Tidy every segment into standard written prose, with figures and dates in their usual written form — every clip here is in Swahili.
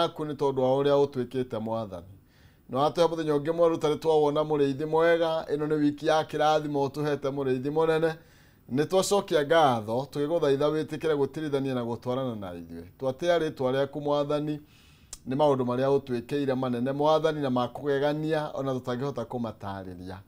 yaku ni tondu wa uria utwikite mwathani no atuhe muthenya ungi mweru tari twawona muriithi mwega ino ni wiki ya kirathimo utuhete muriithi munene ni twacokia ngatho tugiguthaitha witikire gutirithania na gutwarana na ithuĩ twatia ritwa riaku mwathani ni maundu maria utwikiire manene mwathani na makugegania ona tutangihota kumatariria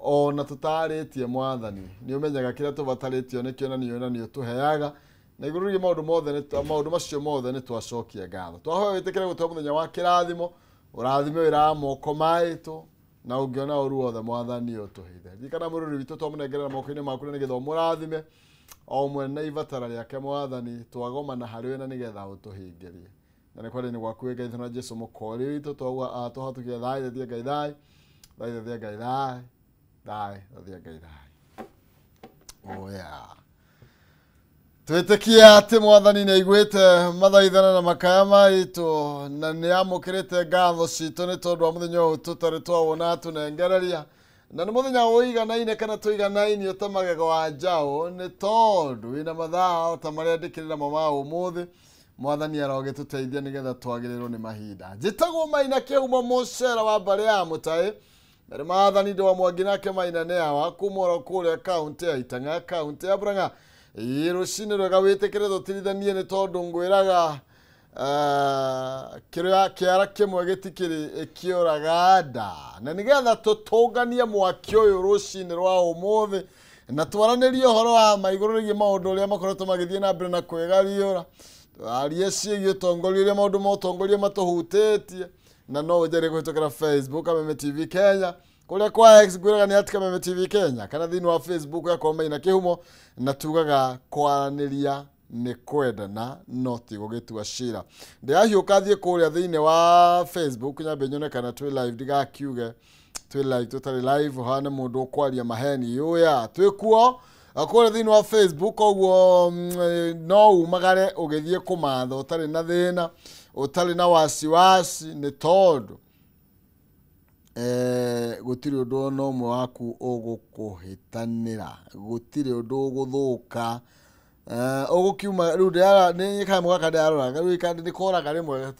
ona tutaritie mwathani ni umenyaga kiria tubataritio ni kionanio na ni utuheaga na iguru ri maundu macio mothe ni twacokia ngatho twahoya witikire gutwa muthenya wa kirathimo urathime wira moko maitu na ungiona uru wothe mwathani utuhithe dikana mururi witu twamunengerera moko-ini maku ni githomo urathime o mwene ivatara riake mwathani twagomana hari we na nigetha utuhingirie na ni kwari ni gwaku ngai na Jesu mukori witu twahatukia thai thia ngai thai thia ngai thai thia ngai thai oh yeah twitikia ati mwathani ni aiguite mathaithana na makaya maitu na ni amukirite ngatho citu ni tondu wa muthenya uyu tutari twawona tunengereria na ni muthenya uiganaine kana tuiganaine utamagego wa njao ni tondu wina mathaa ta maria ndikirira mama umuthi mwathani arogituteithia nigetha twagirirwo ni mahinda njitagwo Maina Kĩhumo mucera wa mbari ya Mutai na mwathani ndo Mwangi nake Maina ni awa kumoro kuria kaunti ya Itanga kaunti ya Murang'a irucini rwega witikire tutirithanie ni tondu ngwiraga kiara kimwe gitikiri kiuraga nda na nigetha tutunganie mwaki uyu rucini rwa umuthi na twaranirie horo wa maiguru ri maundu uria makoretwo magithie na mbere na kwegariura arie ciĩgiĩ ũtongoria ũrĩa maũndũ ma ũtongoria matũhutĩtie na no ũnjĩre kũhĩtũkĩra Facebook Kameme TV Kenya kũrĩa kwa X ngwĩraga nĩ @Kameme TV Kenya kana thĩinĩ wa Facebook yakwa Maina Kĩhumo na tugaga kwaranĩria nĩ kwendana no ti gũgĩtua cira ndĩrahiũka thiĩ kũrĩa thĩinĩ wa Facebook nyambe nyone kana twĩ live ndigakiuge twĩ live tũtarĩ live hana mũndũ ũkwaria maheni ũya twĩ kuo akore thĩinĩ wa Facebook oguo no umagare ugithie kumatha utari na thina utari na wasiwasi ni tondu gutiri undu no mwe waku ugukuhitanira gutiri undu uguthuka ugukiuma riu ni kamwe gaka ndarora riu kandi ni koraga rimwe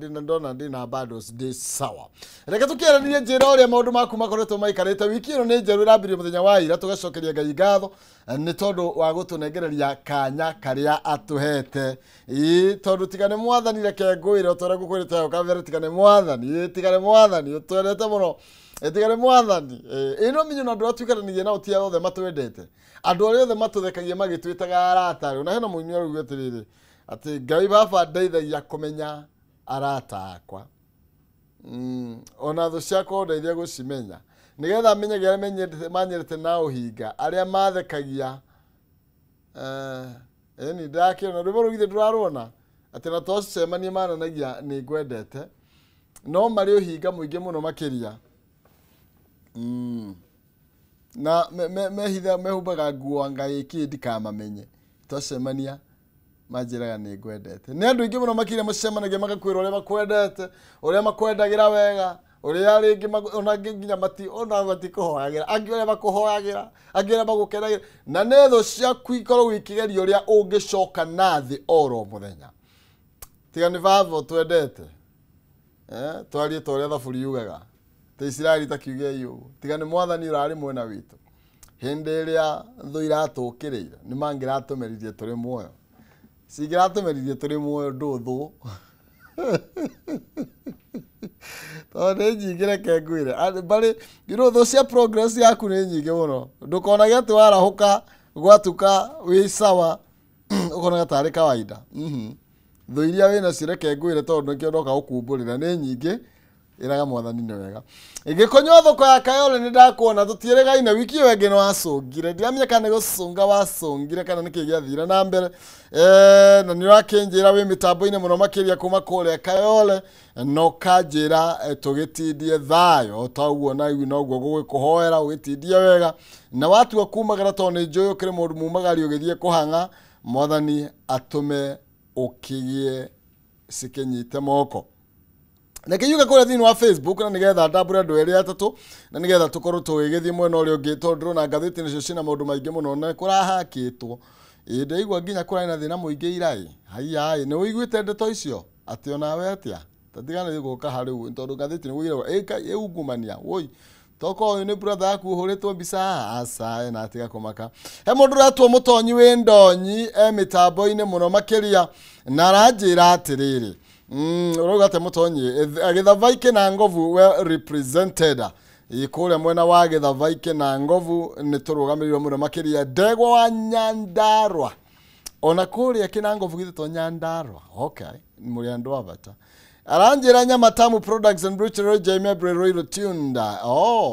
na ndona ndina battles de sawa reke tukieranirie njira uria maundu maku makoretwo maikarite wiki ino ni njeru irambirie muthenya wa ira tugacokeria ngai ngatho ni tondu wa gutunengereria kanya karia atuhete tondu tigane mwathani reke ngwire utore gukwirite yo kavere tigane mwathani utwerete muno tigane mwathani ino minyo na ndu atuikaranirie na utia othe matwendete andu aria othe matuthekagia magitwitaga arata na hena munywa rugo atiriri ati ngai baba ndeithagia kumenya arata akwa ona thu ciakwa ndeithia gucimenya nigetha menyage manyerete na uhinga aria mathekagia ni ndakĩona rũmwe rũgithe ndũrarũona atĩ na tocemanie mananagia nĩ ngwendete no marĩ ũhinga mũingĩ mũno makĩria na mehitha mehumbaga nguo ngai kĩndi kamamenye tocemania manjĩraga nĩ ngwendete nĩ andũ aingĩ mũno makĩria mũcemanagia magakwĩra ũrĩa makwendagira wega uria ringi ona nginya mati kuhoyagira angi uria bakuhoyagira angi uria bagukenagira na netho ciaku ikorwo wikigeria uria ungicoka nathi oro muthenya tiga ni vavo twendete twarie to uria thaburi yugaga te Israeli takiuge iyo tiga ni mwathani urari mwena witu hindi iria thu iratukiriire ni mangiratumeririe turi muoyo singiratumeririe turi muoyo nduthu tondu nyingire kengwire bari those cia progress yaku ni nyingi muno ndukonaga ati warahuka gwatuka wi sawa ukonaga tari kawaida thu iria wina cireke ngwire tondu nikio ndoka gukumburira ni nyingi iraga mwathani ni wega igikonyo thoko ya Kayole ni ndakuona tutieregaine wiki iyo engeno wacungire ndiramenya kana gucunga wacungire kana niki giathira na mbere na ni wakinjira wi mitambo-ini muno makiria kuma kuria Kayole no kanjira tugitindie thayo taguo na igu noguo gugikuhoera ugitindie wega na watu akumagara tondu njoyo kire mundu mumagari ugithie kuhanga mwathani atume ukigie sikenyite moko Nekeyuga kũrĩa thĩinĩ wa Facebook na nigetha ndambũre andũ erĩ atatũ na nigetha tukorwo tũgĩgĩthiĩ mwena ũrĩa ũngĩ tondũ na ngathĩti nĩcio ciĩna maũndũ maingĩ mũno na kũrahakĩtwo ndaigua nginya kũrarĩ na thĩna mũingĩ ira haiya nĩ ũiguĩte ndeto icio ati ona wetia tatigana guka hari u tondu gatheti ni wira ungumania woi toko uyu ni brother yaku huritwo mbica asa na atiga kumaka he mundu ratwo mutonyi windonyi mitambo-ini muno makiria na ranjira atiriri urogate mutonyi Githavaiki na Ngovu well represented ikure mwena wa Githavaiki na Ngovu ni turugamirirwo muno makiria Ndegwa wa Nyandarua ona kuria kina Ngovu githito Nyandarua okay muri andu abata aranjira Nyamatamu Products and Butchery Jaime Brero Tunda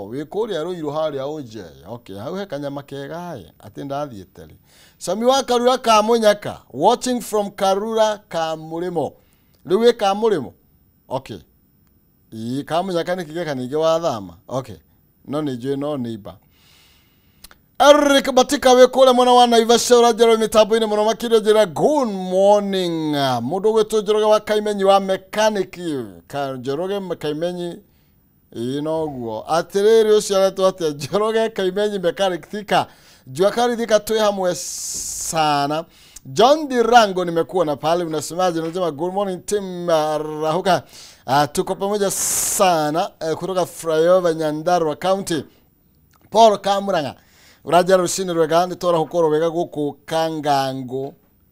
wikuria ruiru haria uje okay hau he kanyama kegaye atinda athieteri Sami wa Karura ka Munyaka watching from Karura ka Murimo riwe ka Murimo okay ka Munyaka ni kigeka ninge wa thama okay no ni jwe no niba Eric Batika wekule mwana wa Naivasha urajero mitambo-ini muno makiria jira good morning mundu gwetu Njoroge wa Kaimenyi wa mechanic Njoroge Kaimenyi inoguo atiriri ucio aretwo atia Njoroge Kaimenyi mechanic thika juakari thika tui hamwe sana John Dirango nimekuona pale unasemaje unasema good morning team Rahuka tuko pamoja sana kutoka Flyover Nyandarua County Paul Kamuranga uraja rushini rwega nitora hukoro wega guku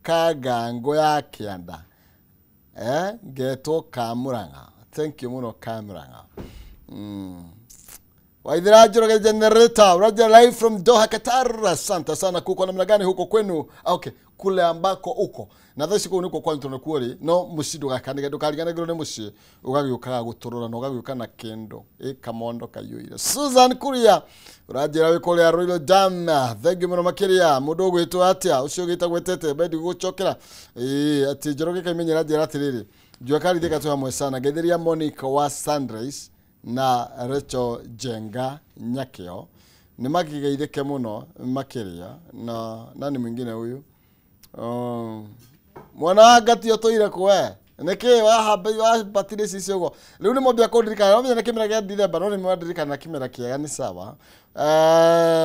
kagango ya kianda geto Kamuranga thank you muno Kamuranga Waithira Njoroge generator uraja live from Doha Qatar asante sana kuko namna gani huko kwenu okay kule ambako uko na thaici ko niko kwa ntono kuori no mushidu gakanige ndukarigane ne mushi ugagiukaga guturura no ugagiuka na kendo kamondo kayuire Susan Kuria urajira wikole ya Royal Dam thegi muno makiria mundu gwitwa atia ucio gita gwetete bedi guchokera ati Njoroge Kaimenyi rajira atiriri juakari thika tu hamwe sana getheria Monica wa Sunrise na Rachel Jenga Nyakio ni magigeithike muno makiria na nani mwingine huyu mwana gati otoire kwe neke wa batire sisi ugo riu ni mobia kodrika no kimera gya December no ni mwadirika na kimera kiega ni sawa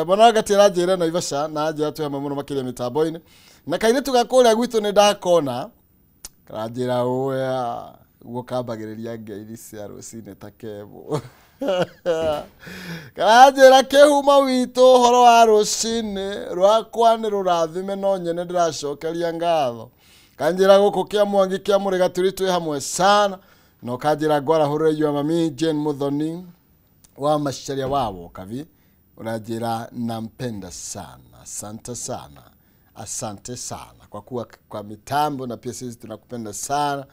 mwana gati rajira na Ivasha na ajira tu hamwe muno makiria mitambo-ini na kaine tugakora gwitu ni ndakona rajira oya gukambagiriria ngeithi cia rucine takebu Karajira kehuma witu horo wa rucine rwakwa ni rurathime no nyene ndiracokeria ngatho kanjira guku kia Mwangi kia Muriga turi twi hamwe sana no kanjira ngwara hurire yu mami Jane Muthoni wa Macharia wao kavi urajira nampenda sana asante sana kwa kuwa kwa mitambo na pia sisi tunakupenda sana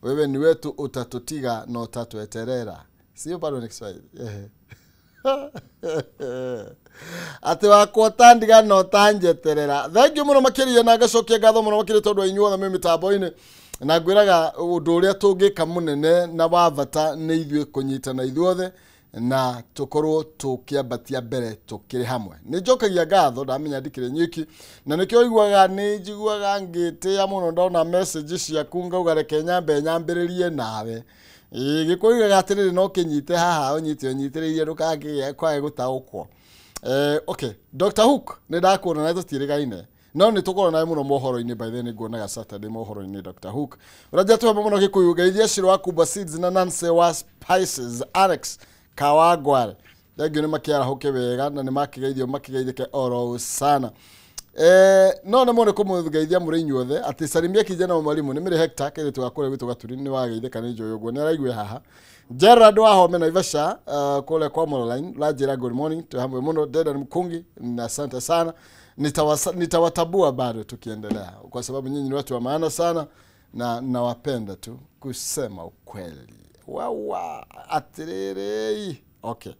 wewe ni wetu utatutiga no tatueterera sio bado ni Kiswahili ati wako tandiga no tanjeterera thank you muno makiria na gacokia ngatho muno makiria tondu inyuothe me mitambo-ini na ngwiraga undu uria tungika munene na wavata ni ithue kunyitana ithuothe na tukorwo tukiambatia mbere tukiri hamwe ni njokagia ngatho ndamenya ndikire nyiki na nikio igwaga ni njiguaga ngite muno ndona message ciaku ngaugareke nyambiririe nawe gikuiga atiriri no kinyite haha unyitiririe ndukangiye kwae gutaukwo okay Dr. Hook ni ndakuona na tutirigaine no ni tukoro nae muno mohoro-ini by then nguonaga Saturday mohoro-ini Dr. Hook uraja tu muno gikuyu geithia Shiro Akuba Seeds na Nancy wa Spices Alex Kawagware ndagio ni makiara hoke wega na ni makigeithio makigeithike oro sana no na mone kumugeithia muri inyuothe ati salimia kijana wa mwalimu ni mire hector kile tugakore gwitu gaturi ni wageithika ni njoyo guo ni araigwe haha Gerard wa Home na Ivasha kule kwa online rajira good morning to hamwe muno Deda Mkungi na asante sana nitawatabua bado tukiendelea kwa sababu nyinyi ni watu wa maana sana na nawapenda tu kusema ukweli wawa atiriri okay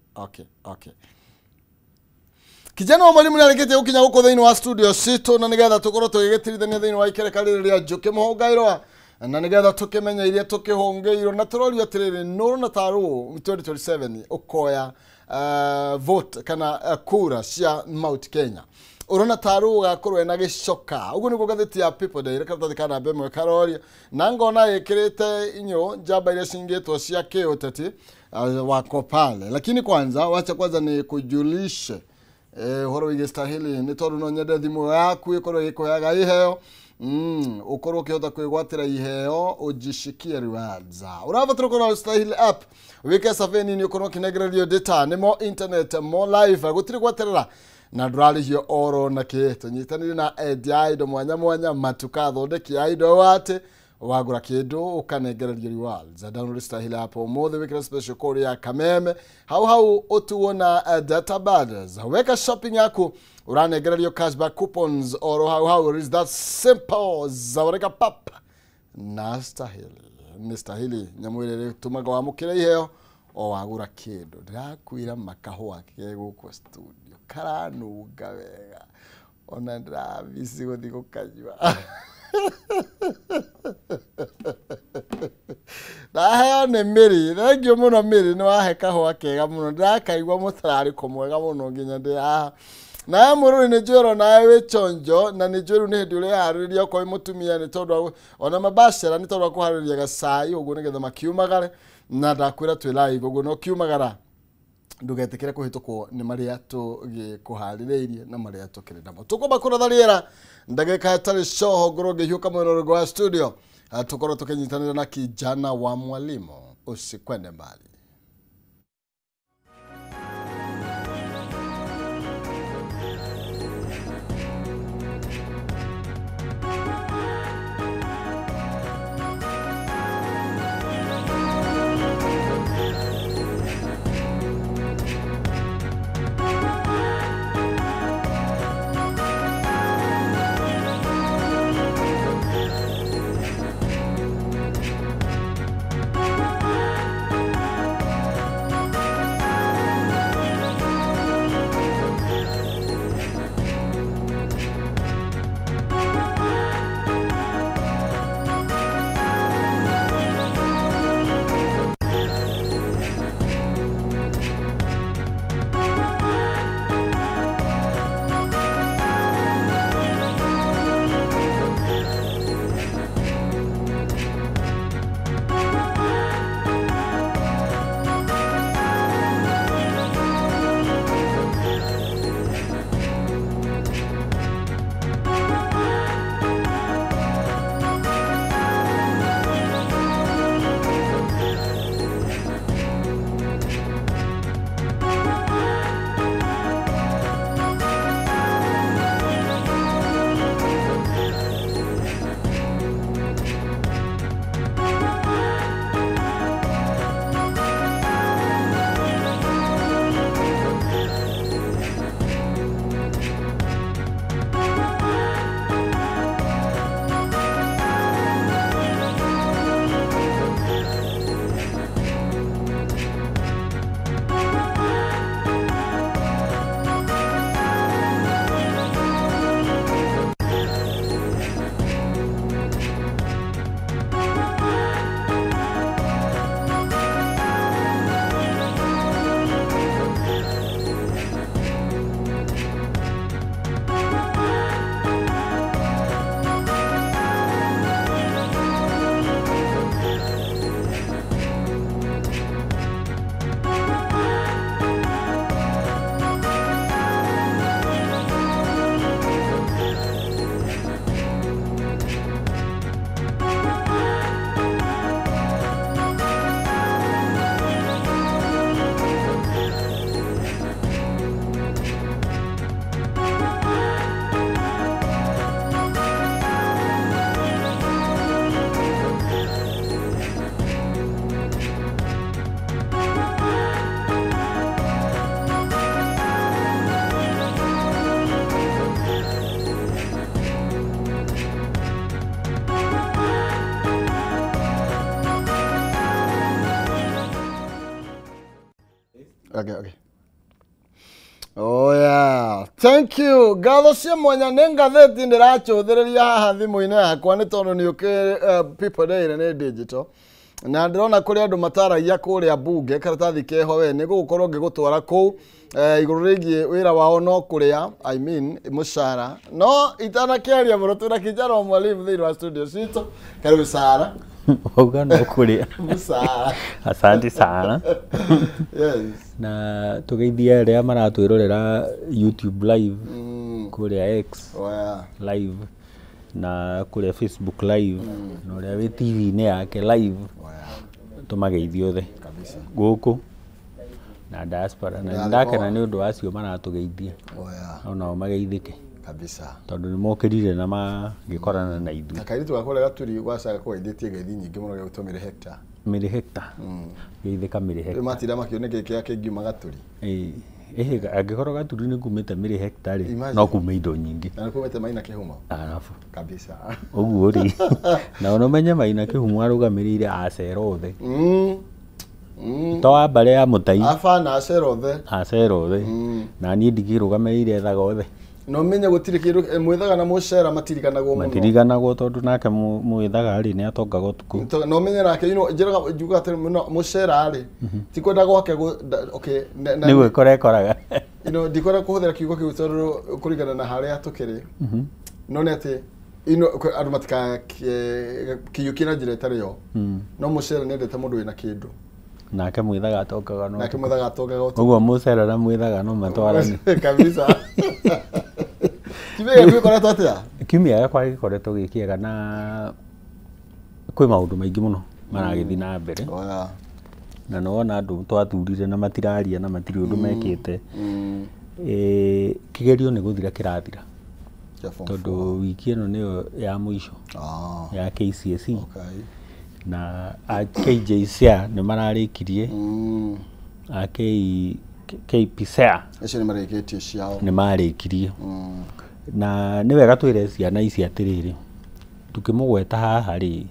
kijana wa mwalimu narekete ukinya guko thiini wa studio sito na nigetha tukorwo tugigitirithania thiini wa ikerekaniro ria Njuki Muhungairwa na nigetha tukimenya iria tukihungeirwo na turorio atiriri nuru na taru 2027 ukoya vote kana kura cia Mount Kenya urona taru gakorwo na gicoka ugu niguo gatheti ya People Day reka tuthikana mbemwe karoria na ngona yekirite inyo njamba iria cingitwo cia kiuteti wako pale lakini wacha kwanza ni kujulishe horo igestahili ni tondu no nyende thimu yaku ikorwo ikoyaga iheo ukorwo ukihota kwigwatira iheo ujishikie rewards. Urabatira ko Stahili app wike saveni ni ukorwo kinegererio data ni mo internet mo live gutiri gwaterera na ndurarihio oro na ki tunyitanire na Ediaido mwanya matuka thondeki aido wate wagura kindu ukanegererio rewards. Download Stahili app mothe wikira special code ya kameme hau utuona data bundles weka shopping yaku uranegererio cashback coupons oro how is that simple zawareka pap na Stahili nyamwirere tumaga wamukire iheo o wagura kindu ndirakwira makahwa keguko studio karanuga wega ona ndravisi guthi gukanywa heo nĩ Mĩri thengio mũno Mĩri nĩ wahe kahũa kega mũno ndĩrakaigua mũtararĩko mwega mũno nginya ndĩ haha na mũrũri nĩ njũĩro nawe wĩ chonjo na nĩ njũĩro nĩ hĩndĩ ũrĩa harĩrĩria okorwo mũtumia nĩ tondũ ona mabacĩra nĩ tondũ wa kũharĩrĩria gacai ũguo nĩgetha makiumagare na ndakwĩra twĩ live ũguo no kiumagara ndugetikire kuhitũkwo nĩ marĩa tũgĩkũharĩrĩirie na marĩa tũkĩrĩ namo tũkũmba kũratha rĩera ndagĩka hatarĩ coho ngorwo ngĩhiũka mwena ũrĩgũ wa studio tukorwo tukĩnyitanĩra na kijana wa mwalimu usikwende mbali. Okay. Oh yeah. Thank you. Gatho cia mwanya nĩ ngathĩti ndĩrachũthĩrĩria haha thimũ-inĩ yakwa nĩ tondũ nĩ People Day nĩ digital. Na ndĩrona kũrĩ andũ mataragia kũrĩa bunge karatathi keho we nĩ gũgũkorwo ngĩgũtwara kũu igũrũ rĩgiĩ wĩra wao no kũrĩa mũcara. No itanakĩaria mũno twĩna kijana wa mwalimu thĩinĩ wa studio citũ. Karibu sana. Oga no kuria. Musa. Asante sana. Yes. Na tugeithia ria maratwirorera YouTube live kuria X. Oh yeah. Live. na kuria Facebook live na uria wi TV-ini yake live tumageithio othe kabisa guku na diaspora na ndakena ni undu wacio maratugeithia ona mageithike kabisa tondu ni mokirire na magikorana na ithu na kairi tugakora gaturi gwacaga kweithĩtie geithi nyingĩ mũno gĩa gũtũmĩra hectare mĩrĩ hectare geithĩka mĩrĩ hectare matira makĩoneke kĩa kĩngiuma gaturi angĩkorwo gaturi nĩ kumĩte mĩrĩ hectare no kume indo nyingĩ na kumĩte Maina Kĩhumo arabu kabisa ũguo rĩ na ona ũmenye Maina Kĩhumo arũgamĩrĩire acera othe to ambare ya mũtai afana acera othe na niĩ ndigĩrũgamĩrĩire ethaga othe no menye gũtirĩ kĩndũ mwethaga na mũcera matiriganagwo tondũ nake mwethaga rĩ nĩ atongaga ũtukũ no menye nake njĩraga njuga atĩ mũcera rĩ ti kwenda gwake okay nĩ gwĩkora ekoraga ndikora kũhũthĩra kiugo kĩu tondũ kũringana na harĩa tũkĩrĩ no nĩ atĩ andũ matika kĩiyũkia na njĩra ĩtarĩ yo no mũcera nĩ endete mũndũ wĩna kĩndũ nake mwethaga atongaga no ũguo mũcera na mwethaga no matwarane kabisa kiumia gĩkoretwo atĩa kiumia gĩakwa gĩkoretwo gĩ kĩega na kwĩ maũndũ maingĩ mũno maragĩthiĩ na mbere na nĩwona andũ twathurire na matiraria na matirĩ ũndũ mekĩte kĩgerio nĩ gũthira kĩrathira tondũ wiki ĩno nĩyo ya mũico ya KCSE na KJSEA nĩ mararĩkirie KPSEA acio nĩ marĩkĩtie ciao nĩ marĩkirie na nĩ wega twĩre ciana ici atĩrĩrĩ tukĩmũgweta haha rĩ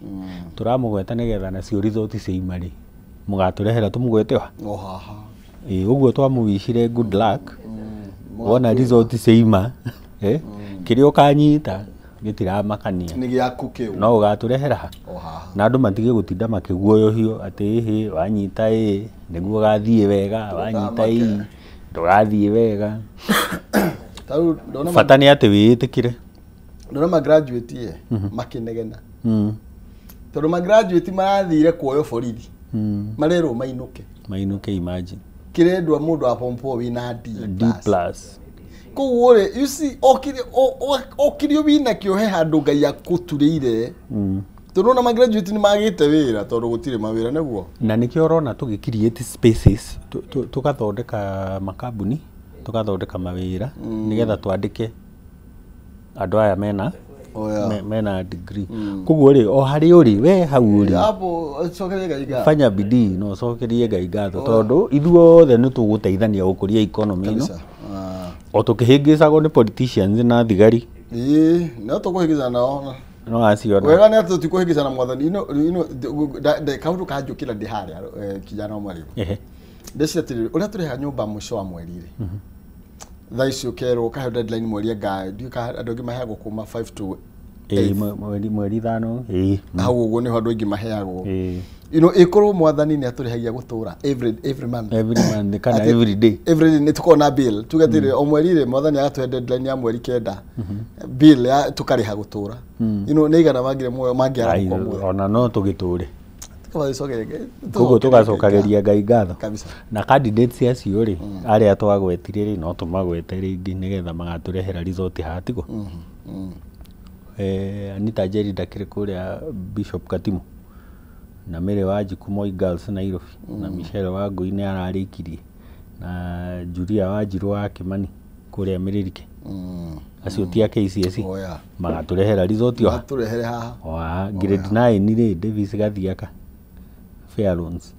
tũramũgweta nĩgetha nacio result ciaima rĩ mũgatũrehera tũmũgwete haha ũguo twamũwicire good luck wona result ciaima kĩrĩa ũkanyita gĩtiramakania nĩ gĩaku kĩu no ũgatũrehera ha na andũ matige gũtinda makĩguoyohio atĩ wanyita nĩguo gathiĩ wega wanyita ndũgathiĩ wega bata nĩ atĩ wĩĩtĩkire ndona ma graduate makĩnegena tondũ ma graduate marathire kuoyo borithi marerwo mainũke imagine kĩrendwa mũndũ wa form 4 wĩna D+. Koguo rĩ you see okirio wĩna kĩohe handũ Ngai akũturĩire tondũ ona ma graduate nĩ magĩte wĩra tondũ gũtirĩ mawĩra nĩguo na nĩkĩo ũrona tũgĩ-create spaces tũgathondeka makambuni tũgathondeka mawĩra nĩgetha twandĩke andũ aya mena degree koguo rĩ o harĩ ũrĩ we hau ũrĩ hapo cokerie Ngai ngatho fanya bidii no cokerie Ngai ngatho tondũ ithuothe nĩ tũgũteithania gũkũria economy ĩno o tũkĩhĩngĩcagwo nĩ politicians na thigari no tũkũhĩngĩcana nao no aciona wega nĩ atĩ tũtikũhĩngĩcana mwathani kaũndũ kanjũkĩra ndĩ harĩa kijana mwarimu ndeciria atĩrĩrĩ ũrĩa tũrĩha nyũmba mũico wa mweri rĩ thaa icio ũkerwo ũkaheo deadline mweri andũ angĩ maheagwo kuma 5 to 8 mweri 5 hau ũguo nĩho andũ aingĩ maheagwo ĩkorwo mwathani nĩ atũrĩhagia gũtũra every month kana every day nĩ tũkorwo na bill tuge atĩrĩrĩ o mweri rĩ mwathani agatũhe deadline ya mweri 9 bill tũkarĩha gũtũra nĩ igana magire muoyo mangĩara ona no tũgĩtũre koguo tũgacokagĩria Ngai ngatho na candidates acio rĩ arĩa twagwetire rĩ no tũmagwete rĩngĩ nĩgetha magatũrehera result hatigo Anita Njeri ndakĩrĩ kũrĩa Bishop Katimu na Mary Wanjiku Moi Girls Nairobi na Michelle Wangui nĩ ararĩkirie na Julia Wanjiru wa Kĩmani kũrĩa Mĩrĩrike acio tia KCSE magatũrehera result haha grade 9 rĩ Davis Gathiaka Fair Loans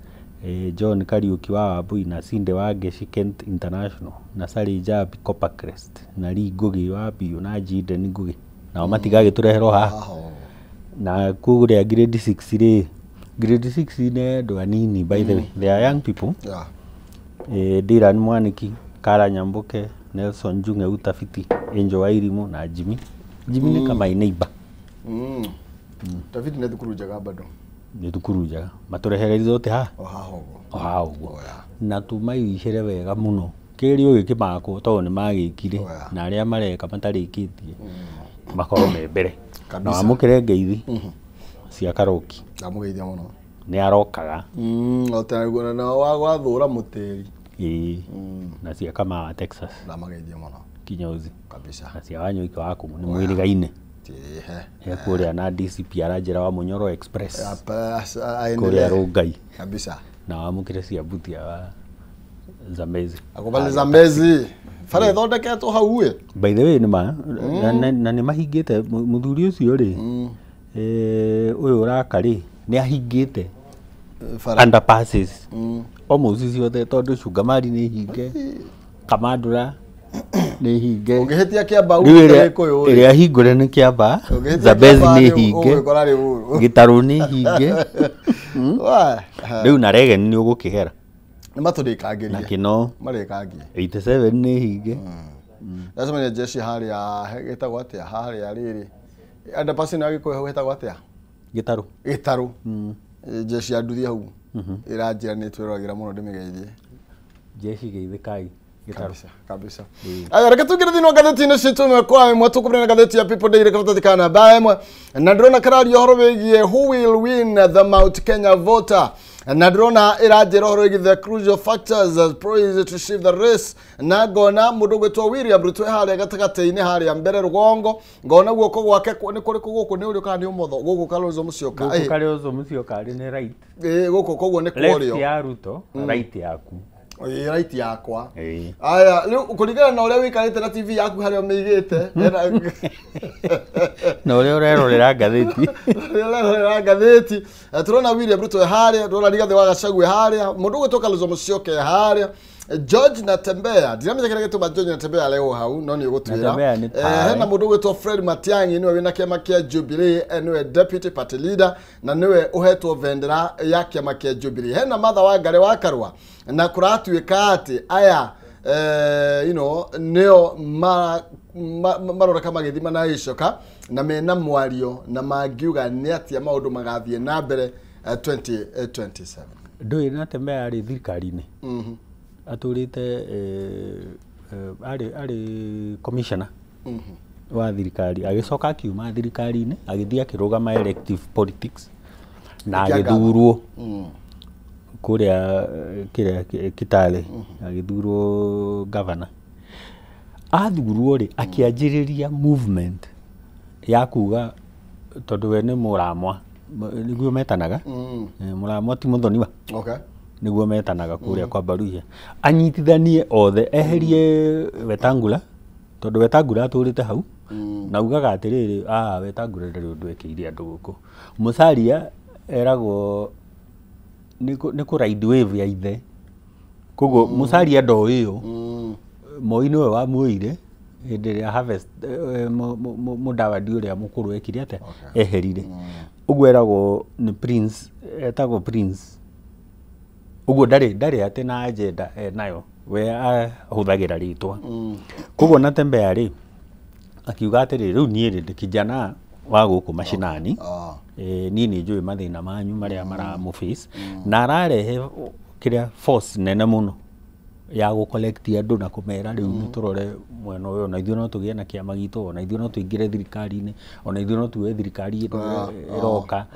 John Kariuki wa Wambui na Sinde wa Geshi Kent International na Sally Jabi Coppercrest na Lee Ngugi wa Bio na Jiden Ngugi nao matigagĩtũreherwo haha na kũrĩa grade 6 rĩ grade 6 nĩ andũ anini by the way they are young people Dylan Mwaniki Kara Nyambuke Nelson Junge Utafiti Angel Wairimu na Jimmy nĩ kama neighbor David nĩ thukuru njega bado nĩ thukuru njega matũrehere zote haha ũguo na tumaigicĩre wega mũno kĩgerio gĩkĩ makwo tondũ nĩ magĩkire na arĩa mareka matarĩkĩtie makorwo me mbere na wamũkĩre ngeithi cia Karoki ndamũgeithia mũno nĩ arokaga otanaguo na wagwathũra mũtĩri na cia Kama wa Texas ndamũgeithia mũno kinyozi kabisa na cia Wanyoike wa Kumu nĩ mwĩrĩgaine kuria na DCP aranjira wa Munyoro Express kuria Rongai kabisa na wamukire cia mbutia wa Zambezi akubali Zambezi fare thondeketwo hau we by the way nima na nĩ mahingĩte muthuri ucio ri uyu urakari ni ahingĩte underpasses almost ciothe tondu Cungamari ni hinge Kamandura ni hinge ungihitia kiamba iria hingure ni kiamba Zambezi ni hinge Gitaru ni hinge riu na Regen ni ugukigera ni maturikangiria na Kino marikangia 87 ni hinge lazima ni jeshi haria getagwo atia haria riri underpass ni agikuhe getagwo atia Gitaru jeshi anduthi hau iranjira ni twiragira muno ndimigeithie jeshi geithikai kabisa aya reke tugire thino gatheti-inĩ citũ ĩmwe kwa ĩmwe tũkũmĩrĩra gatheti ya People Daily kabatĩkana namba ĩmwe na ndĩrona kararia ũhoro wĩgiĩ who will win the Mount Kenya voter na ndĩrona ĩranjĩra ũhoro wĩgiĩ the crucial factors as poised to shift the race na ngona mũndũ gwĩtwo William Ruto harĩa gatagatĩ-inĩ harĩa mbere rũgongo ngona guoko gwake nĩ kũrĩ gũkũ nĩ ũrĩo kana nĩ ũmotho gũkũ Kalonzo Musyoka Kalonzo Musyoka nĩ right gũkũ koguo nĩ kũrĩo left ya Ruto right yaku right yakwa aya riu kuringana na uria wikarite na TV yaku haria umeigite na uria urerorera gatheti turona William Ruto haria turona Rigathi wa Gachagua haria mundu gwitwo Kalonzo Musyoka haria George Natembeya ndiramenya kile gituma George Natembeya leo hau no ni ugutwira hena mundu gwitwo Fred Matiang'i niwe wina kiama kia Jubilee niwe deputy party leader na niwe uhetwo vendera ya kiama kia Jubilee hena Martha Wangari wa Karua na kuratuika ati aya nio marora kama githima na icoka na mena mwario na mangiuga ni atia maundu magathie na mbere 2027 ndui Natembeya ari thirikari-ini aturite ari commissioner wa thirikari agicoka akiuma thirikari-ini agithia kirugama elective politics na agithurwo kuria Kitale agithurwo governor athurwo ri akianjiriria movement ya kuga tondu we ni muramwa niguo metanaga muramwa ti muthoniwa niguo metanaga kuria kwa Baruhia anyitithanie othe eherie Wetangula tondu Wetangula aturite hau na ugaga atiriri Wetangula ndari undu ekiire andu guku Musalia eragwo ni ku ride wave ya ithe koguo Musalia ndoiyo Moi niwe wa muire hindi ya harvest Mudavadi uria mukuru ekire ate eherire uguo eragwo ni Prince etagwo Prince uguo ndari ate na agenda nayo we ahuthagira ritwa koguo Natembeya ri akiuga atiriri riu nie ndi kijana wa guku mashinani ni njui mathina manyu maria maramuface na ararehe kiria force nene muno ya gu collect andu na kumera riu niturore mwena uyu na ithuĩ no tugie na kiama gitu ona ithuĩ no tuingire thirikari-ini ona ithuĩ no tuwe thirikari iroka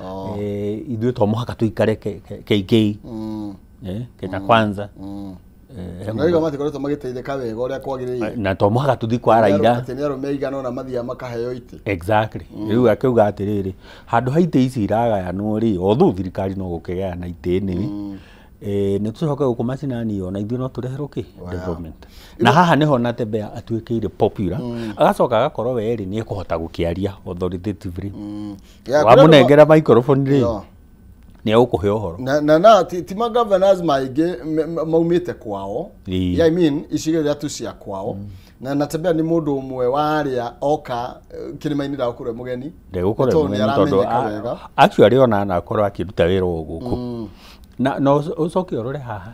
ithuĩ to muhaka tuikare KK Kenya Kwanza ngaiga matikoretwo magiteithĩka wega uria kwagĩrĩire na to muhaka tuthi kwa Raila ateniaro meigana ona mathia makaheo ite exactly riu akiuga atiriri handu haite ici iragayanwo ri othu thirikari no gukigayana ite-ini ni tucoke guku macinani ona ithuĩ no tureherwo ki development na haha niho Natembeya atuĩkĩire popular agacoka agakorwo we ri ni ekuhota gukiaria authoritatively wamunengera microphone ri ni ukuhe uhoro na ti ma governors maingi maumite kwao I mean icigo iria tu cia kwao na Natembeya ni mundu umwe wa aria oka kirima-ini da ukure mugeni ndegukore mugeni tondu actually ona na akorwo akiruta wira guku na ucoke urore haha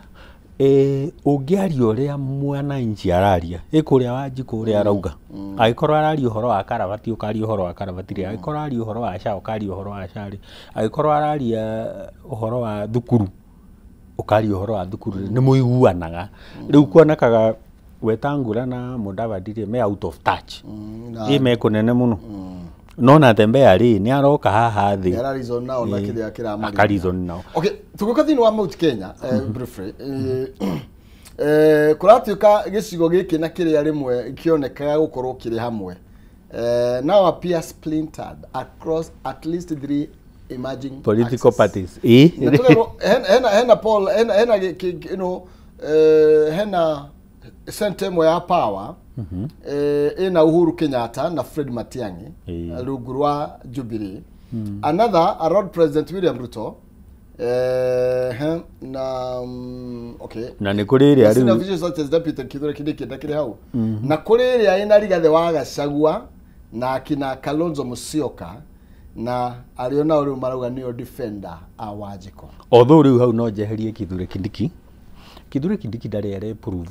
ungiaria uria mwananchi araria ikuria Wanjiku uria arauga agikorwo araria uhoro wa Karabati ukaria uhoro wa Karabati agikorwo araria uhoro wa Sha ukaria uhoro wa Sha agikorwo araria uhoro wa thukuru ukaria uhoro wa thukuru ni muiguanaga riu kuonekaga Wetangula na Mudavadi me out of touch me kunene muno no Natembeya ri ni aroka haha thi Arizona nao na kiria kiramari Arizona nao okay tugoka thini wa Mount Kenya briefly kuratuika gicigo giki na kiria rimwe kionekaga gukorwo kiri hamwe now appear splintered across at least 3 emerging political axes. parties. Hena Paul, hena you know, hena sentemo ya power, ina Uhuru Kenyatta na Fred Matiang'i, Lugurwa Jubilee. Another around President William Ruto. Okay. Na ni kuri ria riu official such as deputy Kithure Kindiki ndakire hau. Na kuri ria ina Rigathi wa Gachagua na kina Kalonzo Musyoka na aliona uri marauga niyo defender a Wanjiku. Although riu hau no jeherie Kithure Kindiki. Kithure Kindiki ndari are prove.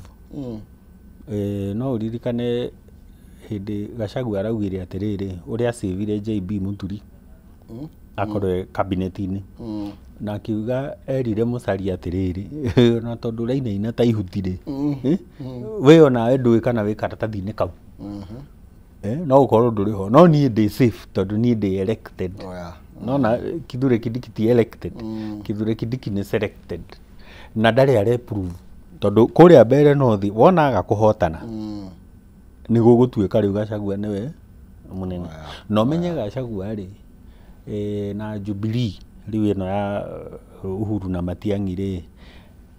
No uririkane hindi Gachagua araugire atiriri uria savire JB Muturi akorwe kabineti-ini na akiuga erire Musalia atiriri na tondu raina ta ihutire we ona endwe kana we karatathi-ini kau no ukorwo nduri ho no ni ndi safe tondu ni ndi elected no na Kithure Kindiki ti elected Kithure Kindiki ni selected na ndari are prove tondu kuria mbere no thi wonaga kuhotana ni gugutuika riu Gachagua niwe munene no menye Gachagua ri na Jubilee riu ino ya Uhuru na Matiang'i ri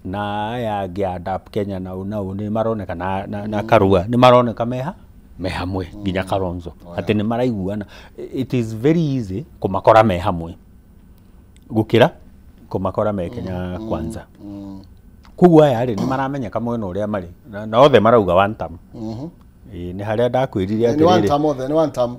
na aya ngiandap Kenya na ni maroneka na Karua ni maroneka me hamwe nginya Kalonzo ati ni maraiguana. It is very easy kumakora me hamwe gukira kumakora me Kenya Kwanza. Kugu aya ri ni maramenyeka mwena uria mari na othe marauga one term. Ni haria ndakwirire ati ni one term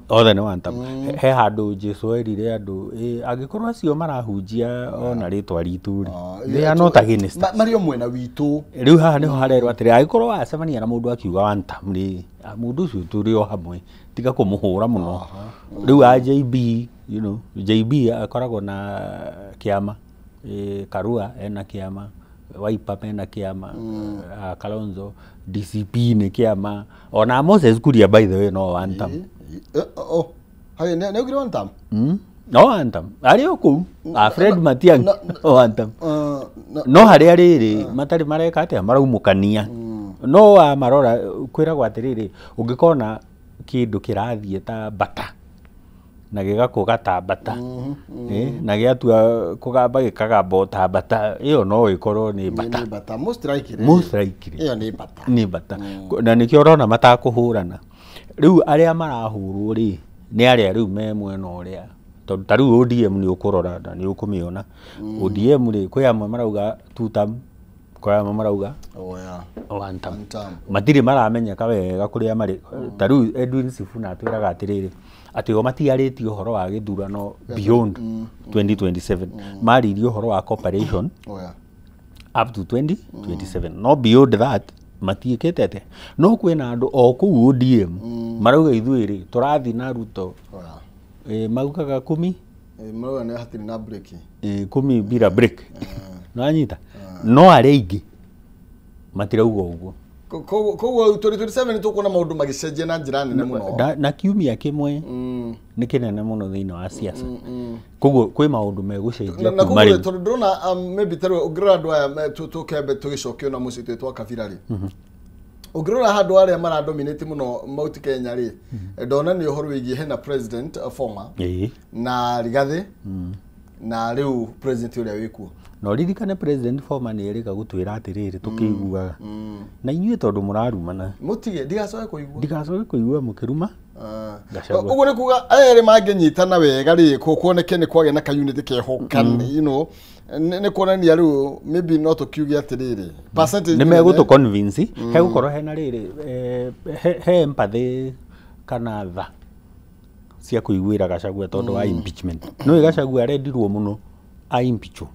othe ni one term. He handu Jesu erire andu angikorwo acio marahunjia ona ritwa ritu ri they are not against mario mwena witu. Riu haha niho harerwo atiri angikorwo acemania na mundu akiuga one term ri mundu ucio turi o hamwe tiga kumuhura muno. Riu a JB you know JB akoragwo na kiama Karua ena kiama Wiper mena kiama Kalonzo DCP ni kiama ona Moses Kuria by the way no one term. Hayo ne ugire one term? No one term ari oku Fred Matiang'i one term no haria riri matari mareka atia maraumukania no marora kwira gwa atiriri ungikona kindu kirathie ta bata na gigakuga ta bata na giatua kugamba gikagamba ta bata iyo no ikorwo ni bata most likely iyo ni bata na nikio urona matakuhurana riu aria marahurwo ri ni aria riu me mwena uria tondu ta riu ODM ni ukurora na ni ukumiona ODM ri kwi amwe marauga two term kwa amwe marauga one term matiri maramenyeka wega kuria mari ta riu Edwin Sifuna atwiraga atiriri ati o matiarĩtie ũhoro wa gĩthurano beyond 2027 maririe ũhoro wa cooperation up to 2027 no beyond that matiĩkĩte ate no kwĩna andũ o kũu ODM marauga ithuĩ tũrathi na Ruto maugaga 10 marauga nĩ hatirĩ na break 10 bila break no anyita no arĩa aingĩ matirauga ũguo koguo 2027 tukuona maundu magicenjia na njira nene muno na kiumia kimwe ni kinene muno thiini wa siasa koguo kwi maundu megucenjia kuma ri tondu ndona maybe tero ungirora andu aya tukembe tugicokio na muci twitwa kabira ri ungirora handu aria maradominate muno Mount Kenya ri ndona ni uhoro wigie hena president former na Rigathi na riu president uria wikuo no ririkane president former ni erika gutwira atiriri tukiguaga na inyuĩ tondu murarumana mutige ndigacoke kuigua mukiruma uguo ni kuga ere mangenyitana wega ri kuoneke ni kwage na ka unit kehokan you know ni kuonania riu maybe not ukiuge atiriri percentage ni megutu convince he gukorwo hena riri he empathy kana tha cia kuiguira Gachagua tondu wa impeachment no Gachagua arendirwo muno a impeachment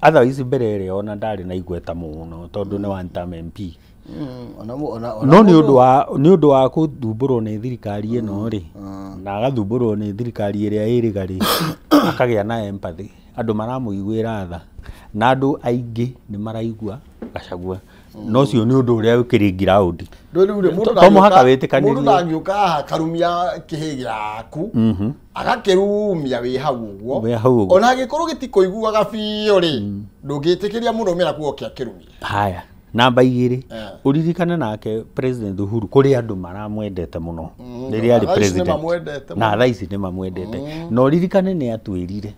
otherwise mbere ona ndari na igweta muno tondu ni one term MP no ni undu wa kuthumburwo ni thirikari ino ri na agathumburwo ni thirikari iria irigari akagia na empathy andu maramuiguira tha na andu aingi ni maraigua Gachagua no cio ni undu uria ukiringira audi tomo haka wetikanirie mundu nangiuka karumia kihigira aku agakirumia wi hau uguo ona agikorwo gitikoiguaga biyo ri ndungitikiria muno mera kuo kia kirumia haya namba 2 uririkane nake president Uhuru kuri andu maramwendete muno riria ari president na thaa ici ni mamwendete no uririkane ni atwirire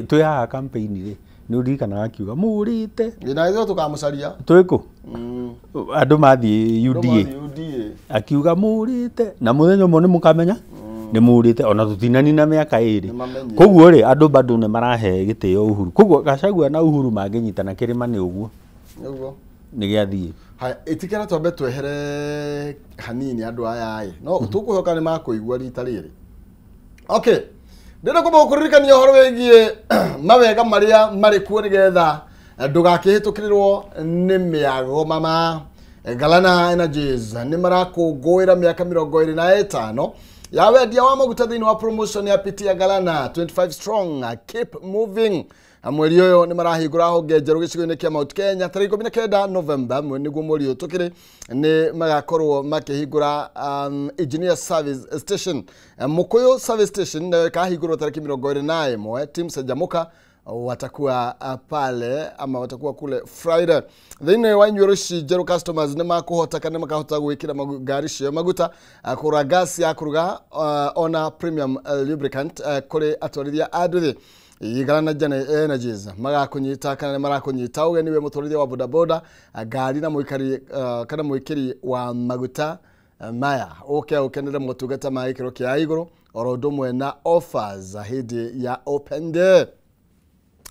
twi haha campaign ri ni uririkana akiuga murite na ithuĩ tukamucaria twiku andu mathie UDA akiuga murite na muthenya umwe ni mukamenya ni murite ona tutinani na miaka 2 koguo ri andu bado ne marahe gitio Uhuru koguo Gachagua na Uhuru manginyitana kirima ni uguo ni giathie ha itikana twambe twehere hanini andu aya ai no tukuhoka ni makuigua rita riri okay ndenda kumukuririkania horo wegie mawega maria mari kuo ni getha ndugakihitukirirwo ni miago mama Galana Energies ni marakũngũĩra miaka 25 ya wendia wa maguta thĩinĩ wa promotion ya pitia Galana 25 strong keep moving mweri ũyũ ni marahingũra honge njerũ gĩcigo-inĩ kĩa Mount Kenya tarĩki 19 November nĩguo mweri ũyũ tũkĩrĩ ni magakorwo makĩhingũra engineer service station Mukuyu service station nayo ikahingũrwo tarĩki 21 team Sajamuka watakuwa pale ama watakuwa kule Friday thĩinĩ wa nyurushi njerũ customers ni makuhota kana makahota gwĩkĩra magari cio maguta kũra gas ya kũruga ona premium lubricant kũrĩ atwarithia anduthi Galana Energies magakunyita kana marakunyita ugeni we mũtwarithia wa bodaboda ngari na mũikari kana mũikiri wa maguta maya ukenere motungata ma gĩkĩro kĩa igũrũ oro ndũmwe na offers hĩndĩ ya open day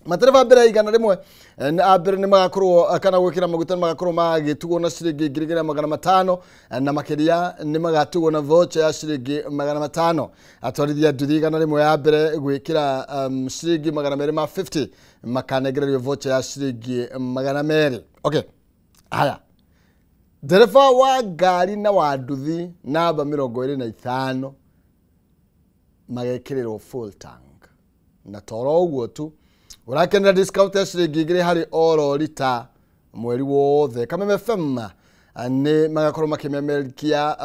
matereva mbere igana rimwe abere ni magakorwo kana gwikira maguta magakorwo magitugwo na ciringi 500 na makiria ni magatugwo na voucher ya ciringi 500 atwarithia nduthi igana rimwe ya mbere gwikira ciringi 250 makanegererio voucher ya ciringi 200 okay haya dereva wa gari na wa nduthi namba 25 magekiriro full tank na toro uguo tu urakenera discount ya ciringi 2 hari oro lita mweri wothe Kameme FM ni magakorwo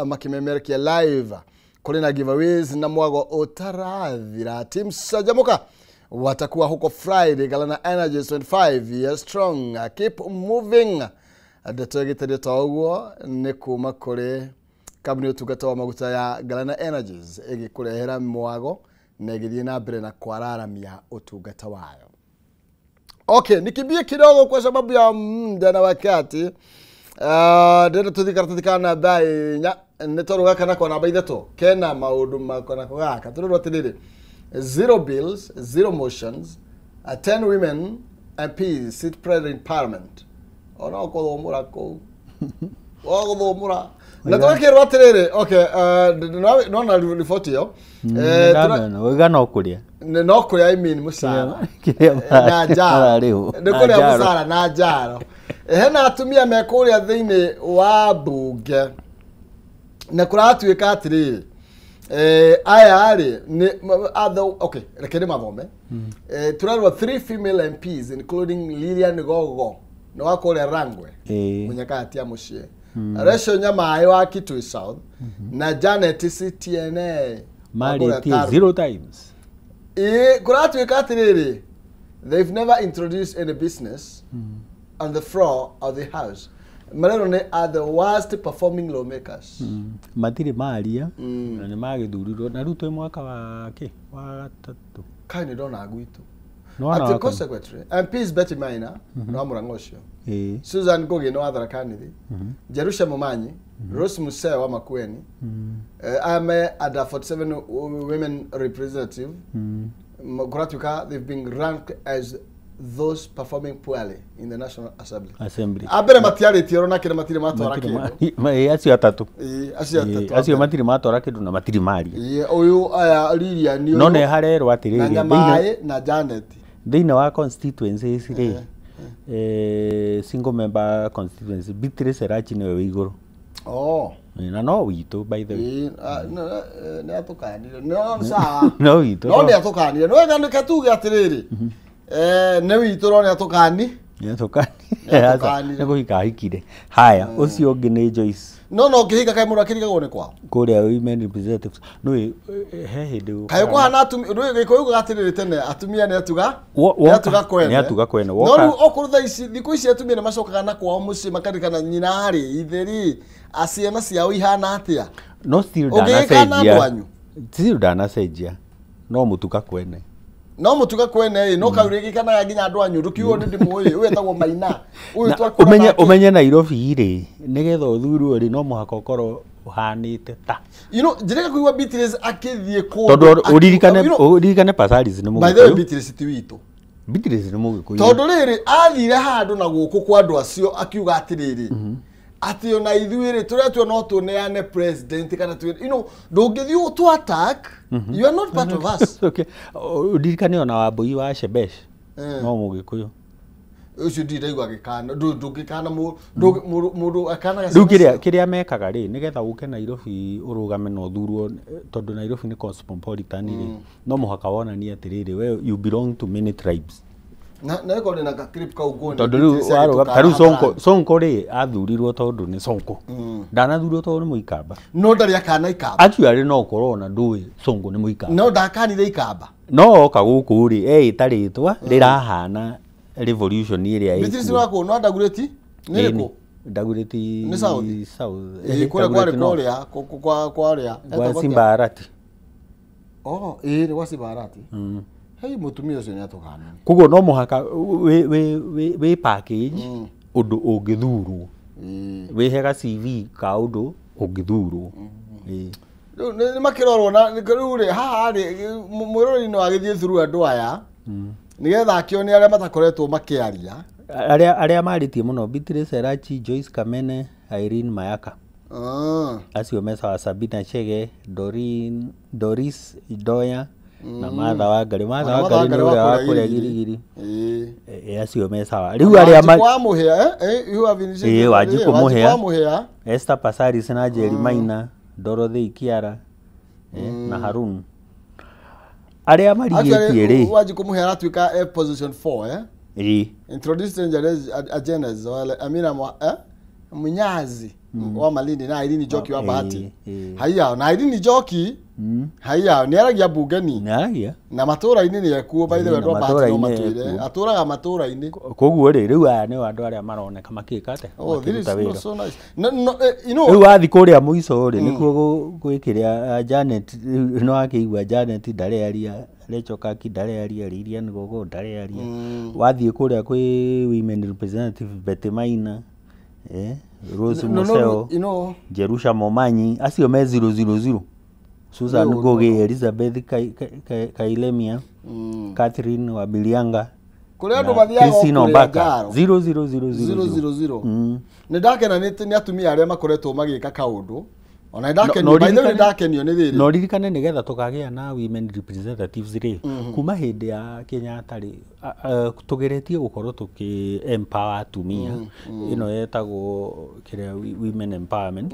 makimemerkia live kuri na giveaways na mwago utarathira team Sajamuka watakuwa huko Friday Galana Energies 25 years strong keep moving adatogete toguo ni kuma kuri kabuni utugata wa maguta ya Galana Energies igikurehera mwago na igithie na mbere na kwararamia utugata wayo. Okay, nikimbie kidogo kwa sababu ya muda wakati. Ndenda tuthikarana bai netoruga kana kwa namba ithato kena maundu makona kwaka tururu atiriri 0 bills 0 motions 10 women MPs sit present in parliament ona ukothomura ko wagothomura na twakirwa atiriri okay no na report yo wega kuria no kuria I mean musara na jara ndikuria musara na jara hena atumia mekuria thiini wa bunge na kuratuika atiriri aya ari ni okay rekere mathome turarwa 3 female MPs including Lilian Gogo no wakoria Rangwe munyakati ya mucie Resho Nyamai wa Kitui South na Janet CTNA Mari 0 times kuratuika atiriri they've never introduced any business on the floor of the house. Marone are the worst performing lawmakers. Matiri maria na ni magithurirwo na ruto mwaka wa ki wa gatatu kaini dona agwitu at the secretary MPs Betty Maina no murangocio Susan Gogi no other candidate Jerusha Momanyi Rose Musea wa Makueni Ame ada 47 women representative Kuratuka they've been ranked as those performing poorly in the National Assembly. Abere matiari tioro na kile matiri matora kindu. Acio atatu. Acio matiri matora kindu na matiri mari. Uyu aya Lilia ni no ne harerwo atiriri na Janet. Thina wa constituencies ri single member constituency Beatrice Serachi ni we iguru. Oh. Na no witu by the way. Ne atokanire. No sawa. No witu. No ne atokanire. No ngandika tuge atiriri. Ne witu ro ne atukani nä gå hika hikire haya å cio å ngä nä Joyce no ngä hika kaä må ndå akärigagwo nä kwao kå rä a women representatives no he hä ndä kaä kå hana gä kå yå gatä rä rä tene atumia nä atuga kwene no rä u okorå tha ici thikå ici atumia nä macokaga na kwao må ciä makarikana nyina harä itheri aciana ciao ihana atä a no still ndanacenjia no må tuka kwene no mutuga kwene no kaurigi kana nginya andu anyu rukiuo ni ndimui uyu etagwo Maina uyu umenye Nairobi ri nigetha uthurwo ri no muhaka ukorwo uhanite ta njireka kuigua Beatrice akithie ku tondu uririkane Pasaris ni By the way Beatrice ti witu Beatrice ni mugikuyu tondu riri athire handu na guku kwa andu acio akiuga atiriri ati ona ithuire turia tu no tuneane president kana tu ndungithii tu attack you are not part of us okay udirikane ona Wambui wa Shebesh no mugikuyu ucio ndiraigua gikana ndungikana mundu akana riu kiria mekaga ri nigetha uke Nairobi urugame no thurwo tondu Nairobi ni cosmopolitan ri no muhaka wonanie atiriri we you belong to many tribes na iko ni na clip ka ugoni tondu riu waruga taru Sonko ri athurirwo tondu ni Sonko ndanathurwo tondu ni muikamba no ndari akana ikamba actually no korona ndui Sonko ni muikamba no ndakanire ikamba no oka guku ri itaritwa rirahana revolution iria iko bitisi wako no ndagureti niriko ndagureti ni south kule kwa ria kwa Simbarati ni kwa Simbarati hei mutumia ucio ni atukana kugo no muhaka we package undu ungithurwo we hega CV ka undu ungithurwo ni makirorwo na riu ri haha ri mwirori no agithie through andu aya nigetha akione aria matakoretwo makiaria aria maritie muno Beatrice Elachi Joyce Kamene Irene Mayaka acio mesa wa Sabina Chege Doris Idoya na Martha Wangari ni uria wa kuria girigiri acio mesa riu aria kwa muhia Wanjiku muhia Esther Pasaris na Njeri Maina Dorothy Kiara na Harun aria marigĩtie ri Wanjiku muhia aratuika position 4 introducing agendas Amina Munyazi wa Malindi na Irene Njoki wa Bahati haya na Irene Njoki haya ni aragia bungeni na matura-ini ni ekuo by the way ndo Bahati no matuire aturaga matura-ini koguo ri riu aya ni andu aria maroneka makikate so nice riu wathi kuria muico ri nikuo gwikiria Janet no akiigua Janet ndarearia Lechoka kidarearia riria ni gogo ndarearia wathi kuria kwi women representative Betty Maina Rose Museo Jerusha Momanyi acio me 000 Susan Ngugi Elizabeth Kailemia Catherine Wabilianga kuri andu mathiaga kuria 000 ni ndakena ni atumia aria makoretwo magika kaundu ona ndakenio ni riri no ririkane nigetha tukagia na women representatives ri kuma hindi ya Kenyatta ri tugeretie gukorwo tuki empower atumia ino yetagwo kiria women empowerment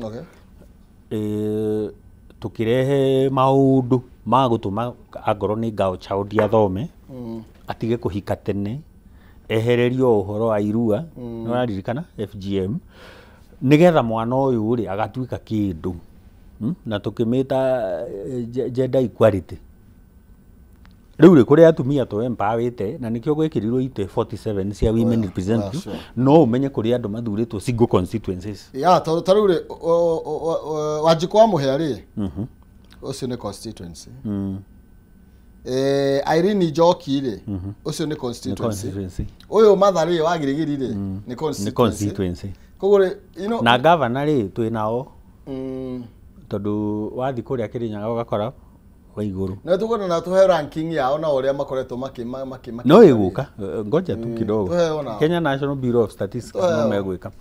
tukirehe maundu ma gutuma angoro ni ngao chaudi athome atige kuhika tene ehererio uhoro wa irua no raririkana FGM nigetha mwana uyu ri agatuika kindu na tukimita gender equality riu ri kuria atumia to empowerite na nikio gwikirirwo ite 47 cia women representatives no umenye kuria andu mathuritwo single constituencies taru ri Wanjiku wa muhia ri ucio ni constituency Irene Njoki ri ucio ni constituency uyu Mathari wa Girigiri ri ni constituency kogore na governor ri twinao tondu wathi kuria Kirinyaga ugakora wa iguru na tukona na tuhe ranking yao na uria makoretwo no iguka ngoja tu kidogo Kenya National Bureau of Statistics no megwika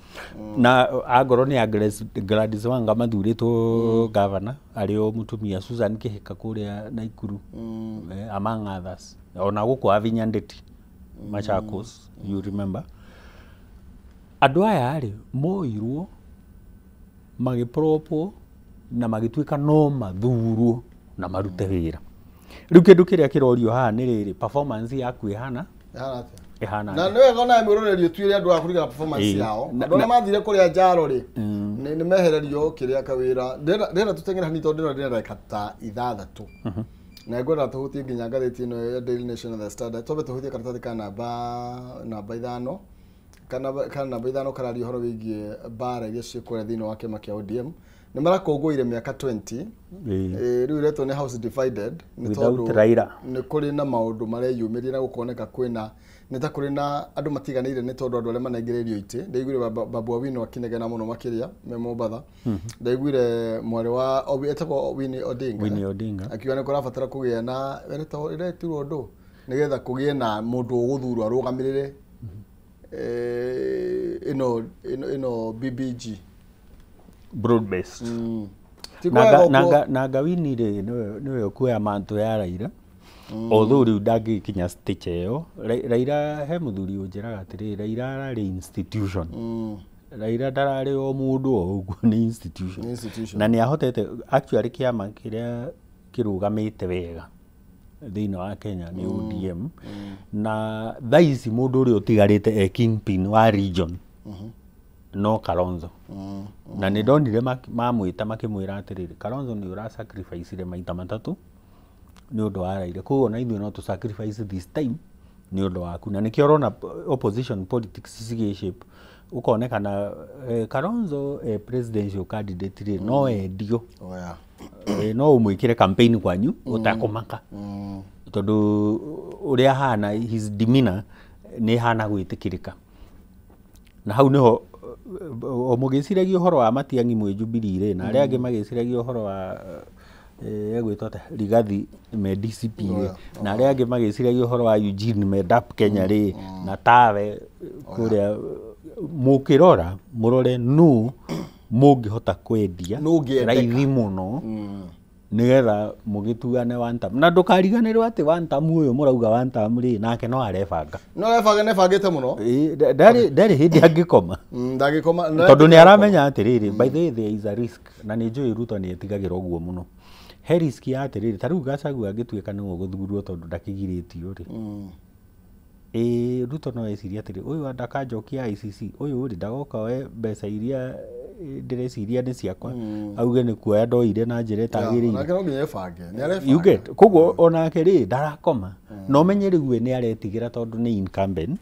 na agoro ni Gladys Wanga mathuritwo governor ario mutumia Susan Kihika kuria Naikuru among others ona guku Avinya Ndeti Machakos you remember andu aya ri moirwo magipropo na magituika no mathurwo na marute wira riu kindu kiria kirorio haha ni riri performance yaku ihana ihana na nä wega na mwĩroreri ũtuĩre andũ a kũringana performance yao andũ arĩa mathire kũrĩa njaro rĩ nĩ mehererio kĩrĩa kawĩra ndĩrenda tũteng'ere hanini tondũ ndĩrenda ndagĩka ta 6 na ngwenda tũhutie nginya ngathĩti ĩno ya Daily Nation na The Standard twambe tũhutie karatathi ka namba 5 kana namba 5 kararia ũhoro wĩgiĩ mbara iria ciĩkũrĩa thĩinĩ wa kĩama kĩa ODM nĩ marakũngũĩire mĩaka 20 rĩu iretwo nĩ house divided nĩ tondũ nĩ kũrĩ na maũndũ mareyumĩria na gũkoneka kwĩna nĩ ta kũrĩ na andũ matiganĩire nĩ tondũ andũ arĩa manengereirio itĩ ndaiguire Babu Owino akinegena mũno makĩria me Mombatha ndaiguire mwarĩ wa etagwo Winnie Odinga akiuga nĩ kũrabatara kũgĩa na iretirwo ũndũ nĩgetha kũgĩe na mũndũ ũgũthurwo arũgamĩrĩre ino BBG broad based na Winnie rĩ nĩwe ũkuoya manto ya Raila although riu ndangĩkinya stage ĩyo Raila he mũthuri ũnjĩraga atĩrĩ Raila ararĩ institution Raila ndararĩ o mũndũ o ũguo nĩ institution na nĩ ahotete actually kĩama kĩrĩa kĩrũgamĩte wega thĩinĩ wa Kenya nĩ ODM na thaa ici mũndũ ũrĩa ũtigarĩte kingpin wa region no Kalonzo na nĩ ndonire mamwĩta makĩmwĩra atĩrĩrĩ Kalonzo nĩ ũra sacrifice maita matatũ nĩ ũndũ wa Raila koguo na ithuĩ no to sacrifice this time nĩ ũndũ waku na nĩkĩo ũrona opposition politics cigĩshape ũkonekana Kalonzo presidential candidate rĩ no endio no ũmwĩkĩre campaign kwanyu ũtakũmaka tondũ ũrĩa hana his demeanor nĩ hana gwĩtĩkĩrĩka na hau nĩho mũgĩciragia ũhoro wa Matiang'i mwĩ Jubilee rĩ na arĩa angĩ magĩciragia ũhoro wa egwĩtwo Rigathi me DCP na arĩa angĩ magĩciragia ũhoro wa Eugene Medap Kenya rĩ na tawe kũrĩa mũkĩrora mũrore nũ mũngĩhota kwendia raithi mũno nĩgetha mũgĩtuane one time na ndũkariganĩrwo atĩ one time ũyũ mũrauga one time rĩ nake no arebanga nebangĩte mũno ndarĩ hĩndĩ angĩkoma tondũ nĩ aramenya atĩrĩrĩ by the way there is a risk na nĩ njũĩ Ruto nĩ etigagĩra ũguo mũno he risk ya atĩrĩrĩ ta rĩu Gachagua angĩtuĩka nĩwe ũgũthurwo tondũ ndakĩgirĩtio rĩ Ruto no eciria atĩrĩ ũyũ ndakanjokia ICC ũyũ rĩ ndagoka we mbeca iria ndĩreciria nĩ ciakwa auge nĩ kuoya ndoire na njĩra ĩtagĩrĩire you get koguo onake rĩ ndarakoma no ũmenye rĩu we nĩ aretigĩra tondũ nĩ incumbent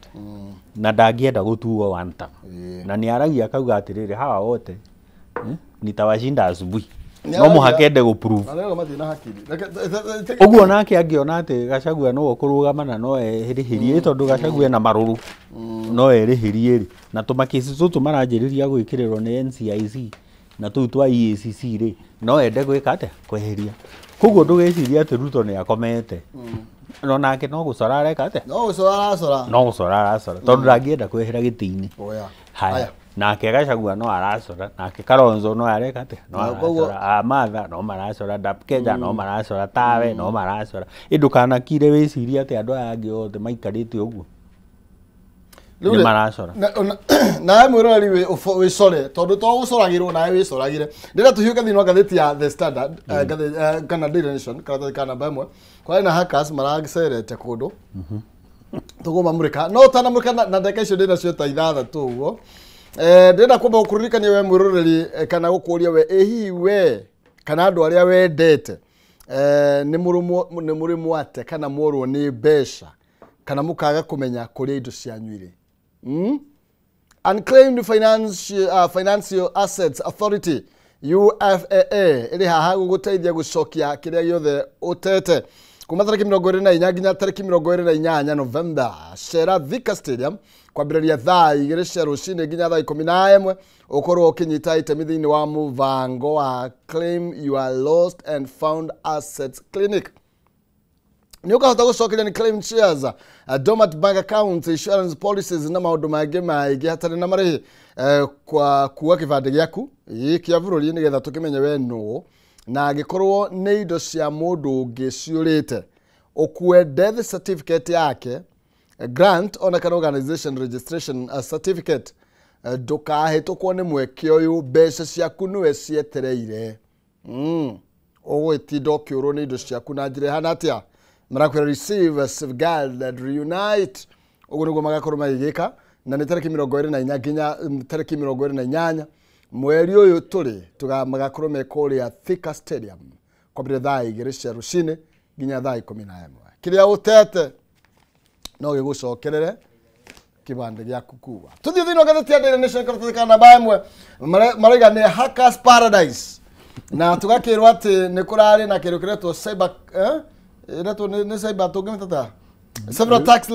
na ndangĩenda gũtuo one time na nĩ aragia akauga atĩrĩrĩ hawa wote nitawashinda asubuhi no mũhakende gũprove ũguo nake angĩona atĩ Gachagua no kũrũgama na no erĩhĩrie tondũ Gachagua na marũrũ no erĩhĩrie rĩ na tũmakĩci tũtũ maranjĩrĩria gwĩkĩrĩrwo nĩ NCIC na tũu twa EACC rĩ no ende gwĩka atĩa kweheria koguo ndũgeciria atĩ Ruto nĩ akomete no nake no gũcora areka atĩa no gũcora aracora tondũ ndangĩenda kwehera gĩtĩ-inĩ haya nake Gachagua no aracora nake Kalonzo no areka atĩa no aracora Amatha no maracora Dapkeja no maracora tawe no maracora ndũkanakire wĩciria atĩ andũ aya angĩ othe maikarĩte ũguo nĩ maracora nawe mwĩroreri wĩcore tondũ to gũcoragĩrwo nawe wĩcoragire ndĩrenda tũhiũke thĩinĩ wa ngathĩti ya The Standard kana Daily Nation karatathi ka namba 1 kwarĩ na hackers maracerete kũndũ tũgũmamũrĩka no ũtanamũrĩka na ndeka icio ndĩnacio ta 6 ũguo ndĩrenda kwamba gũkũririkania we mwĩroreri kana gũkũria we hihi we kana andũ arĩa wendete nĩ mũrĩmũ ate kana mworwo nĩ mbeca kana mũkaga kũmenya kũrĩa indo cianyu irĩ Unclaimed Financial Assets Authority UFAA ĩrĩ haha gũgũteithia gũcokia kĩrĩa gĩothe ũtete kuma tarĩki 24 nginya tarĩki 28 November cera Thika Stadium kwambĩrĩria thaa 2 cia rũcinĩ nginya thaa 11 ũkorwo ũkĩnyita itemi thĩinĩ wa mũbango wa Claim Your Lost and Found Assets Clinic nĩ ũkahota gũcokeria nĩ claim shares dormant bank accounts insurance policies na maũndũ mangĩ maingĩ hatarĩ na marĩhi kwa kuua kĩbandĩ gĩaku kĩa bũrũri nĩgetha tũkĩmenye we nũ na angĩkorwo nĩ indo cia mũndũ ũngĩ ciũrĩte ũkue death certificate yake grant ona kana organization registration certificate ndũkahĩtũkwo nĩ mweke ũyũ mbeca ciaku nĩwe cietereire ũgwĩtinda ũkĩũrwo nĩ indo ciaku na njĩra ihana atĩa marakwĩra receive, safeguard and reunite uguo niguo magakorwo magigika na ni tariki 24 nginya tariki 28 mweri uyu turi magakorwo mekuria Thika Stadium kwambire thaa 2 cia rucini nginya thaa 11 kiria utete no gigucokerere kibande gya kukua tuthie thino gatheti ya Daily Nation karatuthika namba imwe maraiga ni Hackers Paradise na tugakirwa ati ni kurari na kiru kiretwo cyber iretwo ni cyber tugimtata several attacks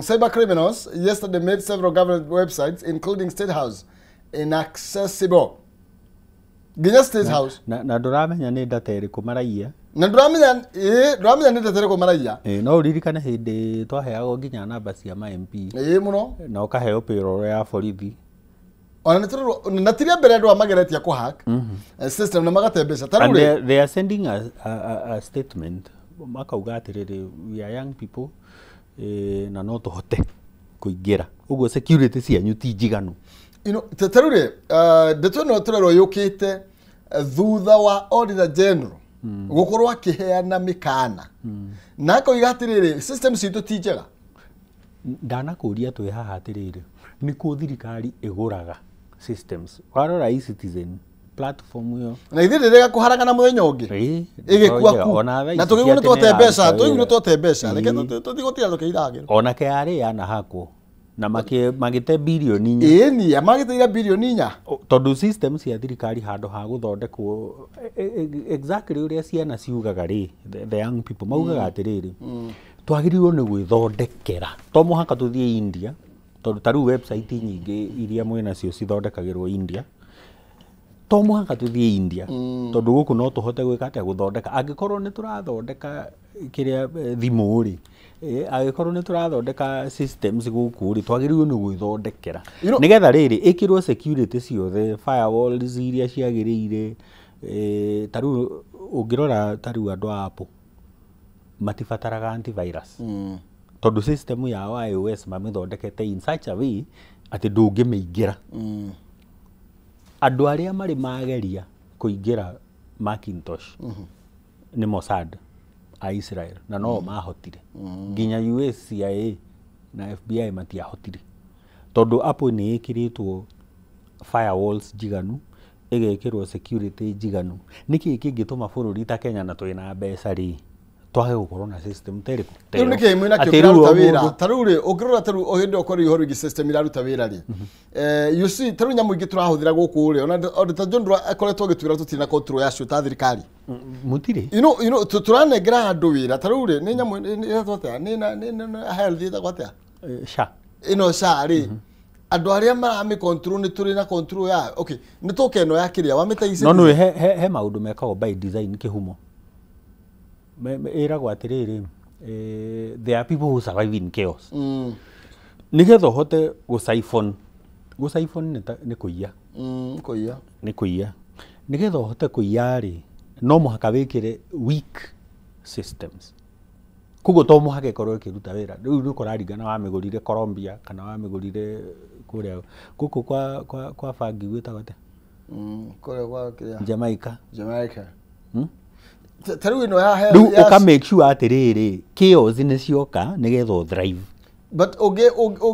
cyber criminals yesterday made several government websites including State House inaccessible ginya State House na nduramenya ni data iriku maraia na nduramenya ni data iriku maraia no uririkane hindi twaheagwo nginya namba cia ma MP muno na ukaheo payroll ya borithi ona na tiria mbere andu amageretia ku hack system na magatembesha tarure they are sending a statement makauga atiriri we are young people na no tuhote kuingira uguo security cianyu ti njiganu tarure ndeto no turero yukite thutha wa Auditor General gukorwo akiheana mikana na akoiga atiriri system citu ti njega ndanakuria twi haha atiriri ni ku thirikari iguraga systems warora e-citizen platform yo na ithire rega kuharagana muthenya ungi igikuaku na tugigunu twote mbeca tugigunu twote mbeca reke tutigotira tukiiragiro ona KRA yana hako na magite bilioni 4 ni magite bilioni 4 tondu system cia thirikari hando ha guthondekwo exactly uria ciana ciugaga ri the young people maugaga atiriri twagirirwo ni gwithondekera to muhaka tuthie India tondu taru website nyingi iria mwena cio cithondekagirwo India to muhaka tuthie India tondu guku no tuhote gwika atia guthondeka angikorwo ni turathondeka kiria thimu ri agikorwo ni turathondeka systems guku ri twagirirwo ni gwithondekera nigetha riri ikirwo security ciothe firewalls iria ciagirire taru ungirora taru andu Apple matibataraga antivirus tondu system ya iOS mamithondekete in such a way ati ndungimingira andu aria mari mageria kuingira Macintosh ni Mossad a Israel na no mahotire nginya US CIA na FBI matiahotire tondu Apple ni ikiritwo firewalls jiganu igekirwo security jiganu niki kingituma bururi ta Kenya na twina mbeca ri twage gukorwo na system teriko riu niki mwina kiraruta wira taruri ukirora taru ohinde okori ihoro gi system iraruta wira ri you see taru nyamu ingi turahuthira guku ri ona Auditor General akoretwo gitwira tutina control ya ta thirikari mutire you know turanegera andu wira taruri ni nyamu iratwata ni health ita kwatia sha sha ri andu aria marami control ni turi na control ya okay ni tokeno ya kiria wamita isi no he maundu mekagwo by design kihumo iragwo atiriri there are people who survive in chaos nigetha hote gusiphon ni kuiya ni kuiya nigetha hote kuiya ri no muhaka wikire weak systems kugo to muhaka korwo kiruta wira riu ni kuraringana wa migurire Colombia kana wa migurire kuria guku kwa fangi gwita gate kuria kwa kiria Jamaica taru ino ya health uka make sure atiriri chaos ni cioka nigetha thrive but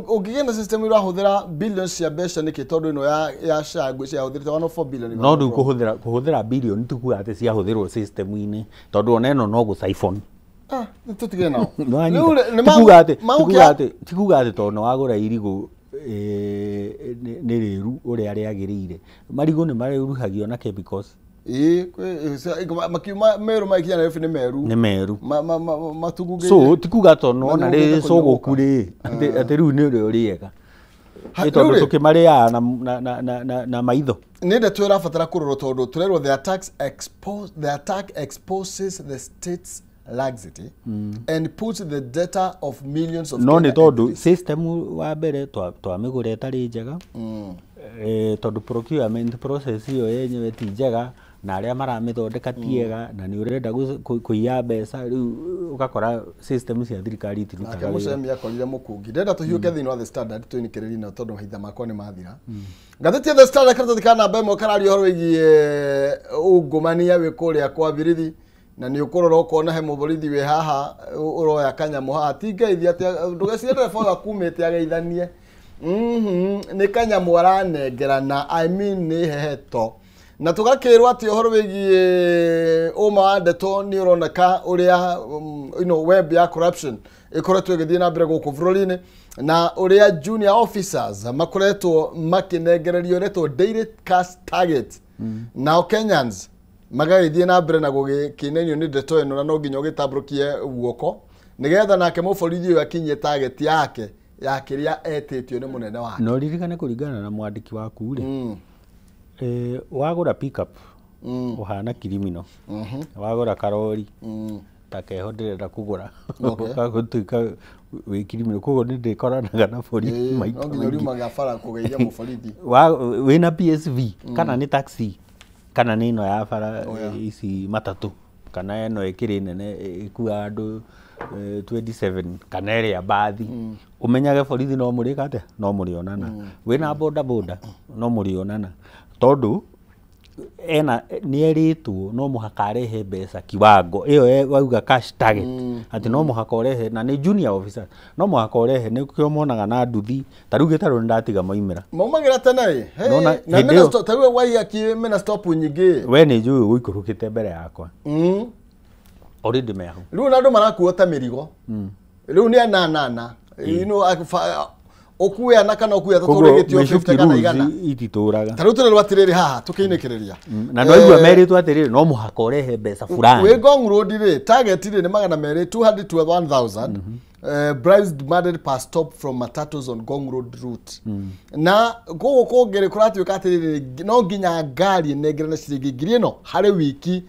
ogigena system ira huthira billions ya mbeca niki tondu ino ya shagwe cia huthirite 104 billion no ndu kuhuthira billion tuku ate cia huthirwo system ini tondu oneno no gusiphon tutige nao tikuga ati tondu wagura irigu ni riru uria riagirire marigu ni mariruhagio na chemicals makiuma meru maikia na ni meru matuguge so tikuga tondu ona ri cogoku ri ati riu ni ri riega tondu tukimaria na maitho ninde twirabatara kuroro tondu turerwo the attack exposes the state's laxity and puts the data of millions of no ni tondu system wa mbere twamigure tari njega tondu procurement process iyo yenyewe ti njega na aria maramithondeka tiega na ni urenda kuiya mbeca riu ugakora system cia thirikari itirutaga wira mucemi akorire mukungi ndenda tuhiuke thini wa The Standard twinikiriri na tondu maitha makwa ni mathira ngatheti The Standard karatuthikana namba imwe karario horo igie ungumania wikuria kwa birithi na ni ukorora ukona he muborithi we haha uroya kanyamu haha tingeithia atia ndugeciere foga kumite ageithanie ni kanyamu aranengerana I mean ni heheto na tugakirwa ati uhoro wigie uma wa ndeto ni uroneka uria web ya corruption ikoretwo igithie na mbere guku bururi-ini na uria junior officers makoretwo makinegererio retwo daily cash target now Kenyans magaithie na mbere na gugikinenio ni ndeto ino na no nginya ugitabrukie guoko nigetha nake muborithi uyu akinyie target yake ya kiria etitio ni munene wake no ririkane kuringana na mwandiki waku ri wagura pickup uhana kirimino wagura karori takeho ndirenda kugura gagutuika wikirimino kogo ndikoranaga na borithi maito nginya riuma gabara kugeithia muborithi wina PSV kana ni taxi kana ni ino ya bara ici matatu kana eno ikiri nene ikua andu 27 kana ria bathi umenyage borithi no murika ate no murionana wina boda boda no murionana tondu ena nieritwo no muhaka arehe mbeca kiwango iyo wauga cash target ati no muhaka urehe na ni junior officer no muhaka urehe ni kyo monaga na nduthi taruge taru ndatiga moimira maumagira tene na minister tawe wai aki minister nyingi we ni njui uikurukite mbere yakwa already meho riu na andu marakuota mirigo riu ni anana okuya na kana okuya tuturegitio 50 kana igana itituraga taru tune rwatiriri haha tukiinekereria na no igua meritwo atiriri no muhaka urehe mbeca fulani we Ngong Road ri target ri ni magana meri 200 to 1000 bribes demanded per stop from matatus on Ngong Road route na gogo kongere kuratuika atiriri no nginya ngari negere na ciringi ngiri ino hari wiki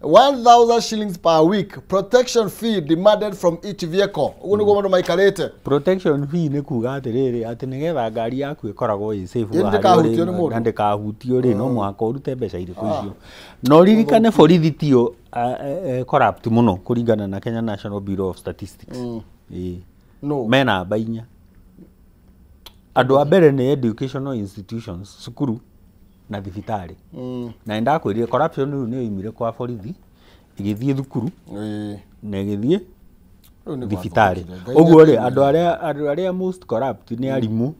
1,000 shillings per week protection fee demanded from each vehicle ugu niguo mandu maikarite protection fee ni kuga atiriri ati nigetha ngari yaku ikoragwo i safe na ndikahutio ri no mwaka urute mbeca iriku icio no ririkane borithi tio corrupt muno kuringana na Kenya National Bureau of Statistics no mena bainya andu a mbere ni educational institutions sukuru na thibitari na ndakwirire corruption ni imire kwa borithi igithie thukuru na igithie thibitari uguo ri andu aria most corrupt ni arimu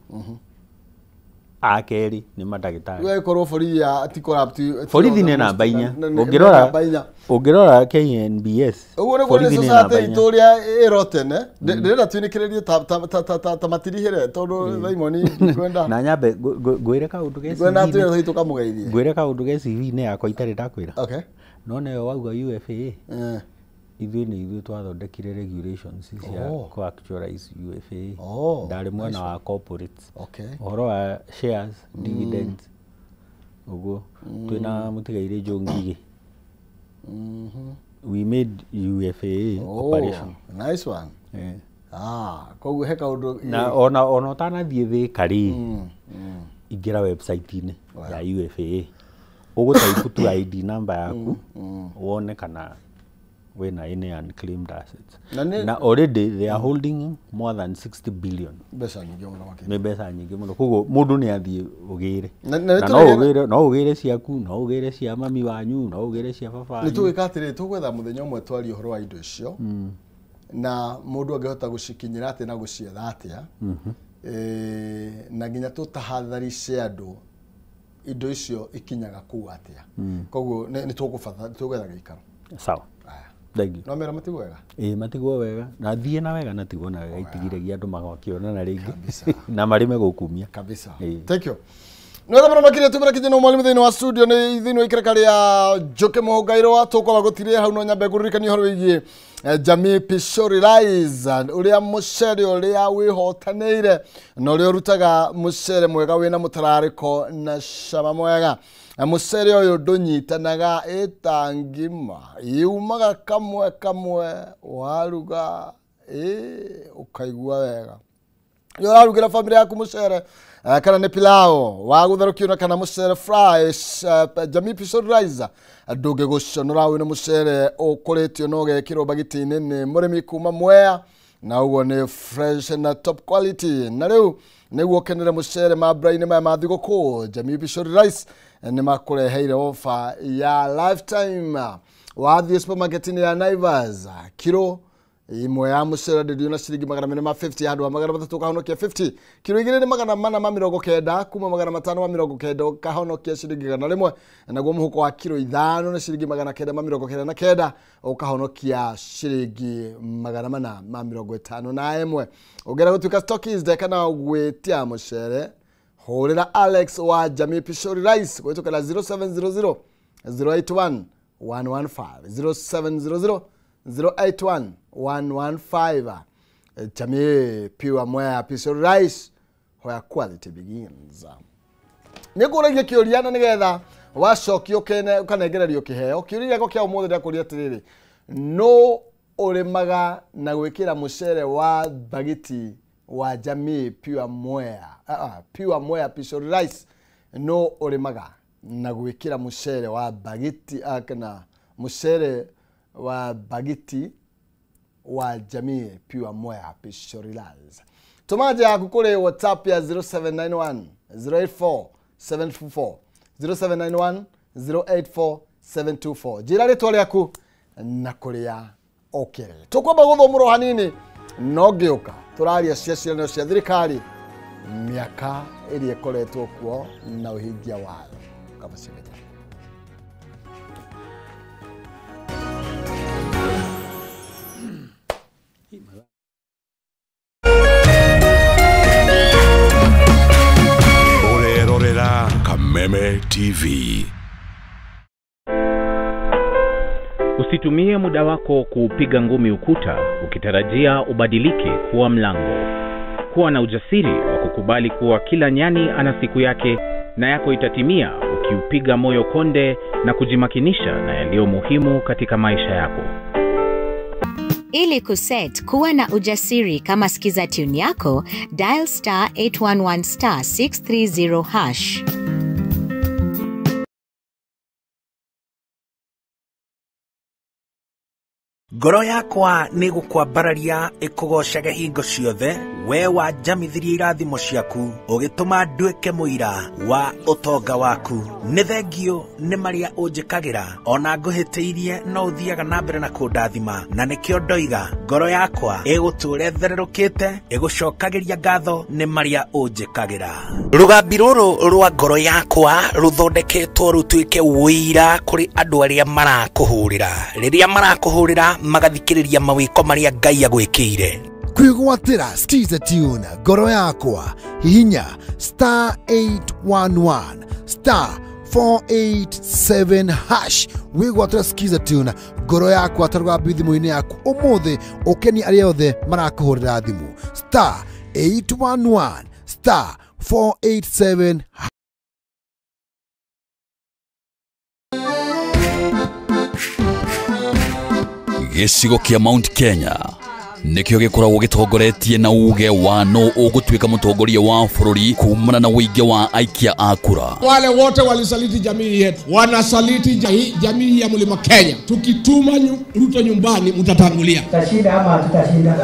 akeri ni madagitari we korwo borithi ati corrupt borithi ni namba 4 ungirora KNBS borithi ni namba 4 turia irotene ndirenda twinikirerie ta matirihere tondu Raimoni kwenda na nyambe ngwire kaundu ge kwenda tuyo tukamugeithie ngwire kaundu ge CV ni yakwa itari ndakwira okay no ne wauga UFA ithuĩ twathondekire regulations cia co-actualize UFA ndari mwena wa corporates uhoro wa shares dividends uguo twina mutigaire Njong'igi we made UFA operation nice one koguo he kaundu na ona utanathie Thika ri ingira website-ini ya UFA ugutype tu ID number yaku wone kana when any unclaimed assets na already they are holding more than 60 billion besa nyingi muno makiri me besa nyingi muno koguo mundu ni athie ugire no ugire ciaku no ugire cia mami wanyu no ugire cia baba ni tugikatire tugwetha muthenya umwe twari uhoro wa indo icio na mundu angehota gucikinyira ati na gucietha atia na nginya tutahatharice andu indo icio ikinyaga ku atia koguo ni tugwetha gikaro sawa no mera matigwo wega matigwo wega na thie na wega na tigwo na wega itigiregia andu magakiona na ringi na marime gukumia kabisa thank you no thamara makire tumira kijana mwalimu thini wa studio ni thini ikirekari ya Njoki Muhungairwa tukwa gutirie hau no nyambe kuririkania horo wigie Jamii Pishori Rise uria mucere uria wihotaneire no uria rutaga mucere mwega wina mutarariko na cama mwega mucere uyu ndunyitanaga itangima yumaga kamwe waruga ukaigua wega yo arugira family yaku mucere kana ni pilau wagutherukio na kana mucere fries Jamii Pishori Rise nduge guconora wina mucere ukuritio no gekirwo bagiti-ini ni murimi kuma Mwea na uguo ni fresh na top quality na riu niguo kenere mucere mabra-ini maya ma thiguku Jamii Pishori Rise ni makureheire offer ya lifetime wathi supermarket ni ya Naivas kilo imwe ya mucere ndio na ciringi 450 hadi 300 kahonokia 50 kilo igire ni 490 kuma 590 kahonokia ciringi 100 naguo muhuko wa kilo 5 na ciringi 999 ukahonokia ciringi 451 ugera gutuika stockist kana gwetia mucere horera Alex wa Jamii Pishori Rice gwituka la 0700 081 115 0700 081 115 Jamii Pure Mwea Pishori Rice where quality begins. Nikuragia kiuriana nigetha wacokio kene ukanegererio kiheo kiuria ko kia umuthi nda kuria tiriri no uremaga na gwikira mucere wa bagiti wa Jamii Pure Mwea Pure Mwea Pishori Rice no uremaga na gwikira mucere wa bagiti kana mucere wa bagiti wa Jamii Pure Mwea Pishori Rice. Tumaje yaku kule WhatsApp ya 0791 084 724 0791 084 724 jirari tole yaku na kuria okere tukwamba guthomuro hanini no gioka turaria ciaciano cia thirikari miaka iri ekoretwo kuo na uhingia wayo kama cimeta Orerorera Kameme TV. Usitumie muda wako kupiga ngumi ukuta ukitarajia ubadilike kuwa mlango. Kuwa na ujasiri wa kukubali kuwa kila nyani ana siku yake na yako itatimia ukiupiga moyo konde na kujimakinisha na yaliyo muhimu katika maisha yako. Ili kuset kuwa na ujasiri kama sikiza tune yako, dial *811 *630 hash. Ngoro yakwa ni gukwambararia ikugocage hingo ciothe we wa jamithirie irathimo ciaku ugituma nduike muira wa utonga waku ni thengio ni maria unjikagira ona nguhitiirie no uthiaga na mbere na kundathima na nikio ndoiga ngoro yakwa iguture thererukite igucokagiria ngatho ni maria unjikagira rugambi ruru rwa ngoro yakwa ruthondeketwo rutuike wira kuri andu aria marakuhurira riria marakuhurira magathikiriria mawiko maria Ngai agwikire kwigwatira skiza tune ngoro yakwa hihinya *811 *487 hash wigwatira skiza tune ngoro yakwa tarwa thimũ-inĩ yaku umuthi ukeni aria othe marakuhurira thimu *811 *487 Gicigo kia Mount Kenya nikio gikoragwo gitongoretie na uge wa no ugutwika mutongoria wa bururi kumana na uige wa aikia akura. Wale wote walisaliti jamii yetu wanasaliti jamii ya Mlima Kenya. Tukituma Ruto nyumbani mtatangulia. Tutashinda ama tutashinda?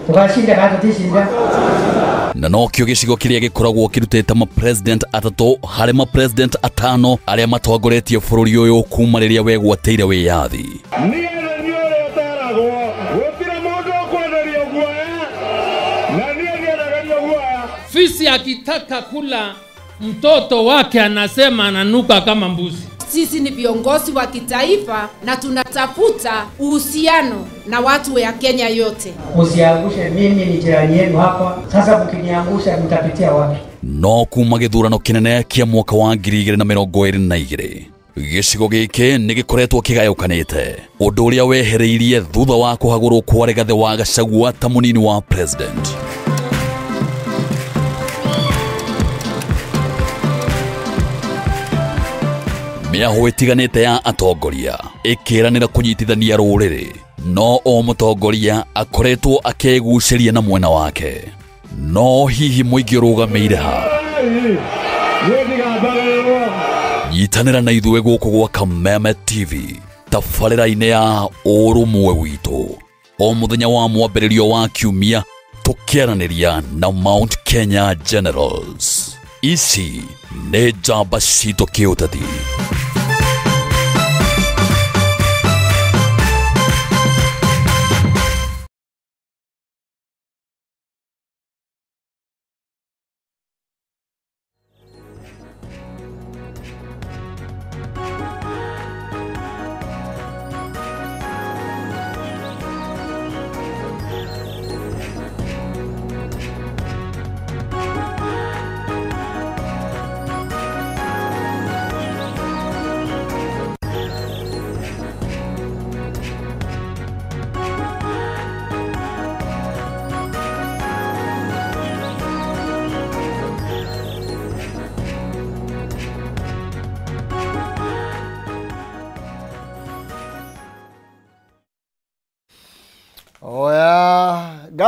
Tukashinda kama tutashinda. Na no kio gicigo kiria gikoragwo kirutete ma president atatu hari ma president atano aria matongoretie bururi uyu kuma riria wegwateire wiyathi. Fisi akitaka kula mtoto wake anasema ananuka kama mbuzi. Sisi ni viongozi wa kitaifa na tunatafuta uhusiano na watu wa Kenya yote. Usiangushe, mimi ni jirani yenu hapa. Sasa mkiniangusha mtapitia wapi? No kuma githurano kinene kia mwaka wa 2022 gicigo giki ni gikoretwo kigayukanite undu uria wehereirie thutha wa kuhagurwo kwa Rigathi wa Gachagua ta munini wa president. Miaho itiganite ya atongoria ikiranira kunyitithania ruriri no o mutongoria akoretwo akeguciria na mwena wake. No hihi muingi urugameire ha nyitanira na ithuĩ gũkũ gwa Kameme TV tabarĩra-inĩ ya ũrũmwe witũ o mũthenya wa mwambĩrĩrio wa kiumia tũkĩaranĩria na Mount Kenya Generals. Ici nĩ njamba citũ kĩũteti.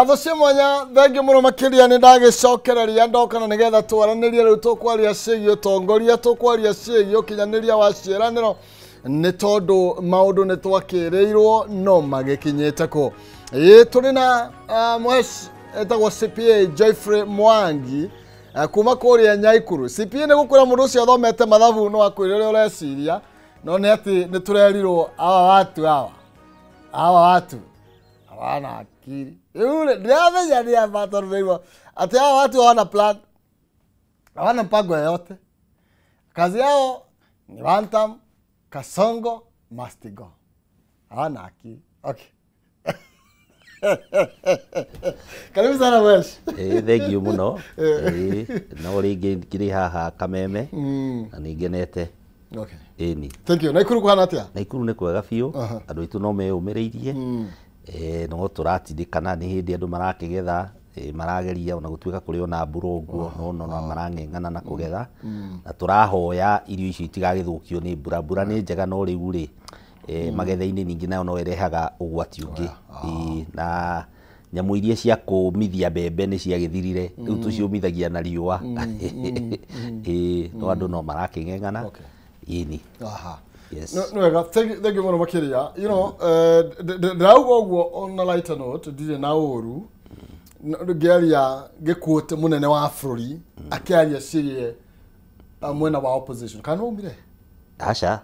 ngatho cia mwanya thengiå må no makä nä ndagä ndoka na nä getha twaranä rie rä u tå kwaria ciägiä tongoria tå kwaria ciägiä å kinyanä ria wa ciäranä ro nä tondå maå ndå nä twakä rä irwo no magä kinyä te kå tå rä na etagwo CPA Joyfrey Mwangi kuma kå rä a Nyaikuru. CPA nä gå kwä ra må ndå å cio athomete mathabu no akwä rä å rä a å reciria no nä atä nä tå rerirwo awa watu hawana akili. Yule ndiamenya ni ambato ndio ati hao watu hawana plan. Hawana mpango yoyote. Kazi yao ni one time Kasongo must go. Hawana akili. Okay. Karibu sana Wesh. Thank you muno. No ringi ngiri haha Kameme na ningenete. Okay. Eni. Thank you. Naikuru kuhana atia? Naikuru nĩ kwega biũ. Andũ aitũ no meyũmĩrĩirie. No tũratindĩkana nĩ hĩndĩ andũ marakĩgetha marageria ona gũtuĩka kũrĩ ona mbura ũguo no marang'eng'ana na kũgetha na tũrahoya irio icio itigagĩthũkio nĩ mbura nĩ njega no rĩu rĩ magetha-inĩ ningĩ nayo no ĩrehaga ũgwati ũngĩ na nyamũ iria cia kũmithia mbembe nĩ ciagĩthirire rĩu tũciũmithagia na riũa no andũ no marakĩng'eng'ana ini. Yes. No wega, thank you muno makiria. You know, ndauga uguo on a lighter note, ndire na uru. Ngeria gikuote munene wa bururi akiaria cirie mwena wa opposition. Kana umire? Aca.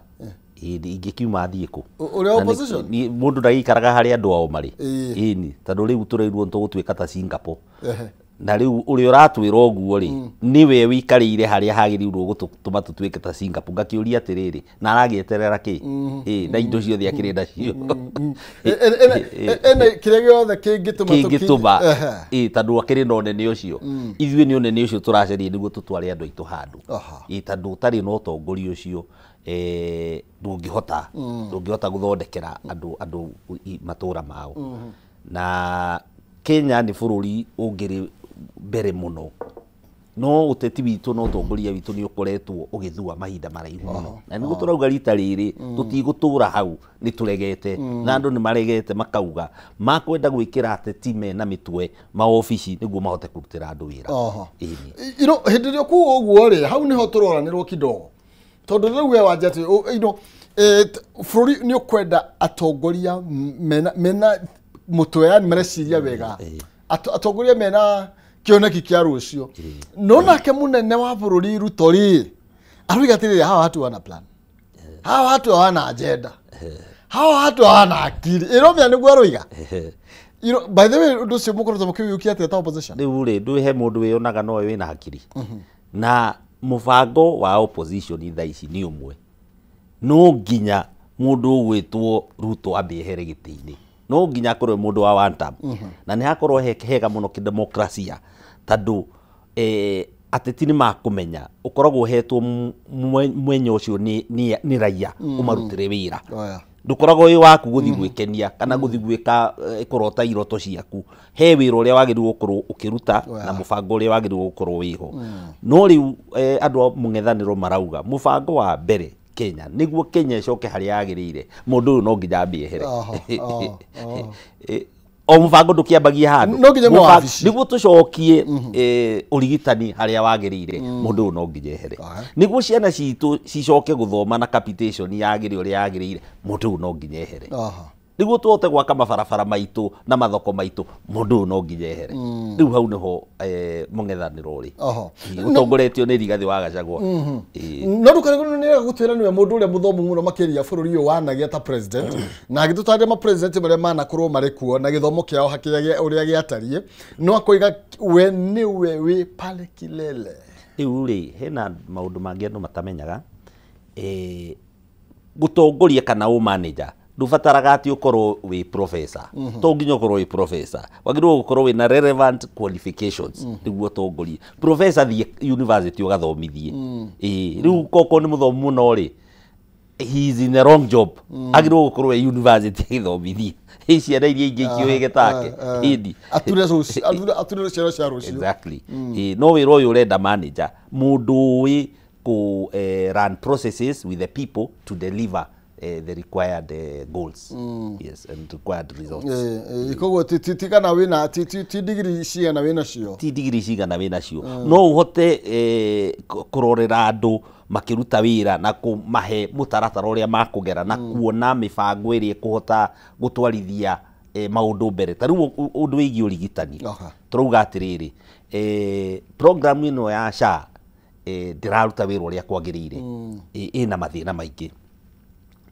Ingĩkiuma thiĩ kũ? Uri opposition? Mũndũ ndagĩikaraga harĩa andũ ao marĩ. Ĩni, tondũ rĩu tũreirwo tũgũtuĩka ta Singapore. Na rĩu ũrĩa ũratwĩra ũguo rĩ niwe wikarĩire harĩa hagĩrĩirwo gũtũma tũtuĩke ta Singapore ngakĩũria atĩrĩrĩ na aragĩeterera kĩ na indo ciothe akĩrĩ nacio ene kĩrĩa gĩothe kĩngĩtũma tondũ akĩrĩ na ũnene ũcio ithuĩ nĩ ũnene ũcio tũracaria nĩguo tũtware andũ aitũ handũ tondũ ũtarĩ na ũtongoria ũcio ndũngĩhota gũthondekera andũ matũũra mao na Kenya nĩ bũrũri ũngĩrĩ mbere mũno no ũteti witũ no ũtongoria witũ nĩ ũkoretwo ũgĩthua mahinda maraihu mũno na nĩguo tũrauga rita rĩrĩ tũtigũtũũra hau nĩ tũregete na andũ nĩ maregete makauga makwenda gwĩkĩra ateti mena mĩtwe maobici nĩguo mahote kũrutĩra andũ wĩra. Hĩndĩ ĩrĩa kuuga ũguo rĩ hau nĩho tũroranĩrwo kidogo tondũ rĩu we wanja atĩ bũrũri nĩ ũkwenda atongoria mena mutwe yani mareciria wega atongoria mena kioneki kia rucio no nake munene wa bururi Ruto ri aruga atiri hawa watu wana plan hawa watu hawana agenda hawa watu hawana akili iromya niguo aruga by the way undu cio mukoretwo mukiyukia ati ta opposition riu ri ndwihe mundu wionaga no wina hakiri na mubango wa opposition thaa ici ni umwe no nginya mundu ugwitwo Ruto ambiehere giti-ini no nginya akorwo mundu wa one term na nĩ hakorwo hega mũno kĩdemokrasia tondũ ateti nĩ makũmenya ũkoragwo hetwo mwenya ũcio nĩ raia ũmarutĩre wĩra ndũkoragwo wĩ waku gũthiĩ gwĩkenia kana gũthiĩ gwĩka kũrota iroto ciaku he wĩra ũrĩa wagĩrĩirwo gũkorwo ũkĩruta na mũbango ũrĩa wagĩrĩirwo gũkorwo wĩho no rĩu andũ mũng'ethanĩro marauga mũbango wa mbere Kenya niguo Kenya icoke harĩa yagĩrĩire mũndũ ũyũ no nginya ambiehere o mũbango ndũkĩambagia handũ niguo tũcokie ũrigitani harĩa wagĩrĩire mũndũ ũyũ no nginya ehere niguo ciana citũ cicoke gũthoma na capitation yagĩrĩ ũrĩa yagĩrĩire mũndũ ũyũ no nginya ehere niguo tuhote gwaka mabarabara maitũ na mathoko maitũ mũndũ ũyũ no nginya ehere rĩu hau nĩho mũng'ethanĩro ũrĩ ũtongoretio nĩ Rigathĩ wa Gachagua no ndũkarĩgwo nĩ gũtwĩra nĩwe mũndũ ũrĩa mũthomu mũno makĩria bũrũri ũyũ wanagia ta president na agĩtũtarĩria ma president marĩa manakorwo marĩ kuo na gĩthomo kĩao hakĩrĩa ũrĩa gĩatariĩ no akoiga we nĩwe wĩ pale kilele rĩu rĩ hena maũndũ mangĩ andũ matamenyaga gũtongoria kana manager ndũbataraga atĩ ũkorwo wĩ professor to nginya ũkorwo wĩ professor wagĩrĩirwo gũkorwo wĩna relevant qualifications nĩguo ũtongorie professor thiĩ university ũgathomithie rĩu koko nĩ mũthomu mũno rĩ he is in the wrong job agĩrĩirwo gũkorwo wĩ university agĩthomithie ciana iria ingĩ ikĩũĩge take ĩndi ature ciana cia rũciũ exactly no wĩra ũyũ ũrenda manager mũndũ ũĩ run processes with the people to deliver the required goals. Yes, and required results. Ikogo titikana wina ti degree cigana wina cio. Ti degree cigana wina cio. No uhote kurorera andu makiruta wira na kumahe mutaratara uria makugera na kuona mibango iri kuhota gutwarithia maundu mbere. Tariu undu wigi urigitani. Turuga atiriri program ino ya SHA ndiraruta wira uria kwagirire. Ina mathina maingi.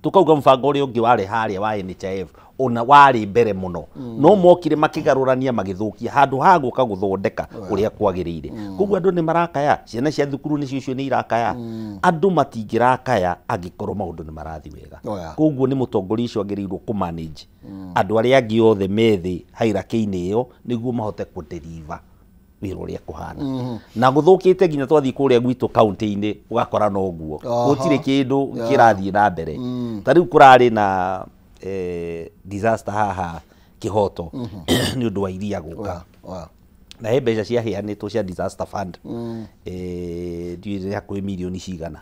Tukauga mbango uri ungi wari haria wa NHIF ona wari mbere muno no mokire makigarurania magithukia handu ha guka guthondeka uria kwagirire koguo andu ni marakaya ciana cia thukuru ni cio ni irakaya andu matingirakaya angikorwo maundu ni marathi wega koguo ni mutongoria ucio agirirwo ku manage andu aria angi othe methi hairakiini iyo niguo mahote ku deliver wira uria kuhana na guthukite nginya twathi kuria gwitu county-ini ugakora no guo gutire kindu kirathie na mbere tariu kurari na disaster haha Kihoto ni undu wa iria guka na he mbeca ciaheanĩtwo cia disaster fund ndiũĩ hakuhĩ mirioni cigana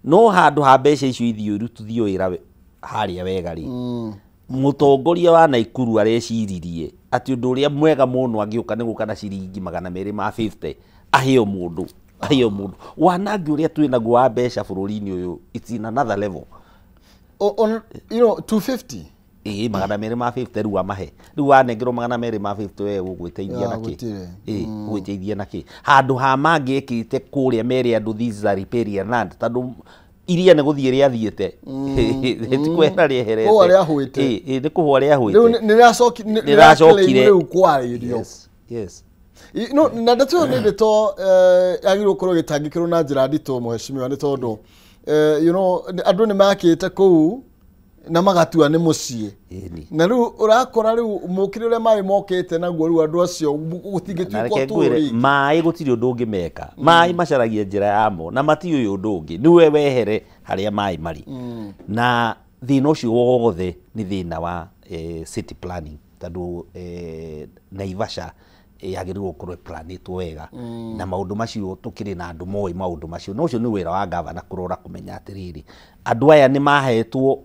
no handũ ha mbeca icio ithiũru tuthio wĩra harĩa wega rĩ mutongoria wa Naikuru areciririe ati undu uria mwega muno angĩũka nĩ gũka na ciringi 250 aheo mundu wanangi uria twinaguo wa mbeca bũrũri-inĩ ũyũ it's in another level on you know 250 250 rĩu amahe rĩu wanengerwo 250 we ũgwĩteithia naki ũgwĩteithia naki handũ ha mangĩkĩte kũrĩa mere andũ these are riparian land tondũ iria nĩ gũthiĩ rĩathiĩte tikwenda rĩeherete kũhũa rĩahũĩte nĩ kũhũa rĩahũĩte rĩu nĩracokire rĩu kwaĩrio yes no na ndeto nĩ ndeto agirwo korwo gĩtangĩkĩrwo na njĩra nditũ mũheshimiwa nĩ tondũ you know andũ nĩ makĩte kũu na magatua nĩ mũciĩ na rĩu ũrakora rĩu mũkire ũrĩa maĩ mokĩte naguo rĩu andũ acio gũtingĩtuĩka tũũri maĩ gũtirĩ ũndũ ũngĩmeka maĩ macaragia njĩra yamo na matiũĩ ũndũ ũngĩ niwe wehere harĩa maĩ marĩ na thĩna ũcio wothe nĩ thĩna wa city planning tondũ Naivasha yagĩrĩirwo gũkorwo planĩtwo wega na maũndũ macio tũkĩrĩ na andũ moĩ maũndũ macio no ũcio nĩ wĩra wa gavana kũrora kũmenya atĩrĩrĩ andũ aya nĩ mahetwo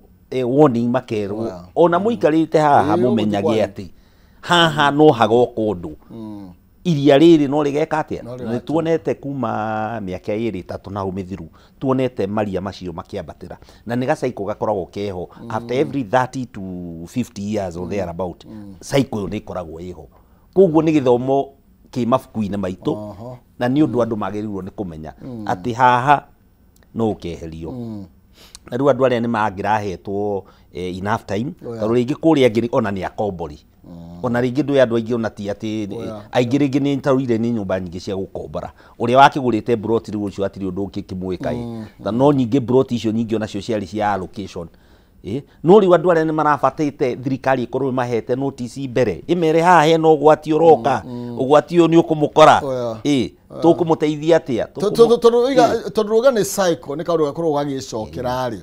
warning makerwo ona mũikarĩte haha mũmenyage atĩ haha no hagoka ũndũ iria rĩrĩ no rĩgeka atĩa nĩ tuonete kuma mĩaka 2-3 na ũmĩthiru tuonete maria macio makĩambatĩra na nĩ gacaiko gakoragwo keho after every 30 to 50 years or there about cycle ĩyo nĩ ĩkoragwo ĩho koguo nĩ gĩthomo kĩ mabuku-inĩ maitũ na nĩ ũndũ andũ magĩrĩirwo nĩ kũmenya atĩ haha no ũkeherio na rĩu andũ arĩa nĩ mangĩrahetwo enough time tondũ rĩngĩ kũrĩa ngĩrĩ ona nĩ akombori ona rĩngĩ ndũĩ andũ aingĩ ona ti atĩ aingĩ rĩngĩ nĩ ntarũire nĩ nyũmba nyingĩ cia gũkombora ũrĩa wakĩgũrĩte broti rĩu ũcio atirĩ ũndũ ũngĩkĩmwĩka na no nyingĩ broti icio nyingĩ onacio ciarĩ cia allocation no rĩu andũ arĩa nĩ marabatĩte thirikari ĩkorwo ĩmahete notice mbere ĩmere haha hena ũgwati ũroka ũgwati ũyũ nĩ ũkũmũkora tũkũmũteithia atĩa tondũ rũga nĩ cycle nĩ kaũndũ gakorwo gagĩcokera rĩ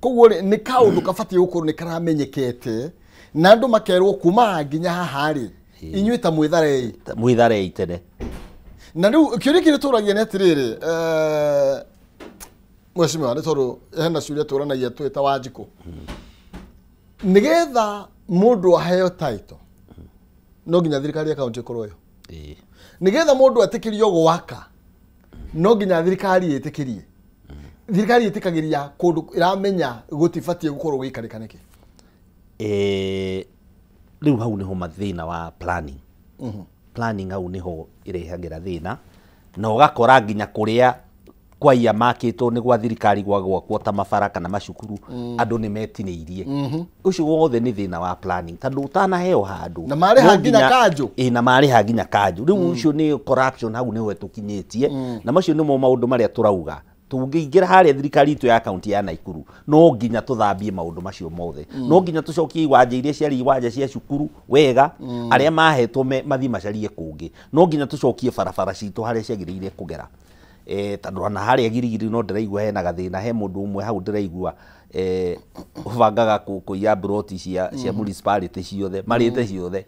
koguo nĩ kaũndũ kabatiĩ gũkorwo nĩ karamenyekete na andũ makerwo kuma nginya haha rĩ inyuĩ ta mwĩtharei tene na rĩu kĩũria kĩrĩa tũragia nĩ atĩrĩrĩ Mheshimiwa nĩ tondũ hena ciũria tũranagia twĩta Wanjikũ nĩgetha mũndũ aheo title no nginya thirikari ya kaunti ĩkorwo yo nĩgetha mũndũ atĩkĩrio gwaka no nginya thirikari ĩtĩkĩrie thirikari ĩtĩkagĩria kũndũ ĩramenya gũtibatiĩ gũkorwo gũikarĩka nĩkĩ rĩu hau nĩho mathĩna wa planning planning hau nĩho ĩrehagĩra thĩna na ũgakora nginya kũrĩa kwa ia makĩtwo nĩ gwa thirikari gwakwo ta mabara kana macukuru andũ nĩ metinĩirie ũcio wothe nĩ thĩna wa planning tondũ ũtanaheo handũ na marĩha nginya kanjũ na marĩha nginya kanjũ rĩu ũcio nĩ corruption hau nĩho tũkinyĩtie na macio nĩmo maũndũ marĩa tũrauga tũngĩingĩra harĩa thirikari itũ ya kaunti ya Naikuru no nginya tũthambie maũndũ macio mothe no nginya tũcokie iwanja iria ciarĩ iwanja cia cukuru wega arĩa mahetwo mathi macarie kũngĩ no nginya tũcokie barabara citũ harĩa ciagĩrĩire kũgera tondũ ona harĩa Girigiri no ndĩraigua hena gathĩna he mũndũ ũmwe hau ndĩraigua ũbangaga kũiya broti cia municipality ciothe marĩte ciothe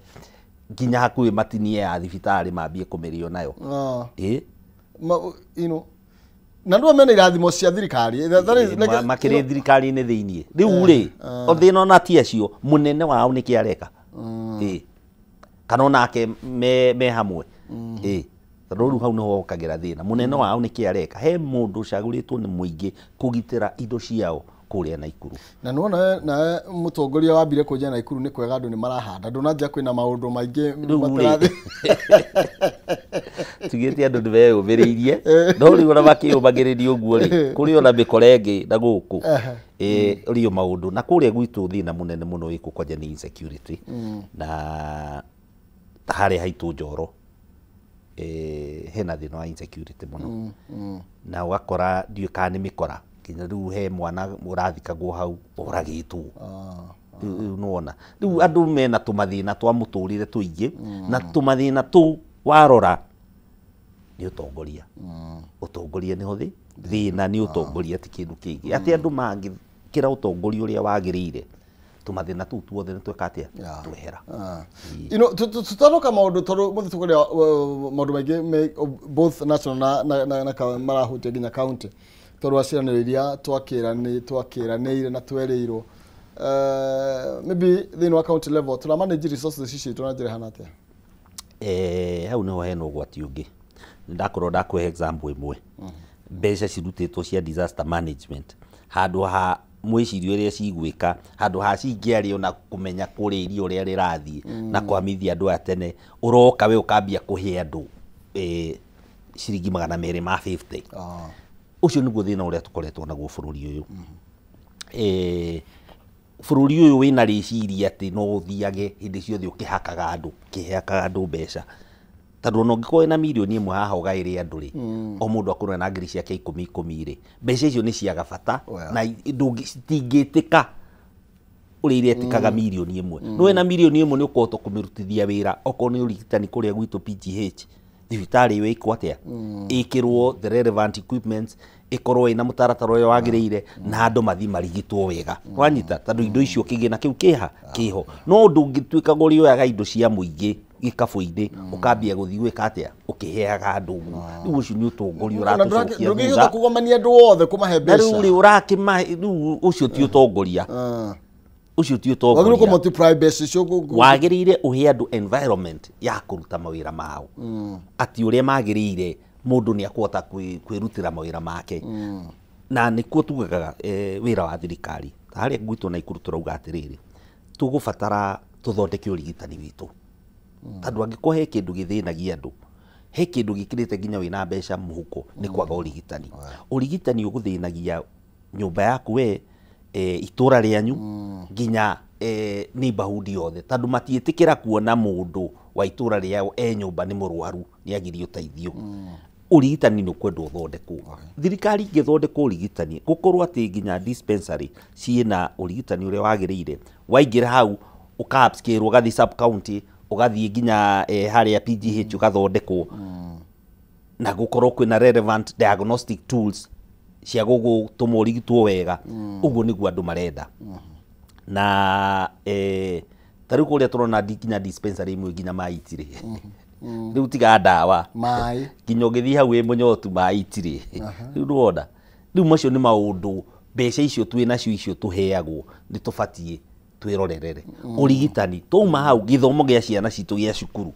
nginya hakuhĩ matinie ya thibitarĩ mambie kũmĩrĩo nayo you know na ndu mena irathimo cia thirikari makire thirikari ne thiini riu ri o thina na ti acio munene wao ni kiareka kana nake me hamwe riu hau niho okagira thina munene wao ni kiareka he mundu caguritwo ni muingi kugitira indo ciao kuria Naikuru na nuona na mutongoria wambire kuja Naikuru ni kwega andu ni marahanda ndunajia kwina maundu maingi matarathi tugite andu ndive ubiriirie no riu na makiyubagiriria uguo ri kuri ona mikorengi na guku rio maundu na kuria gwitu thina munene muno iko kwaja ni insecurity na hari haitu Njoro hena thina wa insecurity muno na ugakora ndio kana mikora kinya riu he mwana urathikagwo hau uragitwo nuona riu andu mena tumathina twa muturire tuingi na tumathina tu warora ni utongoria utongoria ni hothi thina ni utongoria ti kindu kingi ati andu mangi kira utongoria uria wagirire tumathina tu tuothe ni twekatia twehera tutaroka maundu toru muthi tukuria maundu maingi both national na marahutia ginya county toru aciraniriria twakiranire na twereirwo maybe thini wa county level tura manage resources ici tunajire hana atia hau niho hena ugwati ungi ndakorwo ndakwe example imwe mbeca cirutitwo cia disaster management handu ha mwicirio iria cigwika handu ha cingiario na kumenya kuriria uria rirathie na kwamithia andu atene uroka we ukambia kuhe andu ciringi 250 ucio niguo thina uria tukoretwo naguo bururi uyu bururi uyu wina riciria ati no uthiage hindi ciothe ukihakaga andu mbeca tondu no ngiko na milioni imwe haha ugaire andu ri o mundu akorwo na ngiri ciake 10 ri mbeca icio ni ciaga bata na citingitika uri iretikaga milioni imwe no wena milioni imwe ni ukohota kumirutithia wira oko ni urigitani kuria gwitu PGH thibitari we iko atia ikirwo the relevant equipments ikorwo ina mutaratara uria wagiriire na andu mathi marigitwo wega wanyita tondu indo icio kigina kiu kiho no ndungituika gori oyaga indo cia muingi gikabu-ini ukambia guthii gwika atia ukiheaga andu riu ucio ni utongoria uratucokia ndungihota kugomania andu othe kumahe mbeca riu ri urakima riu ucio ti utongoria ucio ti utongoria wagire ku multiply mbeca cio wagiriire uhe andu environment ya kuruta mawira mao ati uria magiriire mundu ni akwota kwirutira mawira make na nikuo tugaga wira wa thirikari hari gwitwo Naikuru turauga atiriri tugubatara tuthondeke urigitani witu tondu angiko he kindu githinagia andu he kindu gikirite nginya wina mbeca muhuko ni kwaga urigitani urigitani uguthinagia nyumba yaku we itura rianyu nginya neighborhood yothe tondu matietikira kuona mundu wa itura riao nyumba ni murwaru ni agiri uteithio urigitani ni kwenda uthondekwo thirikari ingithondekwo urigitani gukorwo ati nginya dispensary ciina urigitani uria wagiriire waingira hau uka upscale ugathi sub county ugathi nginya haria PGH ugathondekwo na gukorwo kwina relevant diagnostic tools cia gugutuma urigitwo wega uguo niguo andu marenda na tariu kuria turona nginya dispensary imwe nginya maitire riu tiga ndawa mai nginya ngithii hau munyotu maitire riu nduona riu macio ni maundu mbeca icio twinacio icio tuheagwo ni tubatie twirorerere urigitani tuma hau githomo gia ciana citu gia cukuru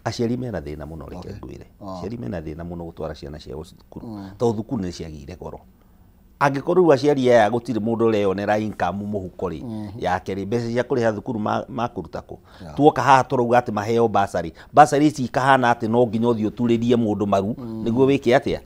aciari mena thina muno reke ngwire aciari mena thina muno gutwara ciana ciao cukuru to thukuru ni ciagire goro angikorwo aciari aya gutire mundu ureyonera income muhuko ri yake ri mbeca cia kuriha thukuru makurutako tuoka haha turauga ati maheo basari ici kahana ati no nginya uthio turirie mundu maru niguo wike atia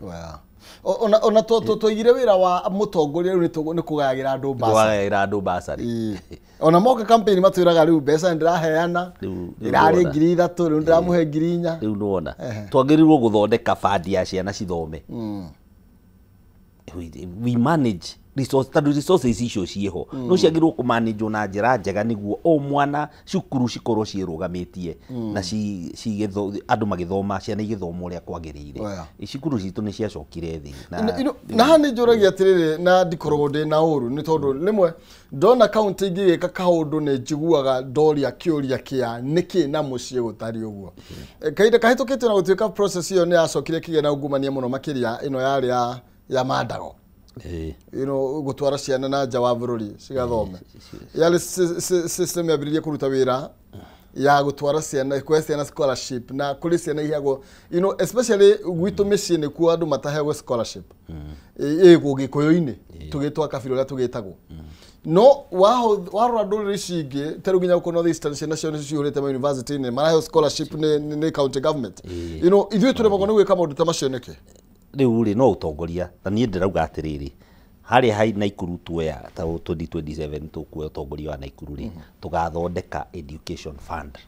ona tuigire wira wa mutongoria riu ni kugayagira andu basari ona moka campaign matwiraga riu mbeca ndiraheana irari 3,000 riu ndiramuhe 4,000 riu nuona twagirirwo guthondeka fund ya ciana cithome we manage resources icio ciho no ciagirwo ku manage na njira njega niguo o mwana cukuru cikorwo cirugametie na andu magithoma ciana igithoma uria kwagirire icukuru citu ni ciacokire thi na hani njuragia atiriri na ndikorwo ndi na uru ni tondu rimwe ndona county igika kaundu ni njiguaga ndoria kiuria kia niki na mucie gutari uguo kaida kahitukite na gutuika process iyo ni yacokire kigena ungumania muno makiria ino yari ya Mandago gutwara ciana na nja wa bururi cigathome yali system yabiririe kuruta wira ya gutwara ciana kwa ciana scholarship na kuri ciana ihago especially gwitu micii ni ku andu matahego scholarship gugikoyo-ini tugitwa kabira uria tugitagwo no warora nduriri cingi teru nginya uko North Eastern ciana cio ciurite ma university ni marahe scholarship ni county government ithuĩ turemagwo ni gwika maundu ta macio niki riu ri no utongoria na nie ndirauga atiriri hari hai Naikuru tuoya ta 2027 tukuoya utongoria wa Naikuru ri tugathondeka education fund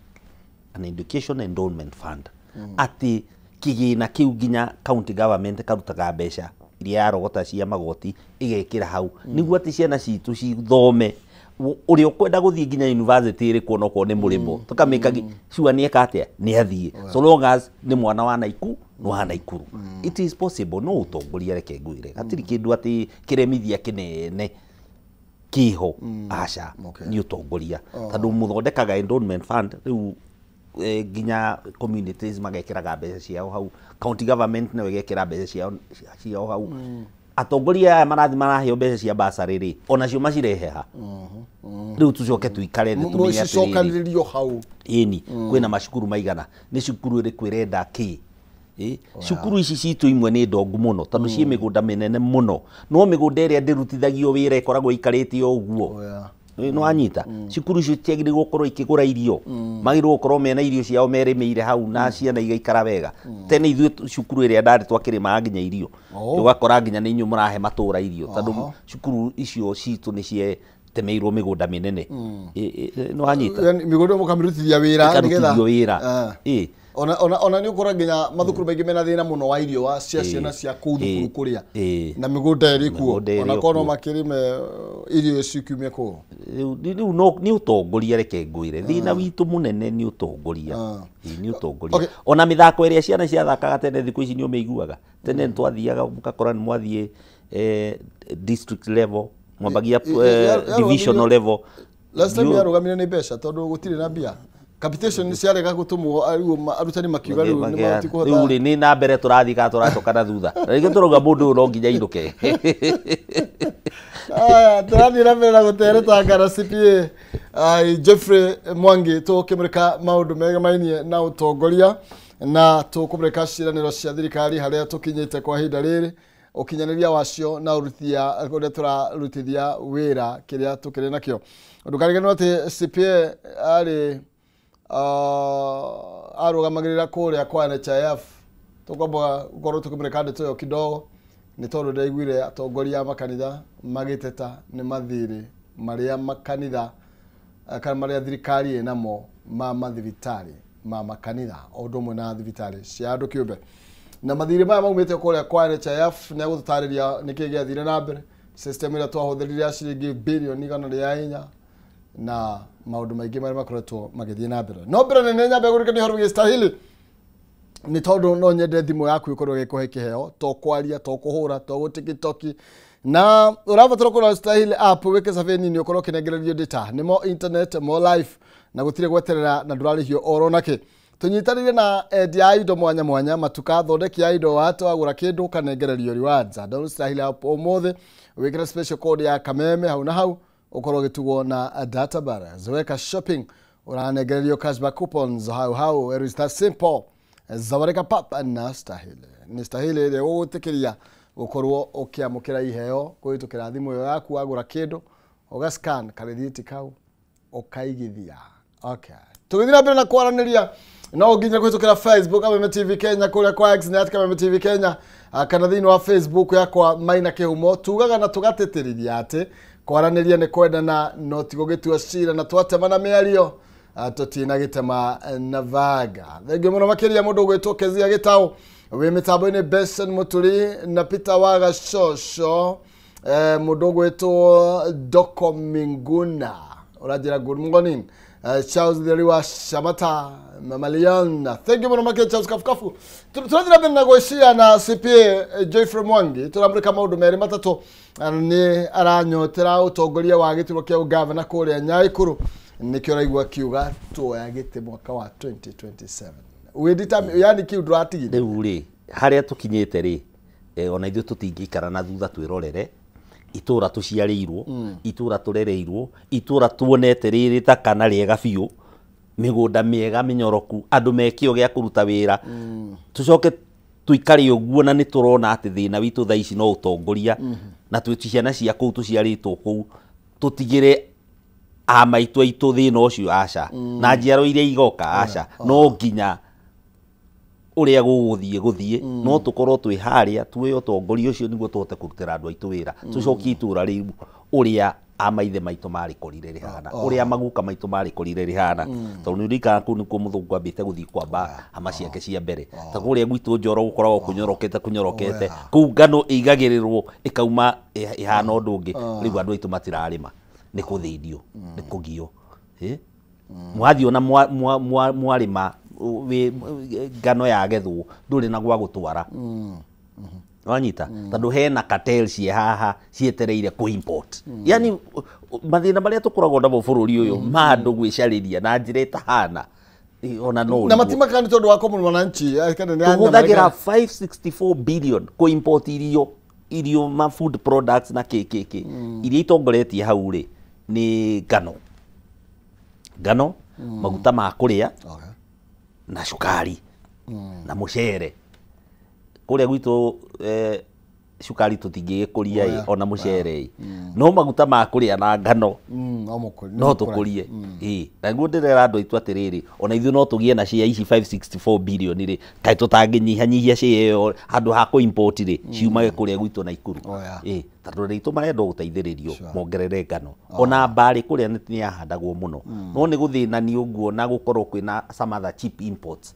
an education endowment fund ati kigina kiu nginya county government karutaga mbeca iria yarogota cia magoti igekira hau niguo ati ciana citu cithome uri ukwenda guthii nginya university iri kuona ko ni murimo tukameka sure ni ekatia ni athie so long as ni mwana wa Naikuru no wa Naikuru it is possible no utongoria reke ngwire atiri kindu ati kiremithia kinene kiho aca ni utongoria tondu muthondekaga endowment fund riu nginya communities magekiraga mbeca ciao hau county government no igekira mbeca ciao hau atongoria aya maraheo mbeca cia basari ri ona cio macireheha riu tucoke tuikare thi tumenye ati cicokaniririo hau ini kwina macukuru maigana ni cukuru iri kwirenda ki cukuru ici citu imwe ni ndongu muno tondu cie migunda minene muno no migunda iria ndirutithagio wira ikoragwo ikarite uguo no anyita cukuru icio tiagire gukorwo ikigura irio magirwo gukorwo mena irio ciao meremeire hau na ciana igaikara wega tene ithuĩ cukuru iria ndari twakirima nginya irio tugakora nginya ni inyu murahe matura irio tondu cukuru icio citu ni cie temeirwo migunda minene no anyita migunda mukamirutithia wira nigetha wira ona ni ukora nginya mathukuru maingi mena thina muno wa irio wa ciana cia kuu thukuru kuria na migunda iri kuo ona kono makirime irio cikumie kuo riu no ni utongoria reke ngwire thina witu munene ni utongoria ni utongoria ona mithako iria ciana ciathakaga tene thiku ici ni umeiguaga tene twathiaga mukakora ni mwathie district level mwambagia divisional level last time yarugamire ni mbeca tondu gutire na mbia capitation ni ciarega gutumwo arutani makiuga riu ni mati kuhota riu ni na mbere turathi ka turatokana thutha rĩngĩ turoga mundu no nginya iruke turathi na mbere na gutereta ngara CPA Jeffrey Mwangi tukimurika maundu mega mainie na utongoria na tukumurika ciraniro cia thirikari haria tukinyite kwa hinda riri ukinyaniria wacio na uruthia uria turarutithia wira kiria tukiri nakio ndukarigano ati CPA ari arugamagirira kuria kwa NHIF tukwamba goro tukumurika ndeto yo kidogo ni tondu ndaiguire atongoria makanitha magiteta ni mathiri maria makanitha kana maria thirikari enamo mathibitari makanitha ondo mwe na thibitari cia andu kiumbe na mathiri maya maumite kuria kwa NHIF ni gutariria niki giathire na mbere system ira twahuthirire ciringi bilioni 104 na maundu maingi maria makoretwo magithie na mbere no mbere nene nyambe gurikani haru gistahili ni tondu no nyende thimu yaku ikorwo gikuhe kiheo to kwaria to kuhura to gutikitoki na urabatara kuna stahili app weke saveni ni ukorwo kinengererio data ni mo internet mo live na gutire gweterera na ndurarihio oro nake tunyitanire na edia indo mwanya mwanya matuka thondeki ya indo watu agura kindu kanengererio rewards don't stahili app omothe wekera special code ya kameme hau na hau ukorwo gitugo na data bara zweka shopping uranengererio cashback coupons hau it is that simple zabareka papa na stahili ni stahili ile utekeria ukorwo ukiamukira iheo kuitukira thimu yo yaku agura kindu ugascan karithiti kau ukaigithia okay tugithira mbere na kwaraniria no nginya kuitukira Facebook Kameme TV Kenya kuria kwa X net Kameme TV Kenya kana thini wa Facebook yakwa Maina Kihumo tugaga na tugateterithia ati kwaraniria ni kwendana no tigogitua cira na twatemana miario tutina gitema na vaga thenge muno makiria mundu gwitokezia gitao we mitambo-ini Benson Muturi na Peter Waga Shosho mudogo eto Doko Minguna urajira good morning Charles Deliwa Shamata Mamaliana. Thank you very much Charles Kafukafu. Tunajira bena goishia na CPA Joyfrey Mwangi turamurika maundu meri matatu ni aranyotera utongoria wa gituro kia ugavana kuria Nyaikuru nikio raigwa kiuga tuoya gite mwaka wa 2027 yani kiu nduratigire riu ri haria tukinyite ri ona ithu tutingikara na thutha twirorere itura tuciarirwo itura turereirwo itura tuonete riri ta kana riega biu migunda miega minyoroku andu mekio gia kuruta wira tucoke tuikari uguo na ni turona ati thina witu tha ici no utongoria na twiciana cia kuu tuciaritwo kuu tutigire amaitu aitu thina ucio aca na njiaro iria igoka aca no nginya uria guguthie no tukorwo twi haria tuwe utongoria ucio niguo tuhote kurutira andu aitu wira tucokie itura riu uria amaithe maitu mari korire rihana uria maguka maitu mari korire rihana tondu ni rika ku nikuo muthungu ambite guthii kwamba ama ciake cia mbere ta kuria gwitu njoro gukoragwo kunyorokete ku ngano igagirirwo ikauma ihana undu ungi riu andu aitu matirarima ni kuthindio ni kugio mwathi ona mwarima ngano yagethwo nduri na gwa gutwara wanyita tondu hena cartel cie haha cietereire ku import yani mathina maria tukoragwo namo bururi uyu mandu gwicariria na njira itahana ona no na matima kandi tondu wa common mwananchi kana ni tuhuthagira 564 billion ku import irio ma food products na KKK iria itongoretie hau ri ni ngano maguta ma kuria na shukari na mucere kuria gwitu shukari tutingigikuria ona mucere no maguta ma kuria na ngano no tukurie na nguo ndirera andu aitu atiriri ona ithu no tugie na cia ici 564 billion ri kai tutanginyihanyihia cia iyo handu ha ku import ri ciumage kuria gwitu na Ikuru tondu ritu marenda guteithiririo mongerere ngano ona mbari kuria ni yahandagwo muno no ni guthinani uguo na gukorwo kwina some other cheap imports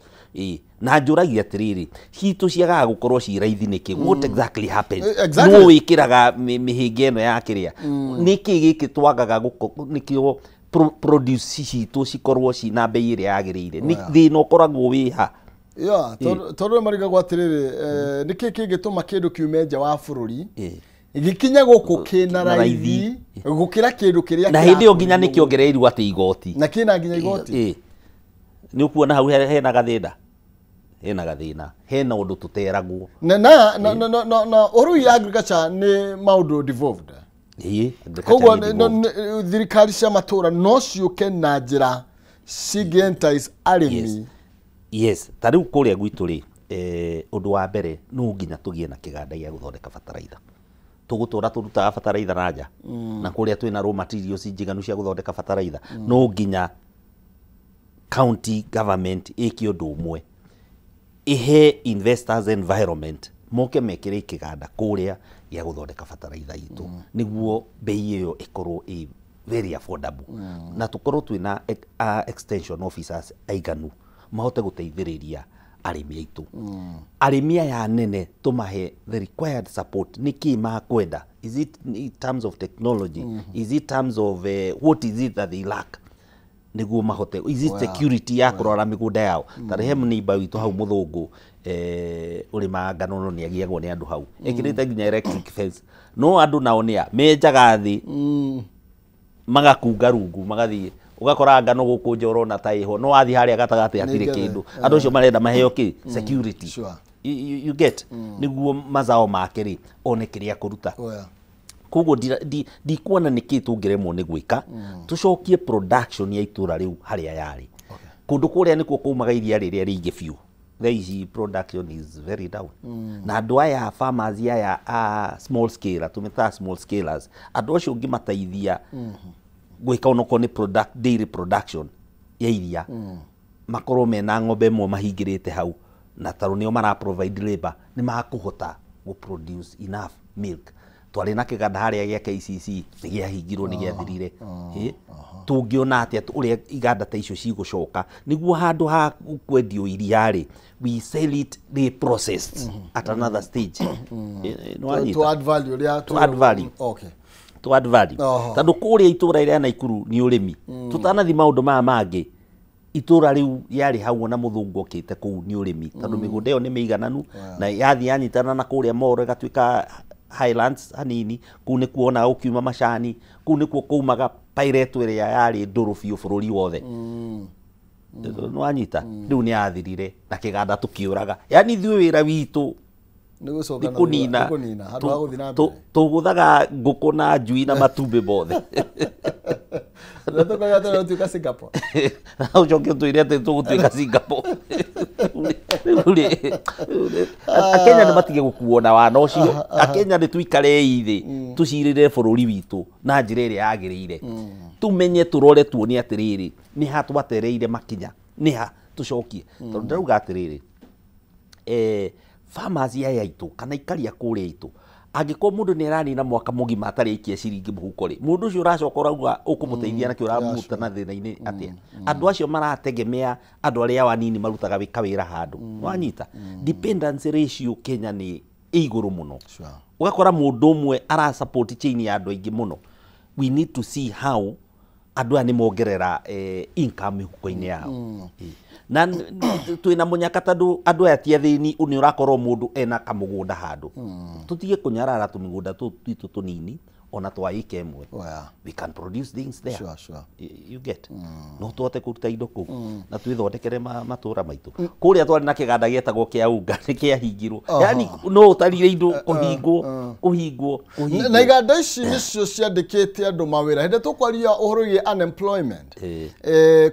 na njuragia atiriri citu ciagaga gukorwo ci raithi niki what exactly happened no wikiraga mihinga eno ya kiria niki giki twagaga nikio produce citu cikorwo ci na bei iria yagirire ni thina ukoragwo wiha tondu mariga gwatiriri niki kingituma kindu kiumenja wa bururi igikinya guku kina raithi gukira kindu kiria na hindi nginya nikiongereirwo ati igoti na kina nginya igoti ni ukuona hau hena gathina hena undu tuteragwo na urui agriculture ni maundu devolved koguo thirikari cia matura no ciuke na njira cigentice arimi yes tariu kuria gwitu ri undu wa mbere no nginya tugie na kiganda gia guthondeka bataraitha tugutura turutaga bataraitha na nja na kuria twina raw materials njiganu cia guthondeka bataraitha no nginya county government iki undu umwe ihe investors environment moke mekire kiganda kuria ya guthondeka bataraitha itu niguo bei iyo ikorwo very affordable na tukorwo twina extension officers aiganu mahote guteithiriria arimi aitu arimi aya nene tumahe the required support niki makwenda is it in terms of technology is it terms of what is it that they lack niguo mahote is it security ya kurora migunda yao tarehem ni bawitu hau muthungu urima ngano no ni agiagwo ni andu hau ekirite nginya electric fence no andu nao nia menjaga thi magakunga rungu magathie ugakora ngano guku njoro na taiho no athi haria gatagati atire kindu andu ucio marenda maheo ki security you get niguo mazao makeri onekiria kuruta koguo ndikuona niki tungiremwo ni gwika tucokie production ya itura riu haria yari kundu kuria nikuo kumaga iria riria ringi biu the production is very down na andu aya farmers aya small scale tumeta small scalers andu acio ngimataithia gwika onoko ni daily production ya iria makorwo mena ng'ombe mo mahingirite hau na taru nio mara provide labor ni makuhota go produce enough milk twari na kiganda haria gya KCC ni gya hingirwo ni gya thirire tungiona atia uria iganda ta icio cigucoka niguo handu ha kwendio iria ri we sell it reprocessed at another stage to add value okay to add value tondu kuria itura ria Naikuru ni urimi tutanathi maundu maya mangi itura riu yari hau na muthungu okite kuu ni urimi tondu migunda iyo ni meigananu na yathi yanyitana na kuria Moro igatuika Highlands hanini kuu ni kuona ukiuma macani kuu ni kuumaga pirate area yari nduru biu bururi wothe no anyita riu ni athirire na kiganda tukiuraga yani ithui wira witu ni kunina tuguthaga nguku na njui na matumbi mothe Nataka yata tuika Singapore. Na ujoke tuiria te tugutuika Singapore. Akenya ni matige gukuona wana ucio. Akenya ni tuikare ithi tucirire bururi witu na njira iria yagirire. Tumenye turore tuoni atiriri ni ha twatereire makinya ni ha tucokie. Tondu ndauga atiriri farmers ya yaitu kana ikaria kuria itu angiko mundu ni rani na mwaka mugima atari ikie ciringi muhuko ri mundu ucio uracoka urauga ukumuteithia na ki uramuta na thina-ini atia andu acio marategemea andu aria wanini marutaga wira handu wanyita dependence ratio Kenya ni iguru muno ugakora mundu umwe ara support chain ya andu aingi muno we need to see how andu ani mongerera income mihuko-ini yao na twina munyaka tondu andu aya ti athini ni urakorwo mundu ena kamugunda handu tutige kunyarara tumigunda tuitu tunini ona twa ike imwe we can produce things there sure. You get no tuote kuruta indo ku na twithondekere matura maitu kuria twari na kiganda gietagwo kia unga ni kia hingirwo yani no utarire indo kuhingwo na iganda ici nicio ciandikite andu mawira hende tukwaria uhoro gie unemployment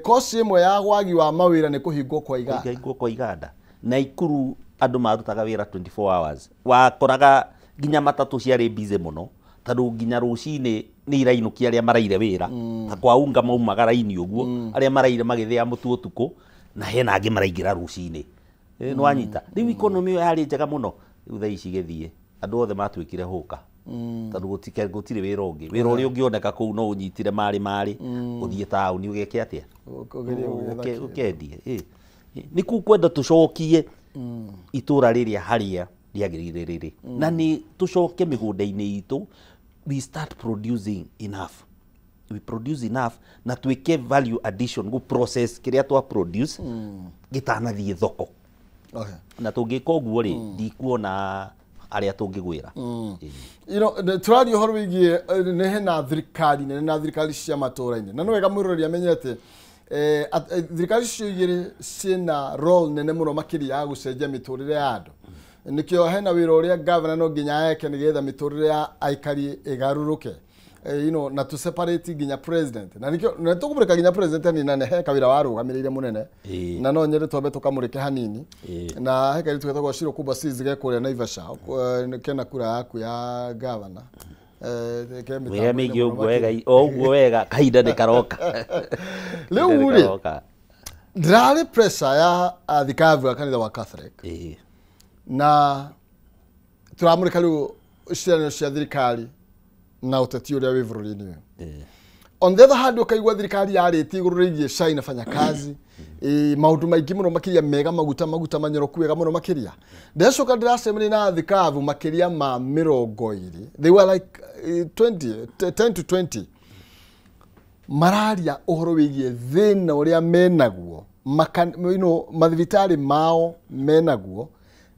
kosi imwe ya wagi wa mawira ni kuhingwo kwa iganda Naikuru andu marutaga wira 24 hours wakoraga ginya matatu ciari busy muno tondu nginya rucini ni irainukia aria maraire wira ta kwa unga maumaga raini uguo aria maraire magithia mutu utuku na hena angi maraingira rucini no anyita riu economy yo yari njega muno riu tha ici githie andu othe matwikire huka tondu gutire wira ungi wira uria ungioneka kuu no unyitire mari uthie tauni ugeke atia ukendie ni ku kwenda tucokie itura riria haria riagirire riri na ni tucoke migunda-ini itu we start producing enough we produce enough na twike value addition go process kiria twa produce gitanathie thoko na tungika uguo ri ndikuona aria tungigwira turari uhoro wigie ni hena thirikari na thirikari cia matura-ini na no wega mwirori amenyete thirikari cio igiri ciina role nene muno makiria ya gucenjia miturire ya andu nikio hena wira uria governor no nginya eke nigetha miturire ya aikari igaruruke na to separate nginya president na nikio na tukumurika nginya president ni nane heka wira warugamirire munene na no nyere twambe tukamurike hanini na heka ri twetagwo Shiro Kubwa sizige kuria Naivasha kena kura yaku ya governor wira mingi uguo wega kahinda ni karoka leo uri drale pressure ya thikavu ya kanitha wa Catholic na turamurika riu cianio cia thirikari na uteti uria wi bururi-ini on the other hand ukaigua thirikari yariti iguru rigie China fanya kazi maundu maingi muno makiria mega maguta manyoroku wega muno makiria ndecoka ndiracemani na thikavu makiria ma 20 they were like 10 to 20 mararia uhoro wigie thina uria menaguo mathibitari mao menaguo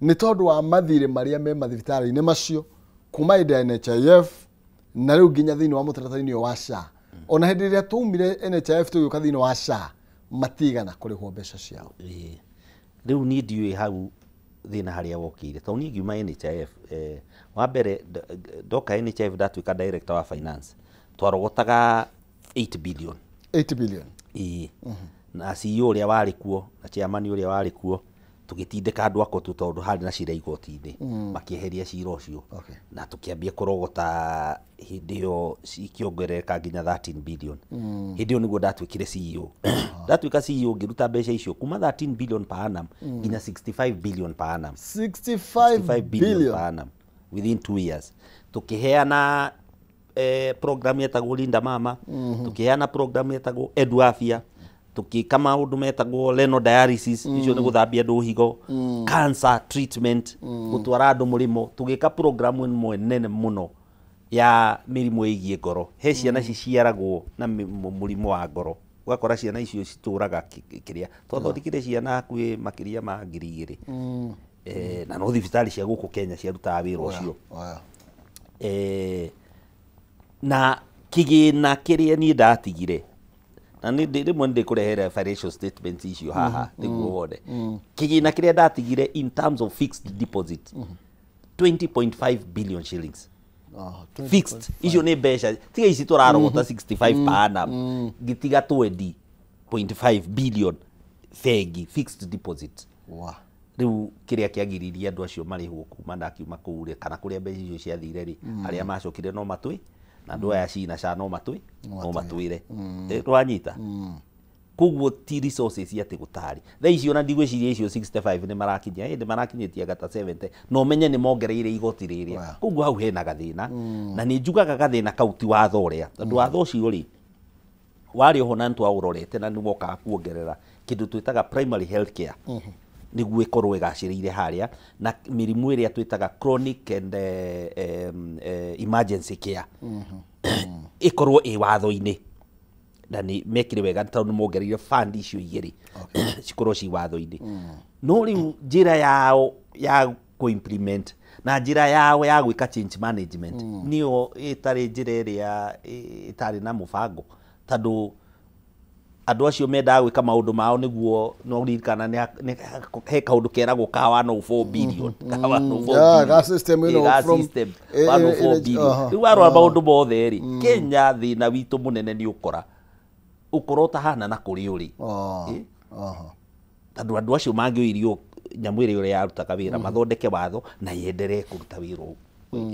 ni tondu wa mathire maria me mathibitari-ini macio kuma ida NHIF na riu nginya thiini wa mutaratara-ini wa SHA ona hindi iria tumire NHIF tugiuka thiini wa SHA matigana kurihwo mbeca ciao riu ni ndiui hau thina haria wokire tondu ni ngiuma NHIF wa mbere doka NHIF ndatuika director wa finance twarogotaga 8 billion na CEO uria wari kuo na chairman uria wari kuo tugitindika andu ako tu tondu hari na cira igoti-ini makieheria cira ucio na tukiambia kurogota hindi yo cikiongerereka nginya 13 billion hindi yo niguo ndatwikire CEO ndatwika CEO ngiruta mbeca icio kuma 13 billion per annum nginya 65 billion per annum 65 billion per annum within 2 years tukiheana program yetagwo Linda Mama tukiheana program yetagwo Edu Afya tukika maundu metagwo renal dialysis icio ni guthambia andu higo cancer treatment gutwara andu murimo tugika program imwe nene muno ya mirimu igie ngoro he ciana ciciaragwo na murimo wa ngoro ugakora ciana icio cituraga kiria twathondekire ciana hakuhi makiria ma 2,000 na no thibitari cia guku Kenya ciarutaga wira ucio na kigina kiria ni ndatigire na ni rimwe ndikurehere financial statements icio haha niguo wone kigina kiria ndatigire in terms of fixed deposit 20.5 billion shillings fixed icio ni mbeca tiga ici turarogota 65 per annum gitiga 20.5 billion fegi fixed deposit riu kiria kiagiriria andu acio marihwo kuma ndakiuma kuure kana kuria mbeca icio ciathire ri aria macokire no matwi na andu aya cina cha no matwi no matwire rwanyita kuguo ti resources ati gutari tha icio na ndigwiciria icio 65 ni marakinya ndi marakinyitia gata 70 no menye ni mongereire igoti riria kuguo hau hena gathina na ni njugaga gathina kauti watho uria tondu watho ucio ri wari hona ntu aurorete na ni woka kuongerera kindu twitaga primary health care niguo ikorwo igacirire haria na mirimu iria twitaga chronic and emergency care ikorwo i watho-ini na ni mekire wega tondu mongereire fund icio igiri cikorwo ci watho-ini no riu njira yao ya ku implement na njira yao ya gwika change management niyo itari njira iria itari na mubango tondu andu acio mendaga gwika maundu mao niguo no ririkana ni he kaundu keragwo ka 104 billion ka 104 billion ga system ino from 104 billion riu warwa maundu mothe ri Kenya thina witu munene ni ukora tahana na kuri uri tondu andu acio mangioirio nyamu iri uri yarutaga wira mathondeke watho na yenderee kuruta wira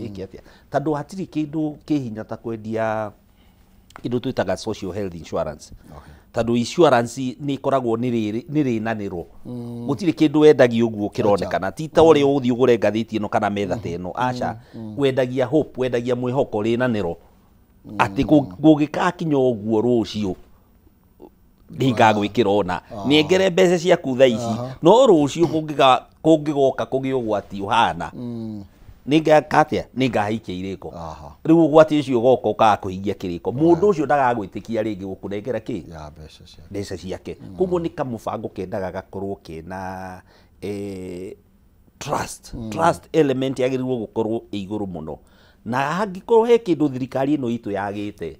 iki atia tondu hatiri kindu kihinya ta kwendia kindu twitaga social health insurance tondu insurance ni ikoragwo ni rinaniro gutiri kindu wendagia uguo kironekana ti ta uri uthi ugure ngathiti ino kana metha teno acha wendagia hope wendagia mwihoko rinaniro ati gugikakinya uguo rucio ndigagwikira ona niengere mbeca ciaku tha ici no rucio kungigoka kugi ugwati uhana ningakatia ningahikia iriko riu ugwati ucio goka ukaga kuhingia kiriko mundu ucio ndagagwitikia ringi gukunengera ki ya mbeca ciake kuguo ni kamubango kendaga gakorwo kena trust element yagirirwo gukorwo iguru muno na hangikorwo he kindu thirikari ino itu yagite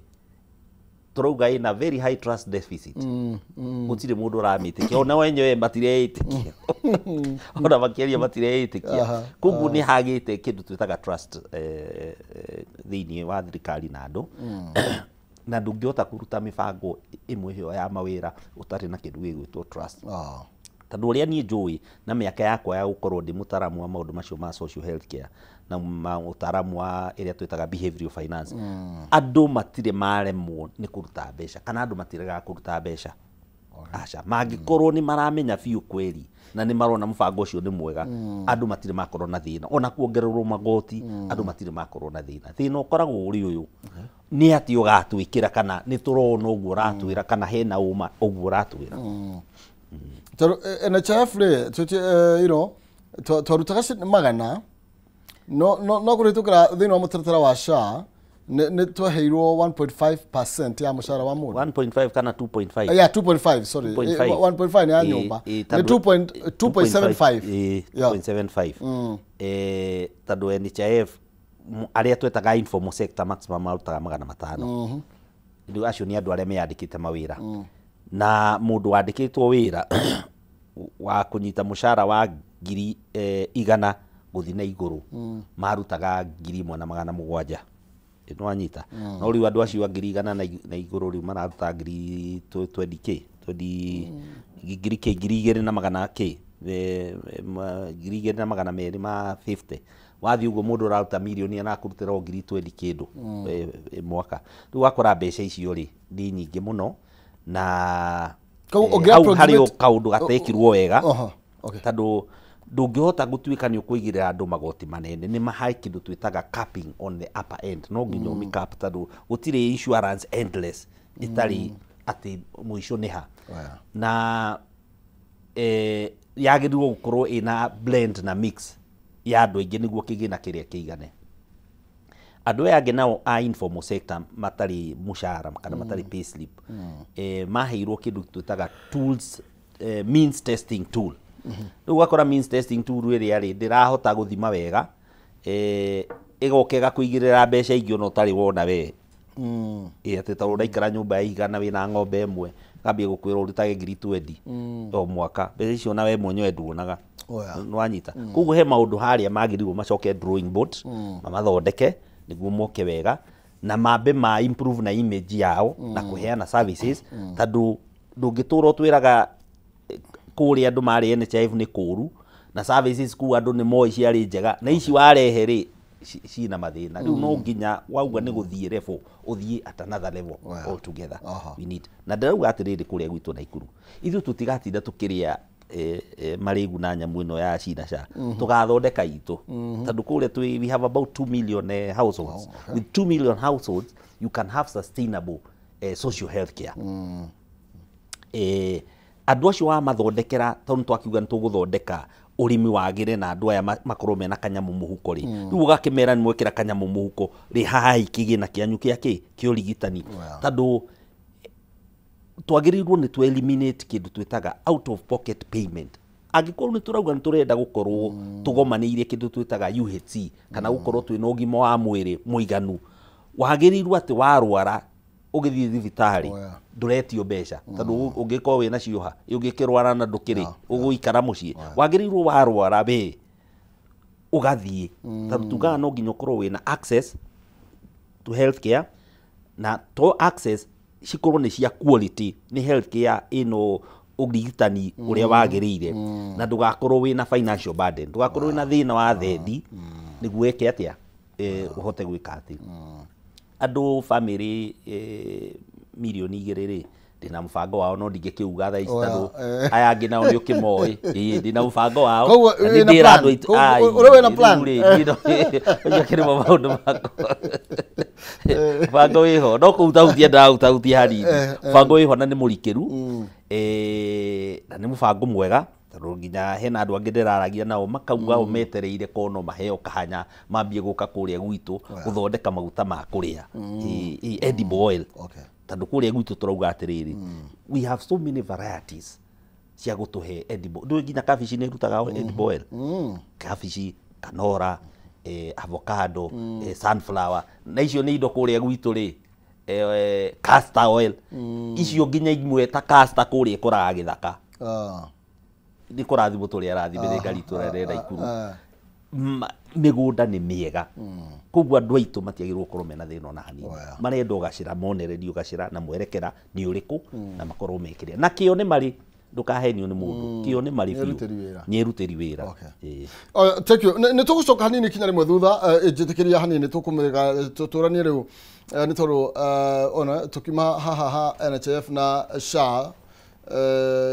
turauga ina very high trust deficit gutire mundu uramitikia ona wenyewe matireitikia ona makiria matireitikia kuguo ni hagite kindu twitaga trust thiini wa thirikari na andu na ndungihota kuruta mibango imwe hiyo ya mawira utari na kindu gigwitwo trust tondu uria nie njui na miaka yakwa ya gukorwo ndi mutaramu wa maundu macio ma social health care na mutaramu wa iria twitaga behavioral finance andu matire maremwo ni kuruta mbeca kana andu matirega kuruta mbeca acha mangikorwo ni maramenya biu kweli na ni marona mubango ucio ni mwega andu matire makorwo na thina ona kuongererwo magoti andu matire makorwo na thina ukoragwo uri uyu ni ati ugatwikira kana ni turona uguo uratwira kana hena uma uguo uratwira NHIF ri twarutaga magana no kuritukira thini wa mutaratara wa SHA ni tweheirwo 1.5% ya mushara wa mundu 1.5 kana 2.5 yeah 2.5 sorry 1.5 ni ya nyumba ni 2.75 2.75 tondu NHIF aria twetaga informal sector maximum marutaga magana 500 ndio acio ni andu aria meyandikite mawira na mundu wandikitwo wira wa kunyita mushara wa 100 guthi na iguru marutaga 1,700 no anyita no riu andu acio 100 na iguru riu mararuta 20k 2,200 2,250 wathi uguo mundu raruta milioni na kurutira 20 kindu mwaka riu wakora mbeca icio ri ni nyingi muno na hari kaundu gatekirwo wega Tondũ ndũngĩhota gũtuĩka nĩ ũkũigĩrĩra andũ magoti manene nĩ mahae kĩndũ twĩtaga capping on the upper end no nginya ũmĩcap tondũ gũtirĩ insurance endless ĩtarĩ atĩ mũico nĩ ha na yagĩrĩirwo gũkorwo ĩna blend na mix ya andũ aingĩ nĩguo kĩgĩna kĩrĩa kĩigane. Andũ aya angĩ nao a informal sector matarĩ mũcara kana matarĩ payslip maheirwo kĩndũ twĩtaga tools means testing tool. Rĩu ũgakora means testing tool ĩrĩa rĩ ndĩrahota gũthima wega ĩgoka ĩgakũigĩrĩra mbeca ingĩ ona ũtarĩ wona we atĩ ta ũraikara nyũmba ya igana wĩna ng'ombe ĩmwe gambia gũkwĩra ũrutage ngiri 20 o mwaka mbeca icio na we mwenyewe nduonaga nĩwanyita. Koguo he maũndũ harĩa magĩrĩirwo macoke drawing board mamathondeke nĩguo moke wega na mambe ma improve na image yao na kũheana services tondũ ndũngĩtũra ũtwĩraga kũrĩa andũ marĩ NHIF nĩ kũru na services ku andũ nĩ moĩ ciarĩ njega na ici warehe rĩ cina mathĩna rĩu no nginya wauga nĩ gũthiĩ level ũthiĩ at another level altogether we need na ndĩrauga atĩrĩrĩ kũrĩa gwitũ Naikuru ithuĩ tũtigatinda tũkĩrĩa marĩgu na nyamũ ĩno ya cinaca tũgathondeka itũ tondũ kũrĩa we have about 2 million households with 2 million households you can have sustainable social health care. Andũ acio wa mathondekera tondũ twakiuga nĩ tũgũthondeka ũrĩmi wagĩre na andũ aya makorwo mena kanyamũ mũhuko rĩ rĩu ũgakĩmera nĩ mwĩkĩra kanyamũ mũhuko rĩ haha kĩgĩna kĩanyu kĩa ũrigitani tondũ twagĩrĩirwo nĩ tu eliminate kĩndũ twĩtaga out of pocket payment. Angĩkorwo nĩ tũrauga nĩ tũrenda gũkorwo tũgomanĩirie kĩndũ twĩtaga UHC kana gũkorwo twĩna ũgima wa mwĩrĩ mũiganu wagĩrĩirwo atĩ warwara ũgĩthiĩ thibitarĩ ndũretio mbeca tondũ ũngĩkorwo wĩna cioha ũngĩkĩrwara na ndũkĩrĩ ũgũikara mũciĩ wagĩrĩirwo warwara we ũgathiĩ tondũ tugaga no nginya ũkorwo wĩna access to health care na to access cikorwo nĩ cia quality nĩ health care ĩno ũrigitani ũrĩa wagĩrĩire na ndũgakorwo wĩna financial burden ndũgakorwo wĩna thĩna wa thendi nĩguo weke atĩa ũhote gwĩka atĩ andũ family milioni 2 rĩ ndina mũbango wao no ndingĩkiuga thaa ici tondũ aya angĩ nao nĩ ũkĩmoĩ ndina mũbango wao nĩ ndĩra andũ ũrĩ na plan ũnyakĩrĩ maũndũ makwa mũbango wĩho no kũutahutia ndarautahutia hanini mũbango wĩho na nĩ mũrikĩru na nĩ mũbango mwega tondũ nginya hena andũ angĩ ndĩraragia nao makauga metereire kono maheo kahanya mambie gũka kũrĩa gwitũ gũthondeka maguta ma kũrĩa edible oil tondũ kũrĩa gwitũ tũrauga atĩrĩrĩ we have so many varieties cia gũtũhe edible ndũĩ nginya kabici nĩ irutaga edible oil kabici kanora avocado sunflower na icio nĩ indo kũrĩa gwitũ rĩ castor oil icio nginya imwe ta castor kũrĩa ĩkoraga gĩthaka nĩ kũrathimwo tũrĩa arathimĩre ngaritũ rĩrĩa Ikuru mĩgũnda nĩ mĩega koguo andũ aitũ matiagĩrĩirwo gũkorwo mena thĩna ona hanini marenda ũgacĩra monererio ũgacĩra na mwerekera nĩ ũrĩkũ na makorwo mekĩrĩa na kĩo nĩ marĩ ndũkahenio nĩ mũndũ kĩo nĩ marĩ biũ nĩ erutĩri wĩra. Thank you. Nĩ tũgũcoka hanini kinya rĩmwe thutha njĩtĩkĩria hanini tũkũmĩrĩka tũtũranie rĩu nĩ tondũ ona tũkiuma haha NHIF na SHA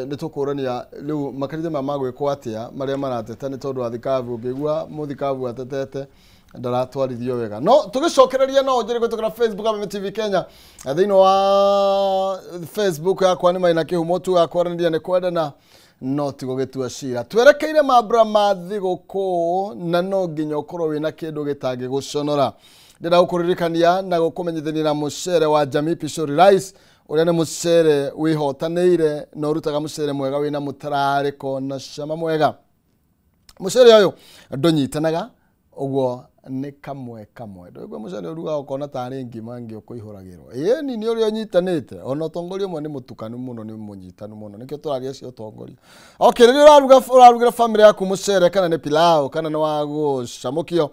nĩ tũkũrania rĩu makarithia ma magwĩkwo atĩa marĩa marateta nĩ tondũ athikabu ũngĩigua mũthikabu atetete ndaratwarithio wega no tũgĩcokereria no njĩrĩ gwĩtũkĩra Facebook ama TV Kenya thĩinĩ wa Facebook yakwa nĩ Maina Kĩhumo tu yakwaranĩria nĩ kwendana no ti gũgĩtua cira twerekeire mambura ma thigũkũ na no nginya ũkorwo wĩna kĩndũ gĩtangĩgũconora ndĩragũkũririkania na gũkũmenyithania na mũcere wa Jamii Pishori Rice ũrĩa nĩ mũcere wĩhotanĩire na ũrutaga mũcere mwega wĩna mũtararĩko na cama mwega mũcere ũyũ ndũnyitanaga ũguo nĩ kamwe ndũigua mũcere ũruga ũkona tarĩ ngima ngĩ ũkũihũragĩrwo ĩni nĩ ũrĩa ũnyitanĩte ona ũtongoria ũmwe nĩ mũtukanu mũno nĩ mũnyitanu mũno nĩkĩo tũraria cio ũtongoria rĩrĩa ũrarugĩra family yaku mũcere kana nĩ pilau kana nĩ wa gũcamũkio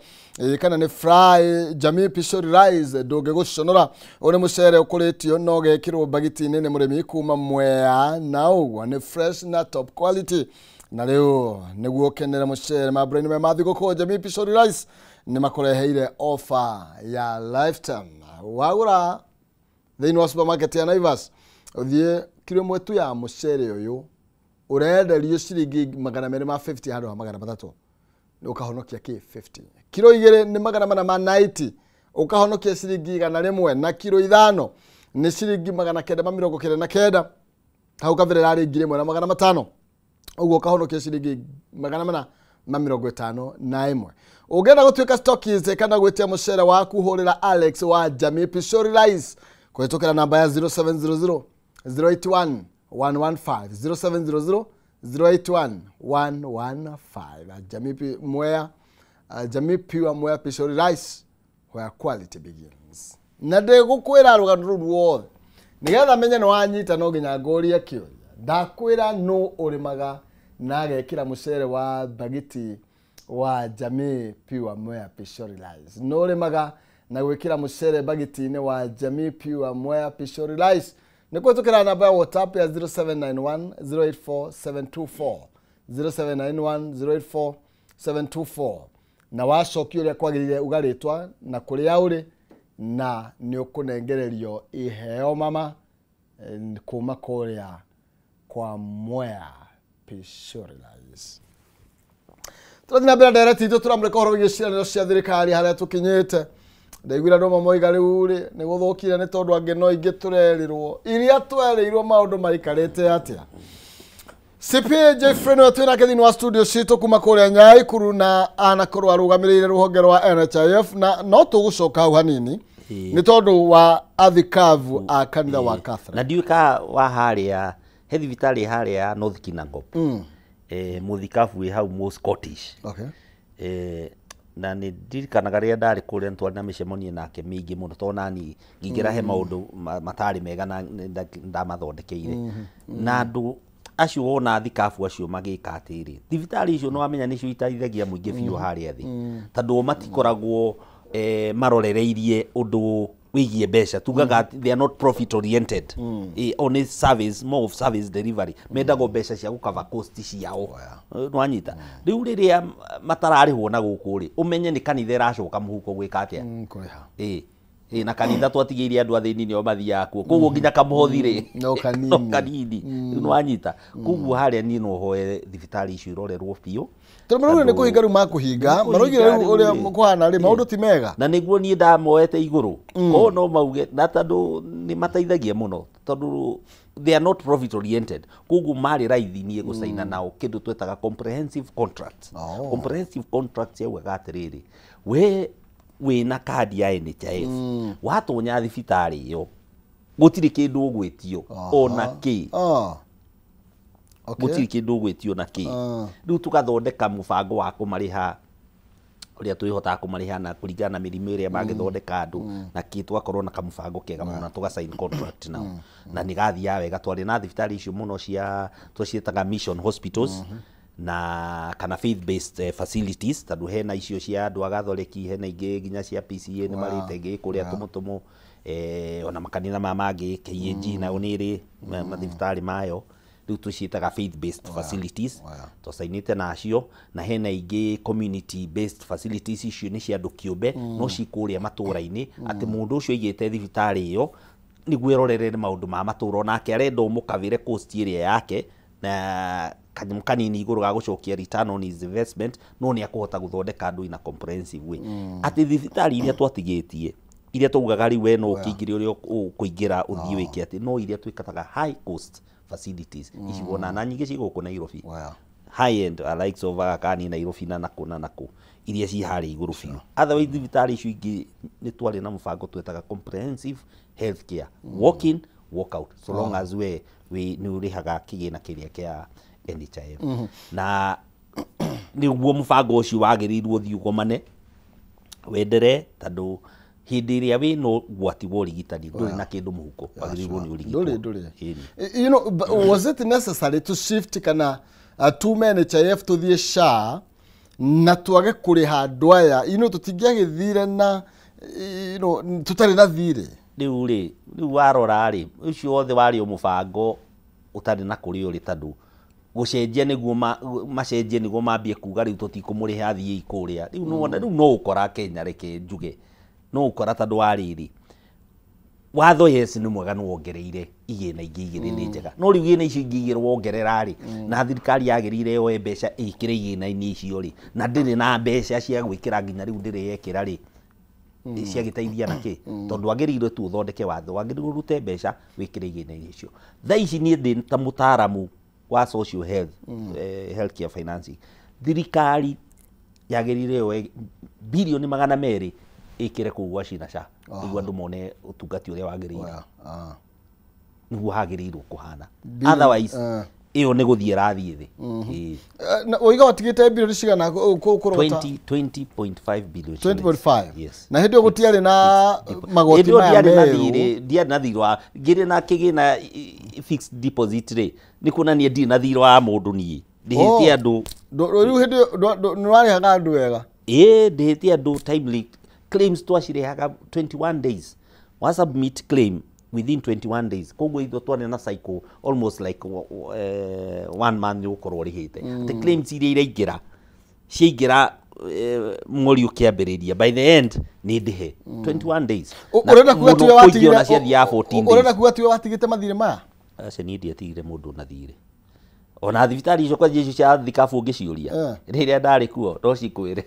kana nĩ fry Jamii Pishori Rice ndũngĩgũconora ũyũ nĩ mũcere ũkũrĩtio na ũgekĩrwo bagiti-inĩ nĩ mũrĩmi kuma Mwea na ũguo nĩ fresh na top quality na rĩu nĩguo ũkenere mũcere mambura-inĩ me ma thigũkũ Jamii Pishori Rice nĩ makũreheire offer ya lifetime wagũra thĩinĩ wa supermarket ya Naivas ũthiĩ kilo ĩmwe tu ya mũcere ũyũ urenderio ciringi 250 handå ha 300 nä å kahonokia kä 50 kiro 2 nä 490 å kahonokia ciringi 100 na kiro 5 nä ciringi 999 hau kabere rarä ngiri 1,500 å guo å kahonokia ciringi 451 ungenda gutuika stockist kana gwitia mucere waku hurira Alex wa Jamii Pishori Rice kuhitukira namba ya 0700 081 115 0700 081 115 Jamii Pure Mwea Pishori Rice where quality begins. Na ndigukwira rugano ru wothe nigetha menye no wanyita no nginya ngoria kiuria ndakwira no urimaga na agekira mucere wa bagiti wa Jamii Pure Mwea Pishori Rice no urimaga na gwikira mucere bagiti-ini wa Jamii Pure Mwea Pishori Rice ni kwetukira namba ya WhatsApp ya 0791 084 724 0791 084 724 na wacokio ria kwagirire ugaritwa na kuria uri na ni ukunengererio iheo mama kuma kuria kwa Mwea Pishori Rice. Turathina mbere direct ito turamureka horo wigiciraniro cia thirikari haria tukinyite ndaigwira ndoma moiga riu ri ni guthukire ni tondu ange no ingi turerirwo iria twerirwo maundu maikarite atia. CPA Jeffrey no twina kethini wa studio citu kuma kuria Nyai kuru na anakorwo arugamirire ruhonge rwa NHIF na no tugucoka hau hanini ni tondu wa athikavu a kanitha wa Catholic na ndiuka wa haria he thibitari haria North Kinangop muthikabu wi hau mo Scottish na ni ndirikanaga ria ndari kuria ntwari na micemonie nake mingi muno to nani ngingira he maundu matari mega na ndamathondekeire na andu acio wona thikabu acio magika atiri thibitari icio no amenya nicio itaithagia muingi biu haria thi tondu matikoragwo marorereirie undu wigie mbeca tugaga they are not profit oriented on service more of service delivery mendago mbeca cia gukava cost ciao nwanyita riu riria matararihwo na guku ri umenye ni kanitha iracoka muhuko gwika atia na kanitha twatigiire andu athini nio mathia kuo koguo nginya kamuhothi ri no kanini nwanyita koguo haria ni no hoe thibitari icio irorerwo biu Tumero ni kuhinga ru makuhinga marogire uria mukwana ri maundu ti mega na niguo ni ndamoete iguru ko no mauge na tondu ni mateithagia muno tondu they are not profit oriented koguo mari raithi nie gusaina nao kindu twetaga comprehensive contract comprehensive contract ya gatiriri we na kadi ya NHIF watonya thibitari yo gutiri kindu ugwitio ona ki gutiri kindu ugwitio na ki riu tugathondeka mubango wa kumariha uria twihota kumariha na kuringana na mirimo iria magithondeka andu na ki twakorwo na kamubango kega muno tuga sign contract nao na nigathia wega twari na thibitari icio muno cia twicietaga mission hospitals na kana faith based facilities tondu hena icio cia andu agathoreki hena ingi nginya cia PCA ni marite ngi kuria tumutumu ona makanitha mangi KAG na uniri mathibitari mayo riu tucietaga faith based facilities twasainite nacio na hena ingi community based facilities icio ni cia andu kiumbe no cikuria matura-ini ati mundu ucio igite thibitari iyo niguo irorerere maundu ma matura nake arenda umukavire cost iria yake na kanyamu kanini iguru ga gucokia return on his investment no ni akuhota guthondeka andu ina comprehensive way ati thibitari iria twatigitie iria tugaga riu we no ukingire uria kuingira uthii wiki ati no iria twikataga high cost facilities ici wona na nyingi ciguku Nairobi high end likes of Kani Nairobi na naku iria ci hari iguru biu otherwise thibitari icio ingi ni twari na mubango twetaga comprehensive health care walk in walk out so long as we ni urihaga kigina kiria kia NHIF na niguo mubango ucio wagirirwo thiugomane wendere tondu hindi iria wi no gwati wo rigitani nduri na kindu muhuko wagirirwo ni urigitwo you know was it necessary to shift kana to NHIF to the SHA na twage kuriha andu aya tutingiagithire na tutari na thire riu warora ri ucio wothe wari umubango utari na kuri uri tondu gucenjia niguo macenjie niguo mambie kuga riu tutikumurihe athie ikuria riu no ukora Kenya reke njuge no ukora tondu wariri watho yes ni mwega no wongereire igina ingĩ igĩrĩ nĩ njega no rĩu igĩna icio ingĩ igĩrĩ wongerera rĩ na thirikari yagĩrĩire yoe mbeca ĩkĩre igĩna-inĩ icio rĩ na ndĩrĩ na mbeca cia gwĩkĩra nginya rĩu ndĩrĩ yekĩra rĩ ciagĩteithia na kĩ tondũ agĩrĩirwo tu ũthondeke watho wagĩrĩirwo rute mbeca wĩkĩre igĩna-inĩ icio thaa ici niĩ ndĩ ta mũtaaramu wa social health healthcare financing thirikari yagĩrĩire yoe bilioni 200 ĩkĩre kũu gwa China nĩguo andũ mone ũtungati ũrĩa wagĩrĩire nĩguo hagĩrĩirwo kũhana otherwise ĩyo nĩ gũthiĩ rathiĩ thĩ oiga watigĩte bilioni cigana kũrogota 20.5 billion 20.5 na hĩndĩ gũtiarĩ na magoti maya ndiarĩ na thirĩ wa ngĩrĩ na kĩgĩna fixed deposit rĩ nĩ kuonania ndirĩ na thirĩ wa mũndũ niĩ ndĩhĩtie andũ rĩu hĩndĩ nĩwarĩhaga andũ wega ndĩhĩtie andũ timely claims twacirehaga 21 days wa submit claim within 21 days koguo itho twane na cycle almost like 1 month ukorwo rĩhĩte the claims iria iraingĩra ciaingĩra mweri ũkĩambĩrĩria by the end nĩ ndĩhe 21 days ũrenda kuga tiwe watigire na ciathiaga 14 days ũrenda kuga tiwe watigĩte mathirĩ maya aca niĩ ndiatigire mũndũ na thirĩ ona thibitarĩ icio kwa Jesu cia thikabu ngĩciũria rĩrĩa ndarĩ kuo no cikwĩre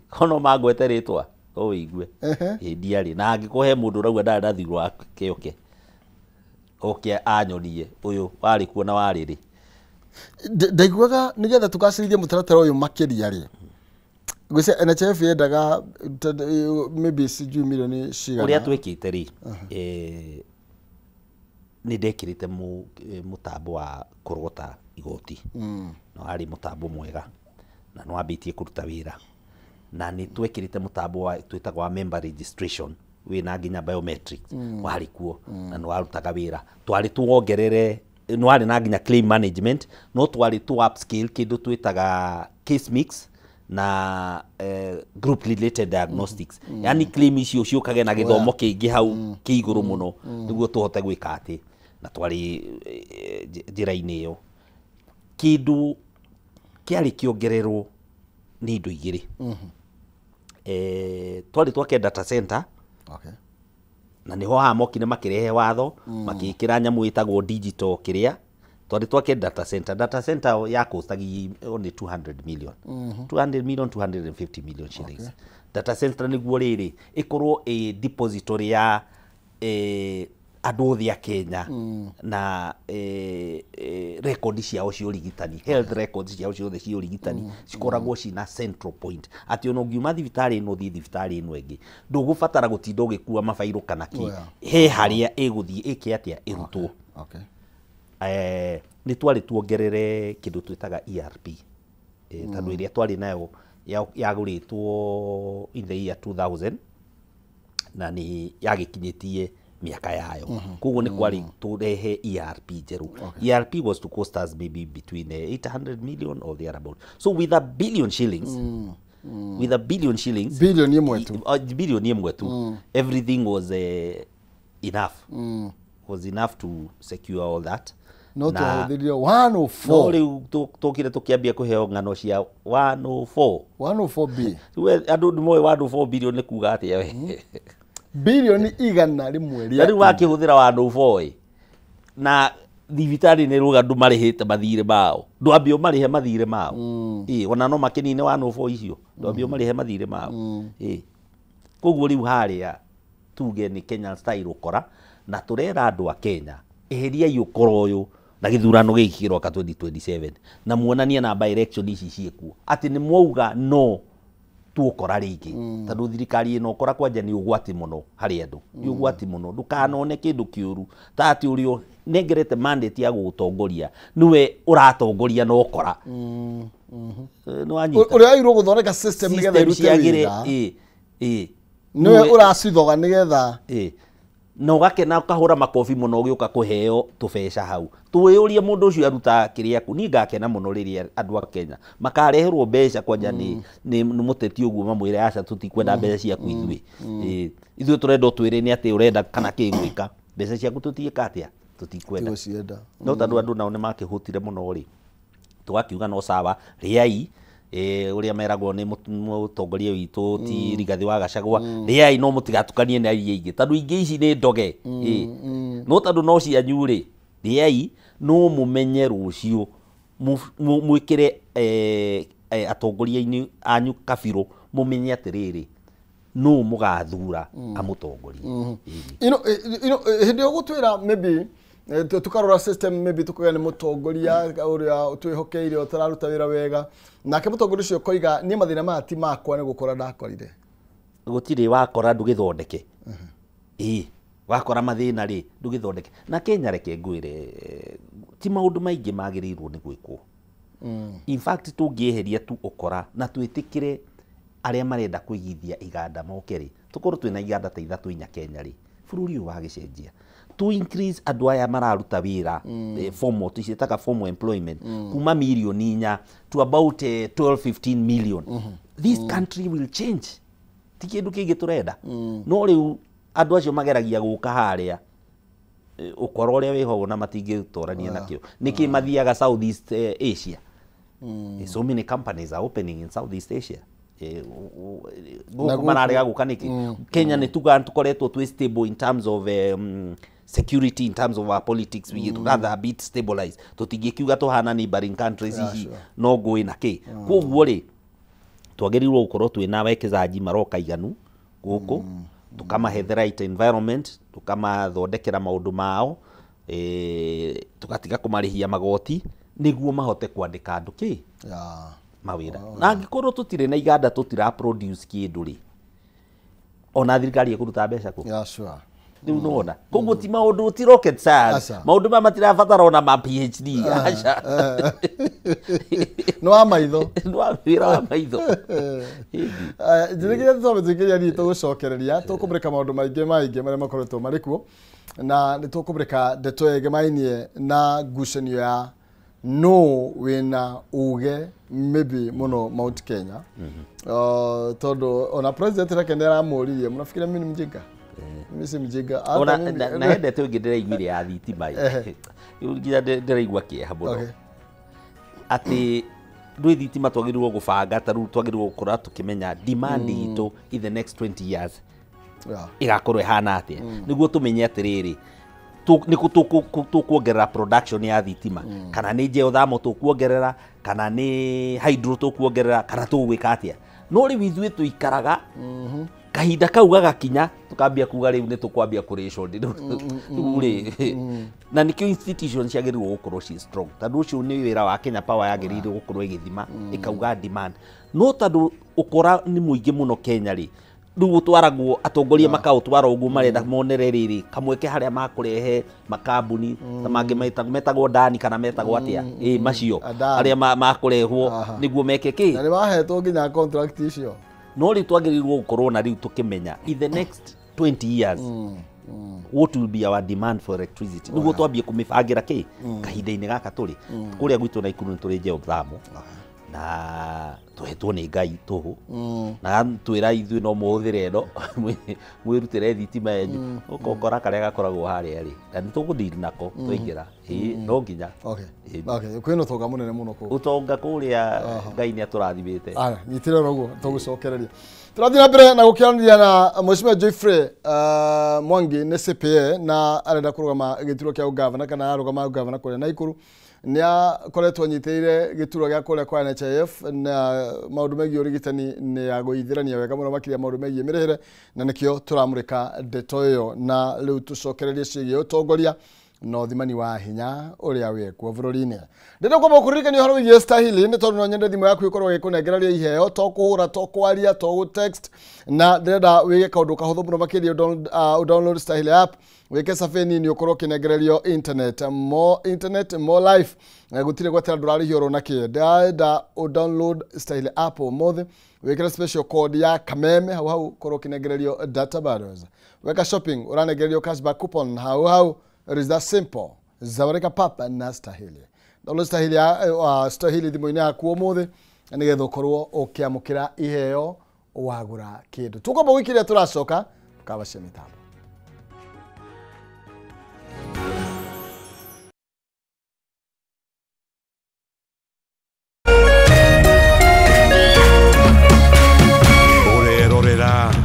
kono mangwete rĩtwa o wĩigue ndiarĩ na angĩkũhe mũndũ rauga ndarĩ na thirĩ wake oke oke anyonie ũyũ warĩ kuo na warĩ rĩ ndaiguaga nĩgetha tũgacĩrithie mũtaratara ũyũ makĩria rĩ gwĩcia NHIF yendaga maybe sijui milioni cigana ũrĩa twĩkĩte rĩ nĩ ndekĩrĩte mũtambo wa kũrogota igoti na warĩ mũtambo mwega na nĩ wambĩtie kũruta wĩra na nĩ twekĩrĩte mũtambo wa twĩtagwo wa member registration wĩna nginya biometrics warĩ kuo na nĩ warutaga wĩra twarĩ tuongerere nĩ warĩ na nginya claim management no twarĩ tu upscale kĩndũ twĩtaga case mix na group related diagnostics yani claim icio ciũkage na gĩthomo kĩingĩ hau kĩigũrũ mũno nĩguo tũhote gwĩka atĩ na twarĩ njĩra-inĩ ĩyo kĩndũ kĩarĩ kĩongererwo nĩ indo igĩrĩ twarĩ twake data center na niho hamokire makirehe watho makĩkĩra nyamũ ĩtagwo digital kĩrĩa twarĩ twake data center ya kostagi only 200 million 250 million shillings data center nĩguo rĩrĩ ĩkorwo depository ya andũ othe a Kenya na record ciao cia ũrigitani health records ciao ciothe cia ũrigitani cikoragwo cina central point atĩ ona ũngiuma thibitarĩ ĩno ũthiĩ thibitarĩ ĩno ĩngĩ ndũgũbatara gũtinda ũgĩkua mabairũ kana kĩ he harĩa ĩgũthiĩ ĩke atĩa ĩrutwo nĩ twarĩ tuongerere kĩndũ twĩtaga ERP tondũ ĩrĩa twarĩ nayo yagũrĩtwo in the year 2000 na nĩ yagĩkinyĩtie miaka yayo koguo nĩ kwari turehe ERP njeru ERP was to cost us maybe between 800 million or thereabout so with a billion shillings billion imwe tu everything was enough to secure all that no tuhudhirio 104 no rĩu tũkire tũkĩambia kũheo ng'ano cia 104B andũ ndimoe 104 billion nĩ kuga atĩa we bilioni igana rĩmwe rĩa rĩu wakĩhũthĩra 104 na thibitarĩ nĩ rũga andũ marĩhĩte mathirĩ mao ndwambio marĩhe mathirĩ mao ona no makĩnine 104 icio ndwambio marĩhe mathirĩ mao koguo rĩu harĩa tuge nĩ Kenya style ũkora na tũrera andũ a Kenya eheriai ũkora ũyũ na gĩthurano gĩkĩ kĩroka 2027 na muonanie na by election ici ciĩkuo atĩ nĩ mwauga no tuokora rĩngĩ tondũ thirikari ĩno ũkora kwanja nĩ ũgwati mũno harĩ andũ nĩ ũgwati mũno ndũkanone kĩndũ kĩũru ta atĩ ũrĩo nengerete mandate ya gũtongoria niwe ũratongoria no ũkora nĩ wanyita ũrĩa airwo gũthondeka system nĩgetha irute wĩra niwe ũracithoga nĩgetha na ũgakena ũkahũra makobi mũno ũgĩũka kũheo tũbeca hau twĩyũrie mũndũ ũcio aruta kĩrĩa ku niĩ ngakena mũno rĩrĩa andũ a Kenya makareherwo mbeca kwanja nĩ mũteti ũguo mamwĩre aca tũtikwenda mbeca ciaku ithuĩ ithuĩ tũrenda twĩre nĩ atĩ ũrenda kana kĩgwĩka mbeca ciaku tũtiĩka atĩa tũtikwenda no tondũ andũ nao nĩ makĩhũtire mũno rĩ tũgakiuga no sawa rĩai ũrĩa meragwo nĩ mũtongoria witũ ti Rigathi wa Gachagua rĩai no mũtigatukanie na iria ingĩ tondũ ingĩ ici nĩ ndoge no tondu no cianyu ri riai no mumenye rucio mwikire atongoria-ini anyu kabiro mumenye atiriri no mugathura amutongoria hindi ogutwira maybe tukarora system maybe tukuga ni mutongoria uria twihokeire utararuta wira wega nake mutongoria ucio koiga ni mathina mati makwa ni gukora ndakorire gutiri wakora ndugithondeke wakora mathina ri ndugithondeke na Kenya reke ngwire ti maundu maingi magirirwo ni gwikwo in fact tungieheria tu ukora na twitikire aria marenda kuigithia iganda mokeri tukorwo twina iganda ta ithatu inya Kenya ri bururi uyu wagicenjia to increase andu aya mararuta wira formal tucitaka formal employment kuma milioni 4 to about 12-15 million this country will change tikindu kingi turenda no riu andu acio mageragia guka haria ukora uria wiho na matingitorania nakio niki mathiaga Southeast Asia so many companies are opening in Southeast Asia mararega guka niki Kenya ni tukoretwo twi stable in terms of security, in terms of our politics, we would rather a bit stabilized tutingikiuga tuhana neighboring countries hihi no ngui na ki koguo ri twagerirwo gukorwo twina wekezaji maroka iganu guku tukamahe the right environment tukamathondekera maundu mao tukatiga kumarihia magoti niguo mahote kwandika andu ki mawira na angikorwo tutire na iganda tutira produce kindu ri ona thirikari ikuruta mbeca ku riu nona koguo ti maundu ti rocket science maundu ma matirabatara ona ma PhD acha no amaitho no wira wa maitho njirikia tutometukiria ni tugucokereria tukumurika maundu maingi maria makoretwo marikuo na ni tukumurika ndeto egemainie na ngucanio ya no wina uge maybe muno Mount Kenya tondu ona president rakendera amuririe munafikira mimi mjinga mimi mjinga ona na hende tu ngidira igire ya thitima nginya ndiraigua kieha muno ati ndui thitima twagirirwo gubanga taru twagirirwo gukora tukimenya demand itu in the next 20 years igakorwo ihana atia niguo tumenye atiriri niku tukuongerera production ya thitima kana ni geothermal tukuongerera kana ni hydro tukuongerera kana tugwika atia no ri withu tuikaraga kahinda kau gagakinya tukambia kuga riu ni tukwambia kuration ri na nikio institutions ciagiriwo gukorwo ci strong tondu ucio ni wira wa Kenya Power yagiriirwo gukorwo igithima ikauga demand no tondu ukora ni muingi muno Kenya ri riu utwaragwo atongoria makautwara uguo marenda monere riri kamweke haria makurehe makambuni na mangi metagwo ndani kana metagwo atia macio aria makurehwo niguo meke ki na ni mahetwo nginya contract icio no ri twagirirwo gukorwo na riu tukimenya in the next 20 years what will be our demand for electricity niguo twambie kumibangira ki kahinda-ini gaka turi kuria gwitu na ikuru turi geothermal na tuhetwo ni ngai tuhu na twira ithui no muhuthire no mwirutire thitima yenyu ukokora karia gakoragwo haria ri na ni tugudiri nako twingira no nginya kwino toga munene muno ku utonga kuria ngai ni aturathimite nyitire rogo tugucokereria turathii na mbere na gukiaraniria na Mheshimiwa Geoffrey Mwangi ni CPA na arenda kurugama gituro kia ugavana kana arugama ugavana kuria Naikuru ni akoretwo nyiteire gituro gia kuria kwa NHIF na maundu megi urigitani ni aguithirania wega muno makiria maundu megi mirire na nikio turamurika ndeto iyo na riu tucokererie cigie utongoria no thimani wa hinya uria wekwo bururi-ini ndenda kwamba kuririkania horo wigie Stahili ni tondu no nyende thimu yaku ikorwo gikunengeraria iheo to kuhura to kwaria to text na ndenda wige kaundu kahuthu muno makiria download Stahili app weke safeni ni ukorwo kinengererio internet more life gutire gwatira ndurari hioro na kida download Stahili app mothe wekera special code ya kameme hau korwo kinengererio data bundles weka shopping uranengererio cashback coupon hau it is that simple zawareka papa na Stahili download Stahili Stahili thimu-ini yaku umuthe nigetha ukorwo ukiamukira iheo wagura kindu tukomba wikiria turacoka tukabacia mitambo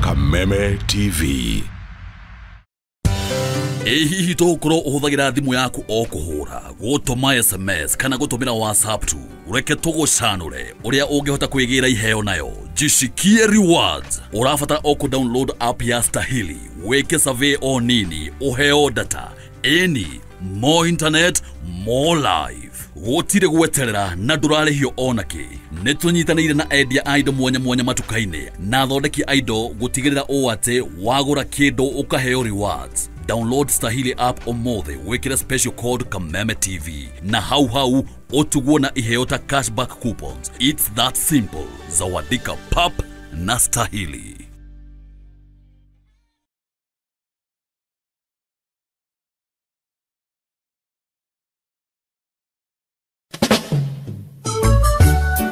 Kameme TV. hihi to ukorwo uhuthagira thimu yaku o kuhura gutuma SMS kana gutumira WhatsApp tu ureke tugucanure uria ungihota kwigira iheo nayo jishikie rewards urafata o ku download app ya Stahili weke survey o nini uheo data any more internet more life gutire gweterera na ndurarihio onaki nitunyitanire na endia indo mwanya matukaine na thondeki indo gutigirira o ate wagura kindu ukaheo rewards. Download Stahili app omothe wekira special code Kameme TV na hau otugwo na iheota cashback coupons. It's that simple. Zawadika pap na Stahili.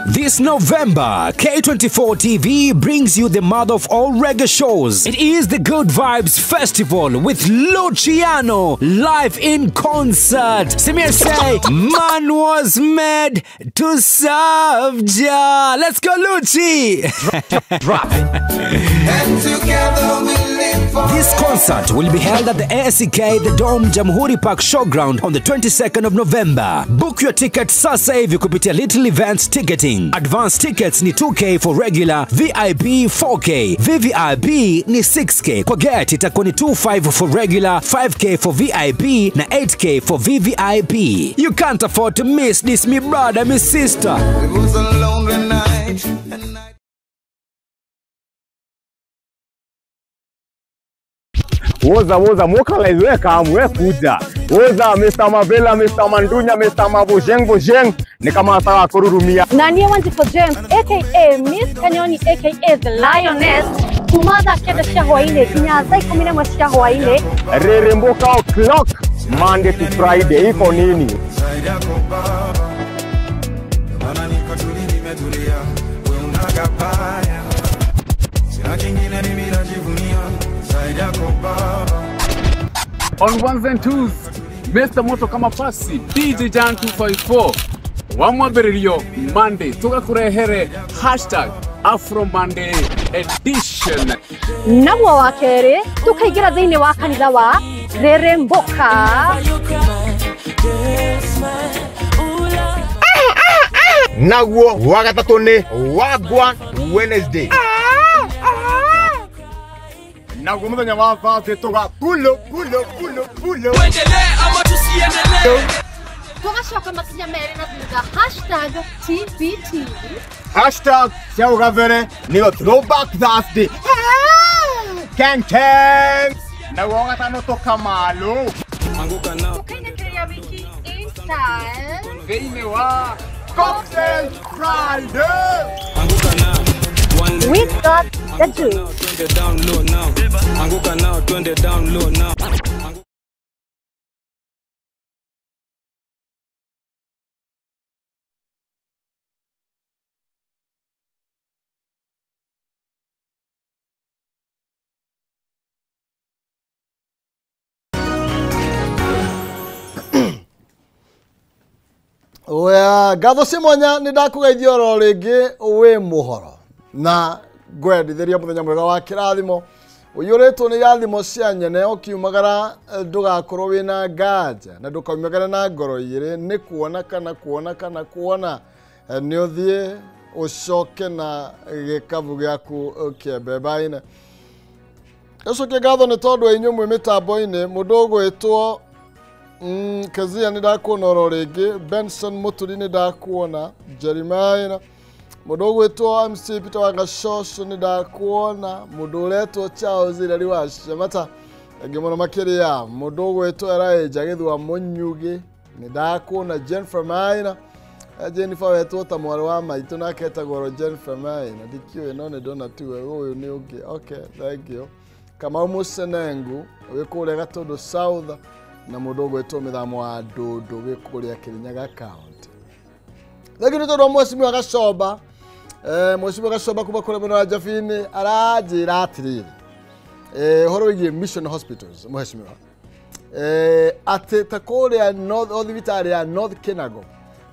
This November, K24 TV brings you the mother of all reggae shows. It is the Good Vibes Festival with Luciano live in concert. Samir say, man was made to serve Jah. Let's go, Luci! Drop. And together we live for this concert will be held at the ASK The Dome Jamhuri Park Showground on the 22nd of November. Book your ticket sasa hivi kupitia Little Events Ticketing. Advance tickets ni 2K for regular, VIP 4K, VVIP ni 6K. Kwa get itakuwa ni 25 for regular, 5K for VIP na 8K for VVIP. You can't afford to miss this, me brother, me sister. It was a lonely night. Woza moka laiwe kamwe kuja. Woza Mr. Mavela, Mr. Mandunya, Mr. Mabojeng ni kama ataka kururumia. Nani wanti for James aka Miss Kanyoni aka the Lioness. Kumada keda shahoine kinyaza ikumine mwa shahoine. Reremboka o'clock Monday to Friday iko nini? On ones and twos, Mr. Moto kama pasi, DJ Jan 254. Wamwaberilio Monday, tuka kurehere #Afro Monday edition. Namwa wakere, tukaigira dhini wakanitha wa Reremboka. Naguo wagatatu ni Wagwan Wednesday. Naguo muthenya wa Thursday tuga pulo. Tuendelee ama tusiendelee? Tugashoka makinya mere na thutha #TBT. #Siaugavere niyo Throwback Thursday. Kang. Naguo wagatano toka malo. Anguka na. Tukainekea wiki in style. Veine wa Cocktail Friday. We got the juice. Twende down low now. Anguka now, twende down low now. Oya, gatho Simonya ni ndakugeithia oro ringi we muhoro na gwendithĩria mũthenya mwega wa kĩrathimo ũiyũrĩtwo nĩ irathimo cia nyene ũkiumagara ndũgakorwo wĩna nganja na ndũkaumagara na ngoro igĩrĩ nĩ kuona nĩ ũthiĩ ũcoke na gĩkabũ gĩaku kĩembemba-inĩ. Ũcoke ngatho nĩ tondũ inyuĩ mwĩ mĩtambo-inĩ mũndũ ũgwĩtwo Kezia ni ndakuona oro ringi, Benson Muturi ni ndakuona, Jeremiah mundu gwitwo MC Peter Wangashosho ni ndakuona, mundu uretwo Charles Rari wa Shamata ngimono makiria, mundu gwitwo Elijah Githwa Munyugi ni ndakuona, Jennifer Maina Jennifer wetwo ta mwari wa maitu na ketagoro Jennifer Maina ndikiwe no ni ndona tiwe uyu ni ungi. Okay, thank you. Kama Musenengu wikure Gatondo South na mundu gwetwo mithamo wa Ndundu gikuria Kirinyaga County. Lakini tondu mweshimiwa Gacoba mweshimiwa Gacoba kuba kure muno wa Jafini arajira atiriri horo wigie Mission Hospitals mweshimiwa ate takuria North Hospital ya North Kinago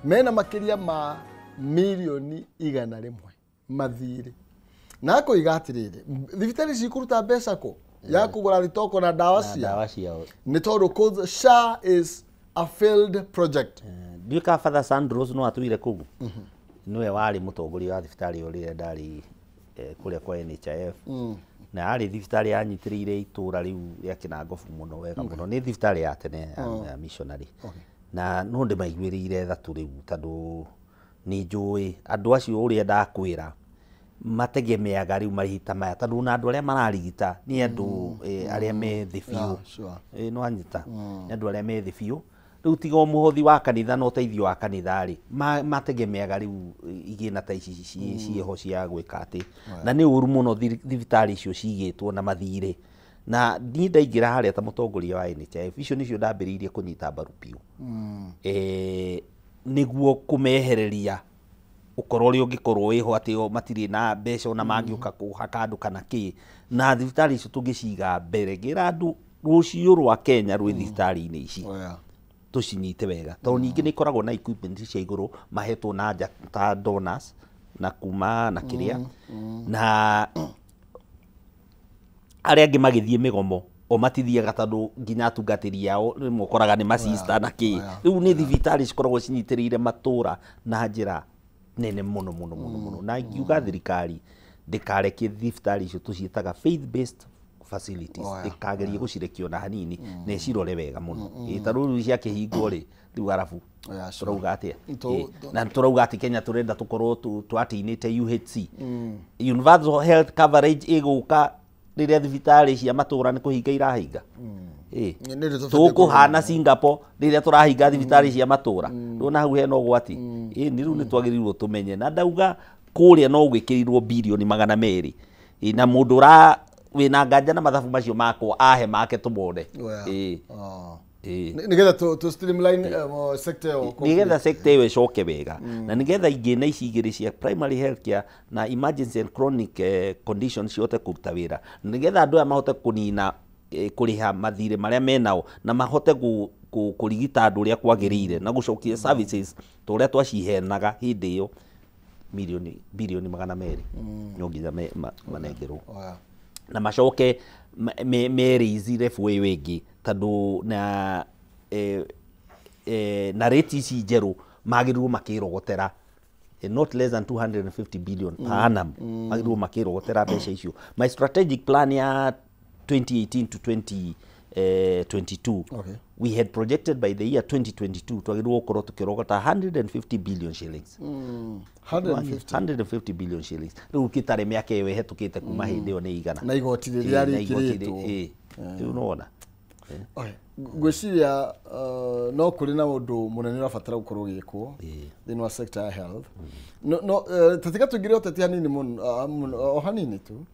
mena makiria ma milioni 100 mathiri na ko igatiriri thibitari cikuruta mbeca ko ya kugura thitoko na dawa ciao nĩ tondũ SHA is a failed project. Ndiũka Father Sandros no atwire kũu niwe warĩ mũtongoria wa thibitarĩ ũrĩa ndarĩ kũrĩa kwa NHIF na arĩ thibitarĩ yanyitĩrĩire itũra rĩu rĩa Kinangofu mũno wega mũno nĩ thibitarĩ ya tene ya missionary na no ndĩmaiguĩrĩire tha tũrĩu tondũ nĩ njũĩ andũ acio ũrĩa ndakwĩra mategemeaga rĩu marigita maya tondũ na andũ arĩa mararigita nĩ andũ arĩa me thĩ biũ no anyita nĩ andũ arĩa me thĩ biũ rĩu tiga mũhothi wa kanitha na ũteithio wa kanitha rĩ mategemeaga rĩu igĩna ta ici ciĩho cia gwĩka atĩ na nĩ ũru mũno thibitarĩ icio cigĩtwo na mathirĩ na niĩ ndaingĩra harĩa ta mũtongoria wa NHIF icio nĩcio ndambĩrĩirie kũnyita mbaru biũ nĩguo kũmehereria ũkorwo ũrĩa ũngĩkorwo wĩho atĩ matirĩ na mbeca ona mangĩũka kũhaka andũ kana kĩ na thibitarĩ icio tũngĩciga mbere ngĩra andũ rũciũ rwa Kenya rwĩ thibitarĩ-inĩ ici tucinyite wega tondũ ningĩ nĩ ikoragwo na equipment cia igũrũ mahetwo na nja ta donors na kuma na kĩrĩa na arĩa angĩ magĩthiĩ mĩgomo o matithiaga tondũ nginya atungatĩri ao rĩmwe ũkoraga nĩ masista na kĩ rĩu nĩ thibitarĩ cikoragwo cinyitĩrĩire matũra na njĩra nene mũno mũno mũno mũno na ingiuga thirikari ndĩkareke thibitarĩ icio tũciĩtaga faith based facilities ikageria gucirekio na hanini na cirore wega muno taruru cia kihingwo ri riu arabu turauga atia na turauga ati Kenya turenda tukorwo twatinite UHC universal health coverage iguka riria thibitari cia matura ni kuhinga irahinga tukuhana Singapore riria turahinga thibitari cia matura ndona hau hena ugwati ni riu ni twagirirwo tumenye na ndauga kuria no gwikirirwo bilioni 200 na mundu ra wina nganja na mathabu macio makwa ahe make tumone nigetha to streamline sector nigetha sector ĩyo ĩcoke wega na nigetha ingĩ na ici igĩrĩ cia primary health care na emergency and chronic conditions ciothe kũruta wĩra nigetha andũ aya mahote kũnina kũrĩha mathirĩ marĩa menao na mahote kũrigita andũ ũrĩa kwagĩrĩire na gũcokia services tũrĩa twacihenaga hĩndĩ ĩyo bilioni 200 no nginya manengerwo na macoke merĩizire bũĩ wĩngĩ tondũ na rate ici njerũ magĩrĩirwo makĩrogotera not less than 250 billion per annum magĩrĩirwo makĩrogotera mbeca icio my strategic plan ya 2018 to 2022 we had projected by the year 2022 twagĩrĩirwo gũkorwo tukĩrogota 150 billion shillings 150 billion shillings rĩu kĩtarĩ mĩaka ĩyo ĩhetũkĩte kuma hĩndĩ ĩyo nĩ igana na igoti rĩrĩa rĩkĩrĩtwo rĩu nona ngwĩciria no kũrĩ na ũndũ mũnene ũrabatara gũkorwo ũgĩkwo thĩinĩ wa sector ya health tũtiga tũingĩre ũteti hanini mũno o hanini tu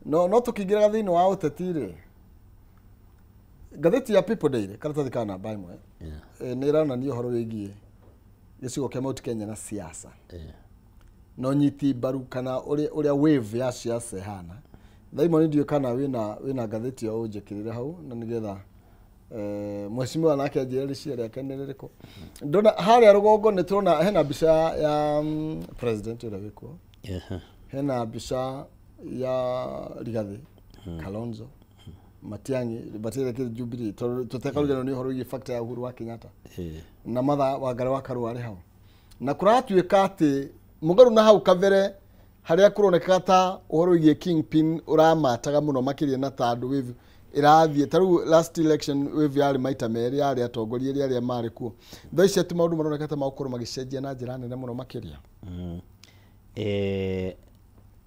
no tũkĩingĩraga thĩinĩ wa ũteti rĩ ngathĩti ya People Daily karatathi ka namba ĩmwe nĩ ĩronania ũhoro wĩgiĩ gĩcigo kĩa Mount Kenya na siasa no nyiti mbaru kana ũrĩa wave ya siasa ihana Daimoni ndio kana wina ngathĩti yo ũnjĩkĩrĩre hau na nĩgetha mheshimiwa nake anjĩre rĩciria rĩake nĩ rĩrĩkũ ndona harĩa rũgongo nĩ tũrona hena mbica ya president ũrĩa wĩkuo hena mbica ya Rigathi Kalonzo Matiang'i batĩre Jubilee tũtekarugano nĩ ũhoro wĩgiĩ factor ya Uhuru wa Kenyatta na Martha Wangari wa Karua arĩ hau na kũratuĩka atĩ mũgaru na hau kabere harĩa kũroneka ta ũhoro wĩgiĩ kingpin ũramataga mũno makĩria na tandũ wave irathiĩ tarĩu last election wave yarĩ maita merĩ yarĩ atongoria arĩa marĩ kuo thaa ici atĩ maũndũ maroneka ta magũkorwo magĩcenjia na njĩra nene mũno makĩria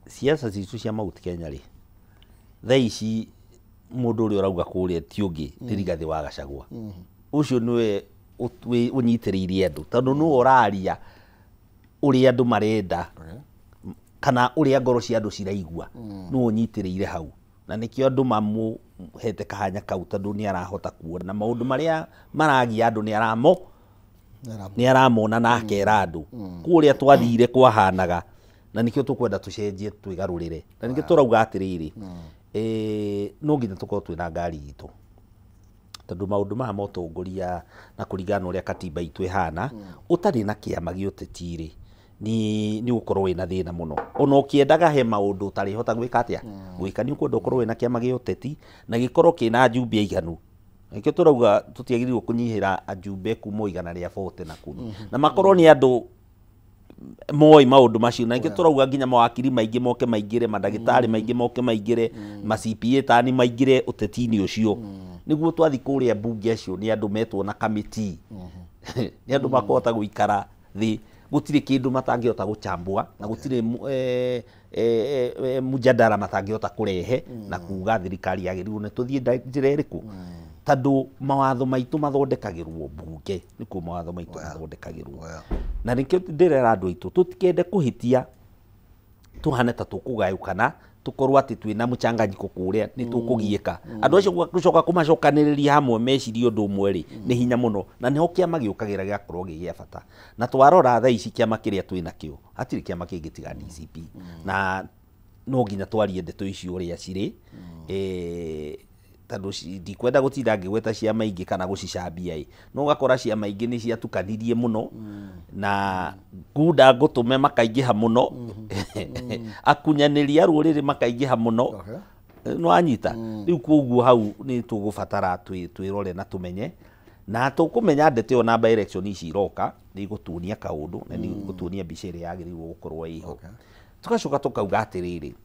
siasa citũ cia Mount Kenya rĩ thaa ici mũndũ ũrĩa ũrauga kũrĩa ti ũngĩ nĩ Rigathi wa Gachagua ũcio nĩwe ũnyitĩrĩirie andũ tondũ nĩwe ũraria ũrĩa andũ marenda kana ũrĩa ngoro cia andũ ciraigua nĩwe ũnyitĩrĩire hau na nĩkĩo andũ mamũhete kahanya kau tondũ nĩ arahota kuona na maũndũ marĩa maragia andũ nĩ aramona na akera andũ kũrĩa twathire kwahanaga na nĩkĩo tũkwenda tũcenjie twĩgarũrĩre na nĩkĩo tũrauga atĩrĩrĩ no nginya tũkorwo twĩna ngari itũ tondũ maũndũ maya ma ũtongoria na kũringana ũrĩa katiba itũ ĩhana ũtarĩ na kĩama gĩa ũteti-rĩ ni ukorwo wina thina muno ona ukiendaga he maundu utari hota gwika atia gwika ni ukwenda ukorwo wina kiama gia uteti na gikorwo kina ajumbe iganu ikio turauga tutiagirirwo kunyihira ajumbe kuma 140 na 10 na makorwo ni andu moi maundu macio na ikio turauga nginya mawakiri maingi moke maingire madagitari maingi moke maingire ma CPA tani maingire uteti-ini ucio niguo twathi kuria bunge acio ni andu metwo na committee ni andu makota guikara thi gutire kindu matangihota guchambua na gutire mujadala matangihota kurehe na kuga thirikari yagirirwo ni tuthie njira iriku tandu mawatho maitu mathondekagirwo bunge nikuo mawatho maitu mathondekagirwo na nikio ndirera andu aitu tutikende kuhitia tuhane ta tukugayukana tukorwo ati twina muchanganyiko kuria ni tukugieka andu acio gucoka kumacokaniriria hamwe mecirio ndu umwe ri ni hinya muno na niho kiama giukagira giakorwo gigia bata na twarora tha ici kiama kiria twina kio atiri kiama kingi tiga DCP na no nginya twarie ndeto icio uria ciri tandu ndikwenda gutinda ngigweta ciama ingi kana gucicambia no gakora ciama ingi ni ciatukanirie muno na ngunda ngutume makaingiha muno akunyaniria ruriri makaingiha muno no anyita riu koguo hau ni tugubatara twirore na tumenye na tukumenya ndeto na by election ici iroka ni gutunia kaundu na ni gutunia bica iria yagirirwo gukorwo iho tugacoka tukauga atiriri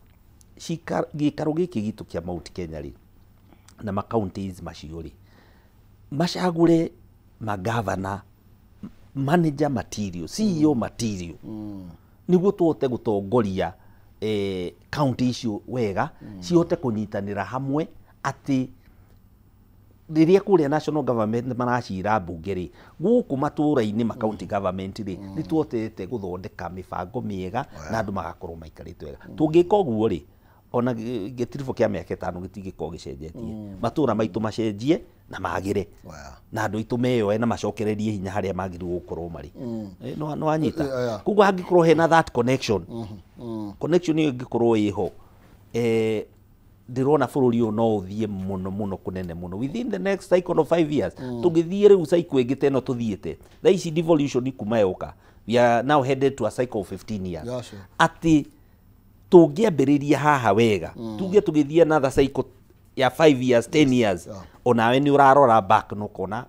gikaru giki gitu kia Mount Kenya ri na ma counties macio ri macagure magavana manager material CEO material niguo tuote gutongoria county icio wega cihote kunyitanira hamwe ati riria kuria national government maracira bunge ri guku matura-ini ma county government ri ni tuotete guthondeka mibango miega na andu magakorwo maikarite wega tungika uguo ri ona getirifo kia miaka 5 gitigiko gicenjetie matura maitu macenjie na magire na andu itu meyo na macokererie hinya haria magiru gukorwo mari no anyita kugo hangikorwo hena that connection connection iyo ngikorwo iho ndirona bururi uyu no uthie muno kunene muno within the next cycle of 5 years tugithie riu cycle ingite no tuthiete tha ici devolution kuma yoka we are now headed to a cycle of 15 years ati tungiambiriria haha wega tuge tugithie another cycle ya 5 years 10 years onawe ni urarora back no kona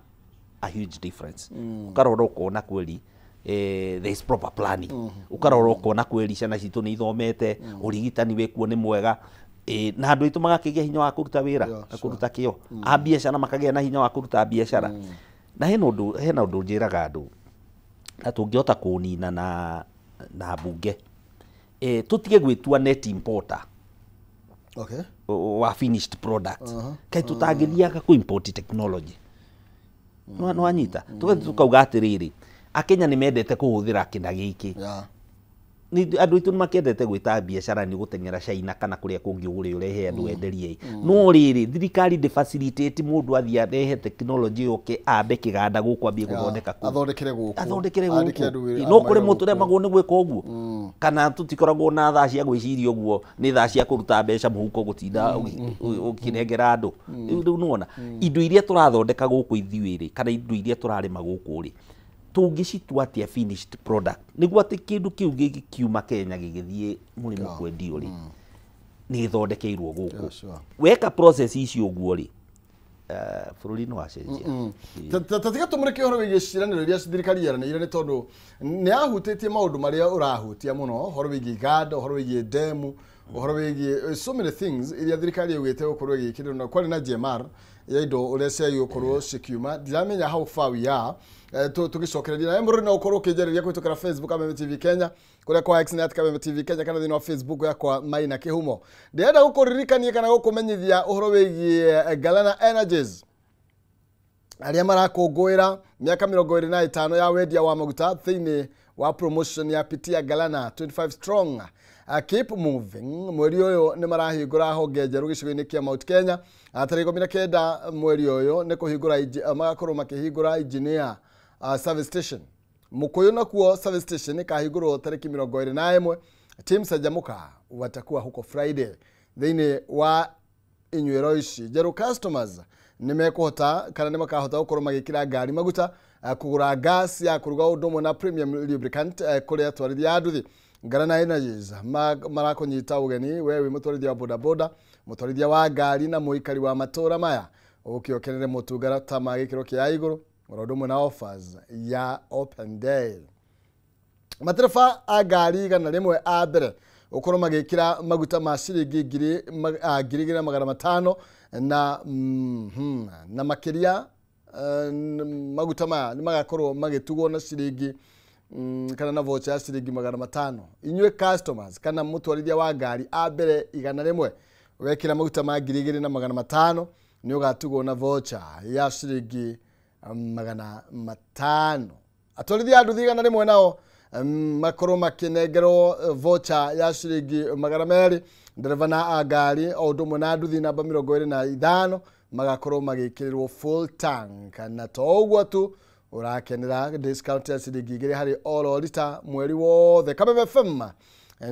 a huge difference ukarora ukona kweli there is proper planning ukarora ukona kweli ciana citu ni ithomete urigitani wekuo ni mwega na andu itu magakigia hinya wa kuruta wira na kuruta kio a biashara makagia na hinya wa kuruta biashara na hena undu njiraga andu na tungihota kunina na bunge tutige gwitua net importer wa finished product kai tutagithiaga ku import technology no anyita tukauga atiriri akenya ni mendete kuhuthira kina giki ni andu itu makendete gwita biashara ni gutengera China kana kuria kungi ugure urehe andu enderie no riri thirikari de facilitate mundu athia arehe technology oke ambe kiganda guku ambie guthondeka ku athondekere guku no kuri muture magu ni gweka uguo kana tutikoragwo na thaa cia gwiciria uguo ni thaa cia kuruta mbeca muhuko gutinda ukinengera andu riu nuona indo iria turathondeka guku ithiwiri kana indo iria turarima guku ri tungicitua atia finished product niguo ati kindu kiu gikiuma Kenya gigithie murimo kwendio ri ni thondekeirwo guku weka process icio uguo ri bururi no acenjia tatiga tumureke horo wigie ciraniro iria thirikari yaranire ni tondu ni ahutitie maundu maria urahutia muno horo wigie gado horo wigie demu horo wigie so many things iria thirikari yugite gukorwo igikirwo na kwari na GMR ya indo uria cia gukorwo cikiuma ndiramenya how far we are tugicokereria na mburu na ukorwo kijereria kwitukira Facebook Kameme TV Kenya kuria kwa X net Kameme TV Kenya kana thina wa Facebook yakwa Maina Kihumo ndienda gukuririkania kana gukumenyithia uhoro wigie Galana Energies aria marakungwira miaka 25 ya wendia wa maguta thiini wa promotion ya pitia Galana 25 strong keep moving mweri uyu ni marahingura honge njeru gicigo-ini kia Mount Kenya tariki 19 mweri uyu ni kuhingura magakorwo makihingura engineer service station mukuyu nakuo service station kahingurwo tariki 21 team sajamuka watakuwa huko Friday thiini wa inywero ici njeru customers nimekuhota kana nimakahota gukorwo magikira ngari maguta kugura gas ya kuruga undu na premium lubricant kuria twarithia nduthi Ngarana Energies marakonyita ugeni wewe mutwarithia wa bodaboda mutwarithia wa ngari na muikari wa matura maya ukiokenere mutungata ma gikiro kia iguru urundu na offers ya open day matereba a ngari igana rimwe a mbere ukorwo magikira maguta ma ciringi ngiri na magana matano na makiria maguta maya ni magakorwo magitugwo na ciringi kana na voucher ya ciringi magana matano. Inywe customers kana mutwarithia wa ngari a mbere igana rimwe wekira maguta ma ngiri na magana matano ni ugatugwo na voucher ya ciringi magana matano. Atwarithia andu igana rimwe nao makorwo makinengerwo voucher ya ciringi magana meri. Ndereva na ngari o ndumwe na nduthi namba 25 magakorwo magikirirwo full tank na toguo tu urakenera discount ya ciringi 2 hari all liter mweri wothe. Kabebe FM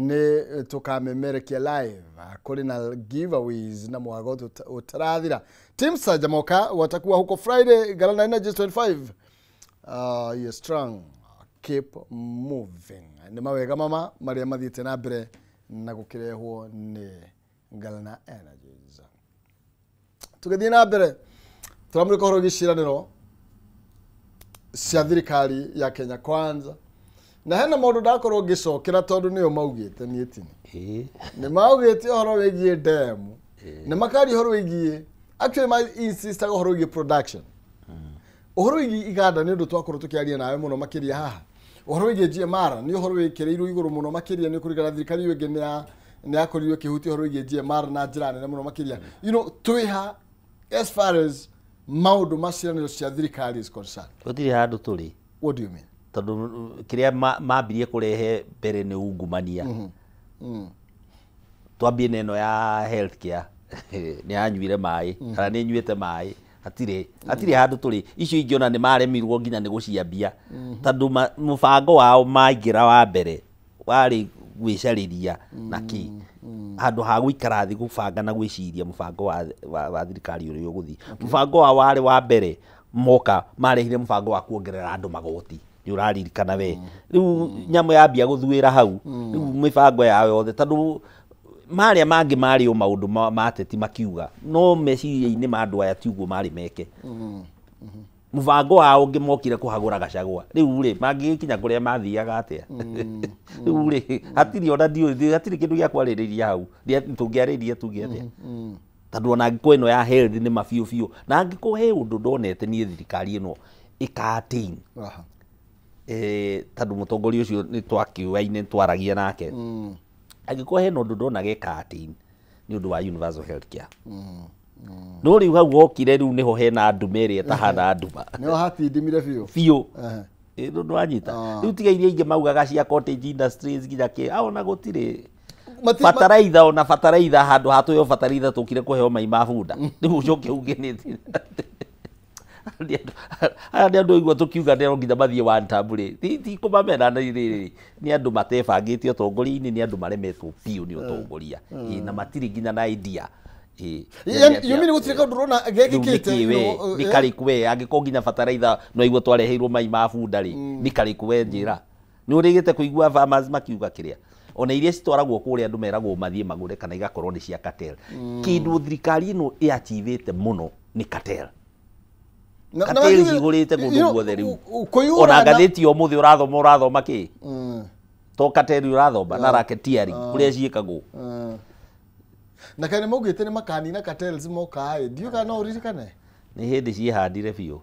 ni tukamemerekia live kuri na giveaways na mwago utarathira. Team Sajamoka watakuwa huko Friday Ngarana Energies 25. You're strong, keep moving. Ni mawega mama maria mathiite na mbere na gukirehwo ni Ngarana Energies. Tugathie na mbere turamurika horo giciraniro cia thirikari ya Kenya Kwanza na hena maundu ndakorwo ngicokera tondu niyo maugite ni etini ni maugite horo wigie demo ni makari horo wigie actually my insist horo wigie production horo wigie iganda ni undu twakorwo tukiaria nawe muno makiria haha horo wigie GMR ni horo wikirirwo iguru muno makiria ni kurigana thirikari wingi ni akorirwo kihuti horo wigie GMR na njira nene muno makiria twiha as far as maundu maciraniro cia thirikari is concerned. Gutiri handu turi. What do you mean? Tondu kiria mambirie kurehe mbere ni ungumania. Twambie neno ya healthcare ni anyuire mai kana ni nyuite mai atire handu turi icio ingiona ni maremirwo nginya ni guciambia tondu mubango wao maingira wa mbere wari gwicariria naki handu ha guikara thi gubanga na gwiciria mubango wa thirikari uri uguthi mubango wa wari wa mbere moka marehire mubango wa kuongerera andu magoti ni uraririkana we riu nyamu yambia guthuira hau riu mibango ya yothe tondu maria mangi mari o maundu mateti makiuga no meciria-ini ma andu aya tiugo mari meke mubango wao ngimokire kuhagura gacagwa riu ri mangikinya kuria mathiaga atia riu ri hatiri ona dio hatiri kindu gya kwaririria hau tungiariria tuge atia tondu ona ngiko ino ya health ni mafiu fiu na ngiko he undu ndonete ni thirikari ino ikatin tondu mutongoria ucio ni twakiuaine twaragia nake angiko he undu ndona gekatin ni undu wa universal healthcare no riu hau okire riu niho hena ndumeri etahana nduma no hati ndimire fiu ndo anyita riu tiga iria inge maugaga cia cottage industries nginya ki aona gutire fataraitha ona fataraitha handu hatuyo fataraitha tukire kuheo mai mabunda riu ucoke ugenete andi andu igua tukiuga ndero nginya mathie one tabule ti kumamena ni andu matebangite utongoria-ini ni andu maremetwo piu ni utongoria na matiri nginya na idea yumini gutirika ndurona gegikite ni kariku we angiko nginya fataraitha no igua twareheirwo mai mabunda ri ni kariku we njira ni urigite kuigua farmers makiuga kiria ona iria citwaragwo kuria andu meragwo mathie magure kana igakorwo ni cia cartel kindu thirikari ino iachivite muno ni cartel cartel igurite gundu guothe riu ona ngathiti o muthi urathoma ki to cartel urathoma na racketeering kuria ciikagwo na kana maugite ni makani na cartels moka ndio kana uririkane ni hindi cihandire biu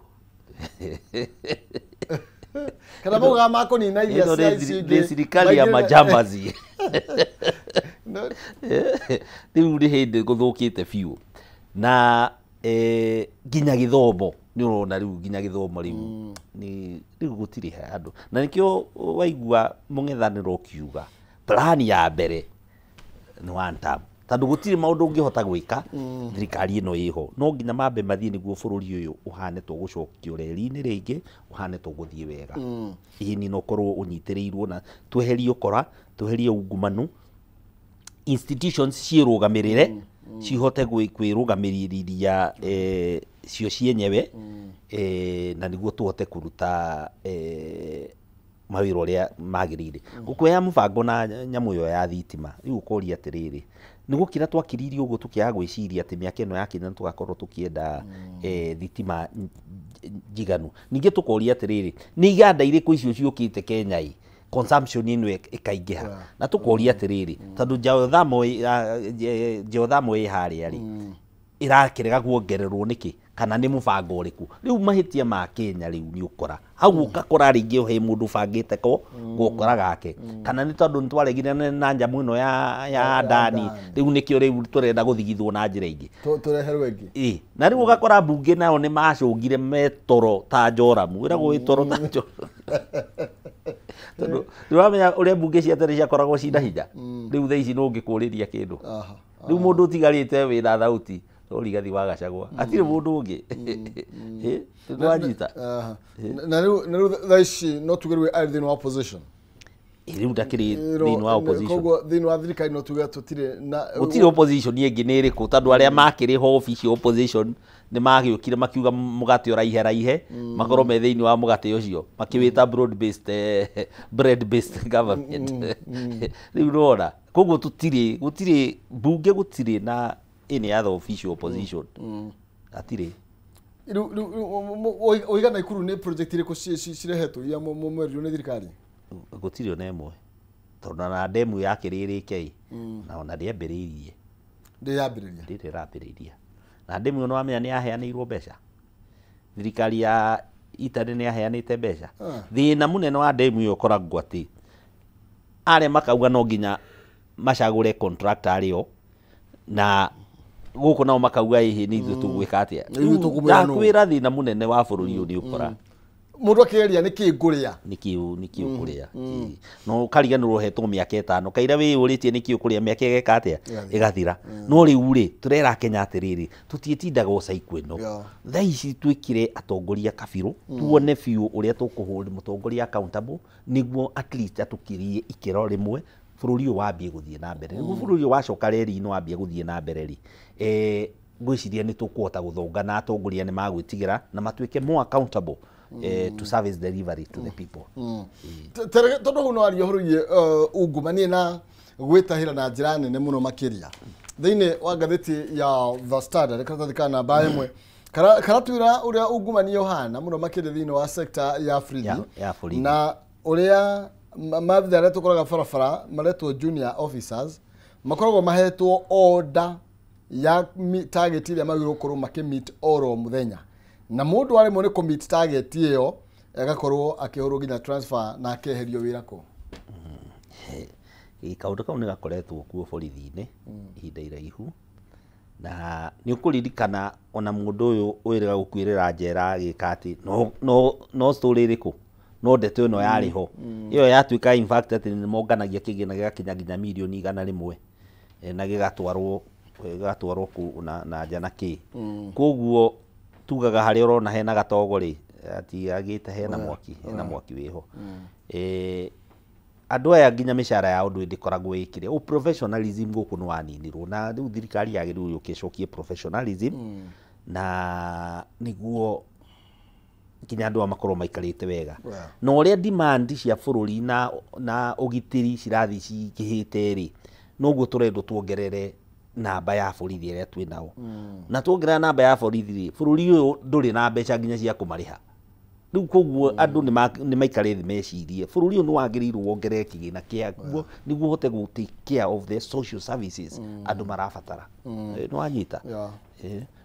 kana mauga mako ni na iria cia serikali ya majambazi riu ni hindi guthukite biu na nginya githomo ni urona riu nginya githomo riu ni riu gutiri handu na nikio waigua mungethaniro kiuga plan ya mbere ni one time tondu gutiri maundu ungihota gwika thirikari ino iho no nginya mambe mathie niguo bururi uyu uhane to gucokio reri-ini ringi uhane to guthie wega ini no korwo unyitirirwo na tweherie ukora tweherie ungumanu institutions cirugamirire cihote kwirugamiririra cio cienyewe na niguo tuhote kuruta mawira uria magirire gukuya mubango na nyamu yo ya thitima riu ukoria atiriri nigukira twakiririe uguo tukiaga gwiciria ati miaka ino yakinya tugakorwo tukienda thitima jiganu ninge tukoria atiriri ni iganda iriku icio ciukite Kenya consumption ino ikaingiha na tukoria atiriri tondu geothermal ihari ari irakirega kuongererwo niki kana ni mubango uriku riu mahitia ma Kenya riu ni ukora hau ukakora ringi he mundu bangite ko gukora gake kana ni tondu ntwaregire na njamu ino ya ndani riu nikio riu turenda guthigithwo na njira ingi tureherwe ingi na riu ugakora bunge nao ni macungire metoro ta Joramu ira gwitoro ta tondu ndiramenya uria bunge cia tene ciakoragwo cina hinya riu thaa ici no ngikuriria kindu riu mundu utigarite wina thauti tori gathi wa Gachagua atire mundu ungi twanyita na riu thaa ici no tugerwe thini wa opposition riu ndakiri thini wa opposition koguo thini wa thirikari no tuge tutire na utire opposition yengi ni iriku tondu aria makiri ho office opposition ni magiukire makiuga mugate oraihe makorwo me thini wa mugate ucio makiwita bread based government riu rora koguo gutire bunge gutire na any other official opposition atire oigana ikuru ni project iriku cirehetwo ya mwerio ni thirikari gutire ona emwe tondu na demu yakiririke na ona ndiambiriirie ndirambiriria na demu no amenya ni yaheanirwo mbeca thirikari ya Italy ni yaheanite mbeca thina munene wa demu yo koragwo ati aria makauga no nginya macagure contractor ario na guku nao makauga ihi ni ithu tugwika atia ndakwira thina munene wa bururi uyu ni ukora mundu akiria niki nguria niki ukuria no kariganirwo hetwo miaka 5 kaira wi uritie niki ukuria miaka igeka atia igathira no riu ri turera Kenya atiriri tutietindaga ucaiku ino thaa ici twikire atongoria kabiru tuone biu uria tukuhuri mutongoria accountable niguo at least atukirie ikero rimwe bururi uyu wambie guthie na mbere niguo bururi wacoka reri ino wambie guthie na mbere ri ngwiciria ni tukuhota guthonga na atongoria ni magwitigira na matuike more accountable to service delivery to the people tondu hu no ario huruye ungumanie na gwitahira na njira nene muno makiria thiini wa gatheti ya The Standard karathikana namba imwe karatwira uria ungumanie yohana muno makiria thiini wa sector ya Fridi na uria mabitha aria tukoraga barabara maretwo junior officers makoragwo mahetwo order ya target iria magirwo korwo makimit oro muthenya na mundu ari mo ni commit target iyo agakorwo akihurwo nginya transfer na akeherio wira ko kaundu kau ni gakoretwo kuo borithi-ini ihinda iraihu na ni ukuririkana ona mundu uyu wiraga gukwirira njera agika ati no story iriku no ndeto ino yari ho iyo yatuika in fact ati ni monganagia kigina gigakinya nginya milioni 100 na gigatwarwo ku na jana ki koguo tugaga hari urona hena gatogori ati agite hena mwaki wiho andu aya nginya mishara ya undu ndikoragwo ikire o professionalism guku no waninirwo na riu thirikari yagiru yukicokie professionalism na niguo nginya andu makorwo maikarite wega no uria demand cia bururi na ugitiri cirathi cikihite ri noguo turendo tuongerere namba ya borithi iria twinao na tuongerera namba ya borithi bururi uyu nduri na mbeca nginya cia kumariha riu koguo andu ni maikare thi mecirie bururi uyu ni wagirirwo wongerere kigina kiaguo niguo hote gu take care of the social services andu marabatara no wanyita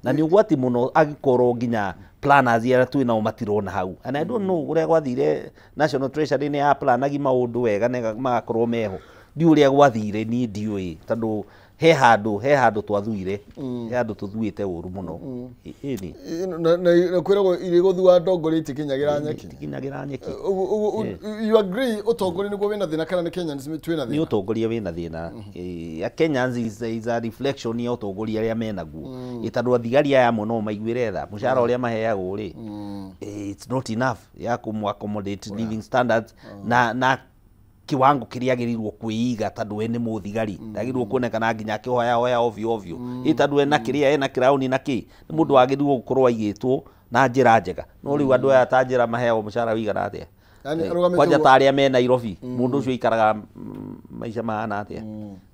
na ni ugwati muno agikorwo nginya planners iria twinao matirona hau and I don't know uria gwathire National Treasury ni ya planagia maundu wega na magakorwo meho ndi uria gwathire ni ndiui tondu he handu twathuire he handu tuthuite uru muno ini na kwiragwo iri guthua ndongori tikinyagira nyeki you agree utongori niguo wina thina kana ni Kenya twina thina ni utongoria wina thina ya Kenyans is a reflection ya utongoria aria menaguo itandu thigari aya muno maiguire tha mushara uria maheagwo ri it's not enough ya kumu accommodate living standards na kiwango kiria agirirwo kwiiga tondu we ni muthigari ndagirwo kuonekana nginya akihoya ovyo tondu ena kiria ena crown na ki ni mundu agirirwo gukorwo aigitwo na njira njega no riu andu aya ta njira maheo mucara wigana atia kwanja taria me Nairobi mundu ucio ikaraga maisha mahana atia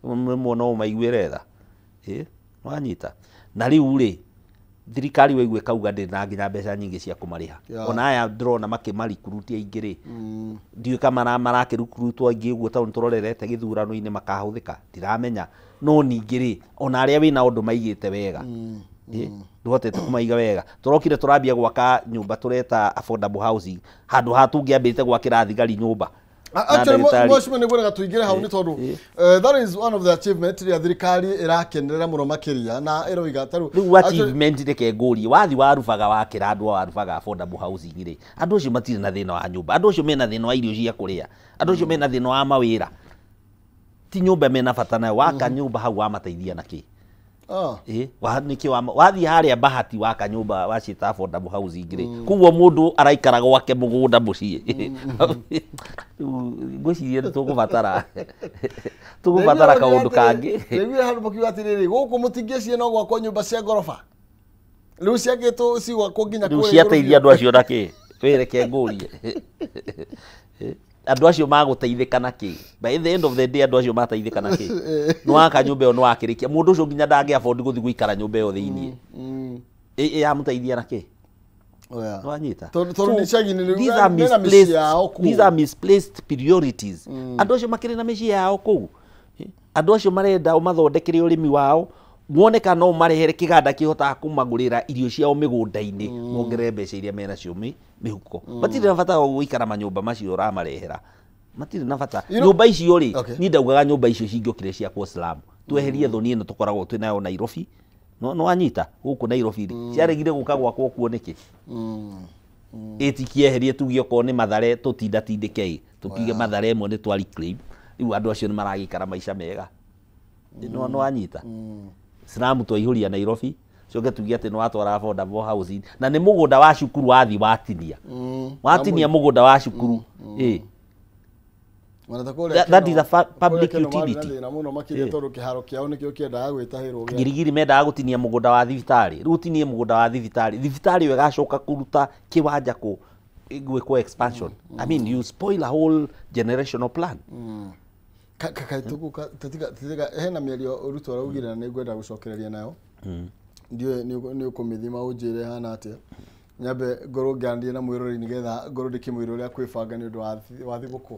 muno maiguire tha wanyita na riu ri thirikari weigwe kauga ndi na nginya mbeca nyingi cia kumariha ona aya drone makimarikurute aingiri ndiu kama marakirukurutwo aingi uguo tauni turorerete githurano-ini makahuthika ndiramenya no ningiri ona aria wina undu maigite wega nduhotete kumaiga wega turokire turambia gwaka nyumba tureta affordable housing handu hatungiambite gwakira thigari nyumba Mheshimiwa nigwenda tuingire hau ni tondu that is one of the achievement ya thirikari irakenerera muno makiria na iroiga taru riu achievement reke nguri wathi warubaga wakira andu warubaga affordable housing ri andu acio matire na thina wa nyumba andu acio mena thina wa irio cia kuria andu acio mena thina wa mawira ti nyumba mena bata nayo waka nyumba hau wamateithia naki wathi haria bahati waka nyumba wacita affordable housing ri kuguo mundu araikara gwake mugunda mucii ngwiciria tugubatara kaundu kangi riu handu mukiuga atiriri guku mutingĩcie no gwakwo nyumba cia ngoroba riu ciakĩtwo cigwakwo nginya riu ciateithia andu acio naki wireke ngurie andu acio maguteithika naki by the end of the day andu acio mateithika naki no waka nyumba ĩyo no wakirikia mundu ucio nginya ndangi afford guthi guikara nyumba ĩyo thiini ya muteithia naki wanyita these are misplaced priorities andu acio makiri na mĩciĩ yao kuu andu acio marenda umathondekere urimi wao muoneka no marehere kiganda kihotaga kumagurira irio ciao migunda-ini mongerere mbeca iria mena cio mihuko matire na bata guikara manyumba macio ramarehera matire na bata nyumba icio ri ni ndaugaga nyumba icio cingĩokire cia kwa Islam tweherie thoni ĩno tukoragwo twinayo Nairobi no anyita guku Nairobi ri ciaregire guka gwakwo kuo niki etikieherie tugio ko ni Mathare tutinda tindike tupige Mathare ĩmwe ni twari claim riu andu acio ni maragikara maisha mega no anyita Islam twaihũria Nairobi coke tugie ati no watwara affordable housing na ni mugunda wa cukuru wathi watinia mugunda wa cukuru that is a public utility girigiri mendaga gutinia mugunda wa thibitari riu tinie mugunda wa thibitari we gacoka kuruta kiwanja ku gwikwo expansion I mean you spoil a whole generational plan hena mĩario ũruto araugire na nĩngwenda gũcokereria nayo ndiũ nĩ ũkũmĩthima ũnjĩre hana atĩa nyambe ngorwo ngĩaranĩria na mwĩroreri nĩgetha ngorwo ndĩkĩmwĩra ũrĩa kwĩbanga nĩ ũndũ wa thigũkũ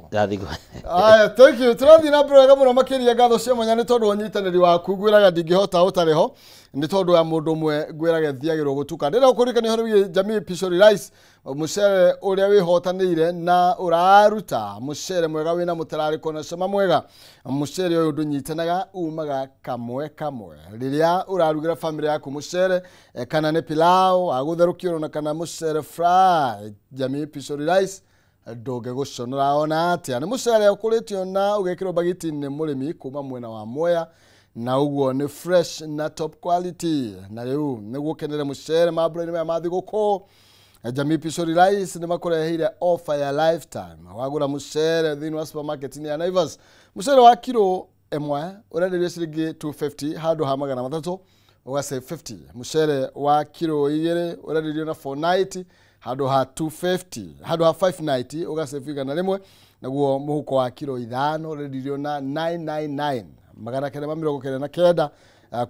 aya thank you tũrathiĩ na mbere wega mũno makĩria ngatho cia mwanya nĩ tondũ wa ũnyitanĩri waku ngwĩraga ndingĩhota ũtarĩ ho nĩ tondũ ya mũndũ ũmwe ngwĩraga thiagĩrwo gũtuka ndĩrenda gũkũririkania ũhoro wĩgiĩ Jamii Pishori Rice mucere ũrĩa wĩhotanĩire na ũraruta mucere mwega wĩna mũtararĩko na cama mwega mucere ũyũ ndũnyitanaga umaga kamwe rĩrĩa ũrarugĩra family yaku mucere kana nĩ pilau agũtherũkio na kana mucere fry Jamii Pishori Rice ndũngĩgũconora ona atĩa nĩ mucere ũkũrĩtio na ũgekĩrwo bagiti-inĩ nĩ mũrĩmi kuma mwena wa Mwea na uguo ni fresh na top quality na riu niguo kenere mucere mambura-inĩ maya ma thigũkũ Jamii Pishori Rice nĩ makũreheire offer ya lifetime wagũra mucere thĩinĩ wa supermarket-inĩ ya Naivas mucere wa kilo ĩmwe ũrenderio ciringi 250 handũ ha 300 ũgasave 50 mucere wa kilo 2 ũrenderio na 490 handũ ha 250 handũ ha 590 ũgasave igana rĩmwe naguo mũhuko wa kilo 5 ũrenderio na 999 magana kenda mamirongo kenda na kenda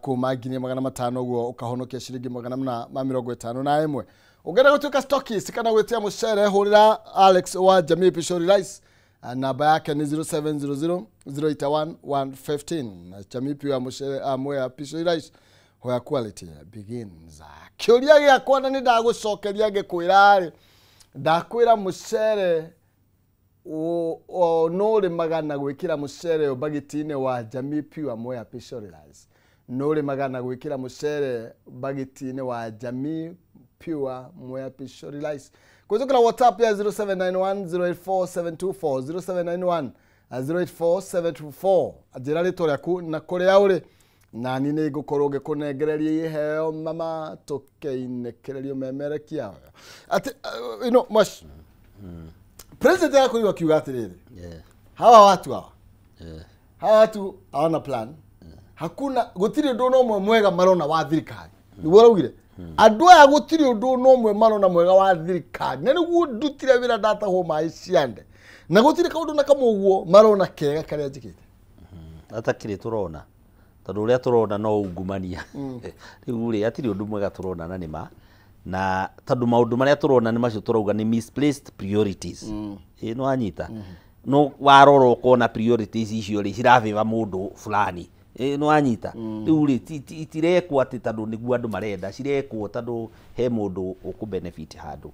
kuma nginya magana matano uguo ukahonokia ciringi magana na mirongo itano na imwe ungenda gutuika stockist kana gwetia mucere hurira Alex wa Jamii Pishori Rice namba yake ni 0700 081 115 Jamii pia mucere amwe Pishori Rice hoya quality begins kiuria giakwa na ni ndagucokeria ngikwira ri ndakwira mucere no ri magana gwikira mucere bagiti-inĩ wa Jamii pure Mwea Pishori Rice no ri magana gwikira mucere bagiti-inĩ wa Jamii pure Mwea Pishori Rice kuzukira WhatsApp ya 0791084724 0791084724 ajira rĩtwa rĩaku na kũrĩa ũrĩ na ni nĩ ngũkorwo ngĩkũnengereria iheo mama tũkĩinekererio memerekia ati President yako akiuga atiriri hawa watu hawana plan. Hakuna gutiri undu no mwega marona wa thirikari. Niguo raugire. Andu aya gutiri undu no marona mwega wa thirikari. Na niguo ndutire wira data ho mai ciande. Na gutiri kaundu na kamuguo marona kega karia njikite. Atakire turona. Tondu uria turona no ungumania. Riu ri atiri undu mwega turona na nima. Na tondu maundu maria turona ni macio turauga ni misplaced priorities. No anyita. No warora ukona priorities icio ri cirafeva mundu fulani. No anyita. Riu ri itirekwo ati tondu niguo andu marenda, cirekwo tondu he mundu ukubenefit handu.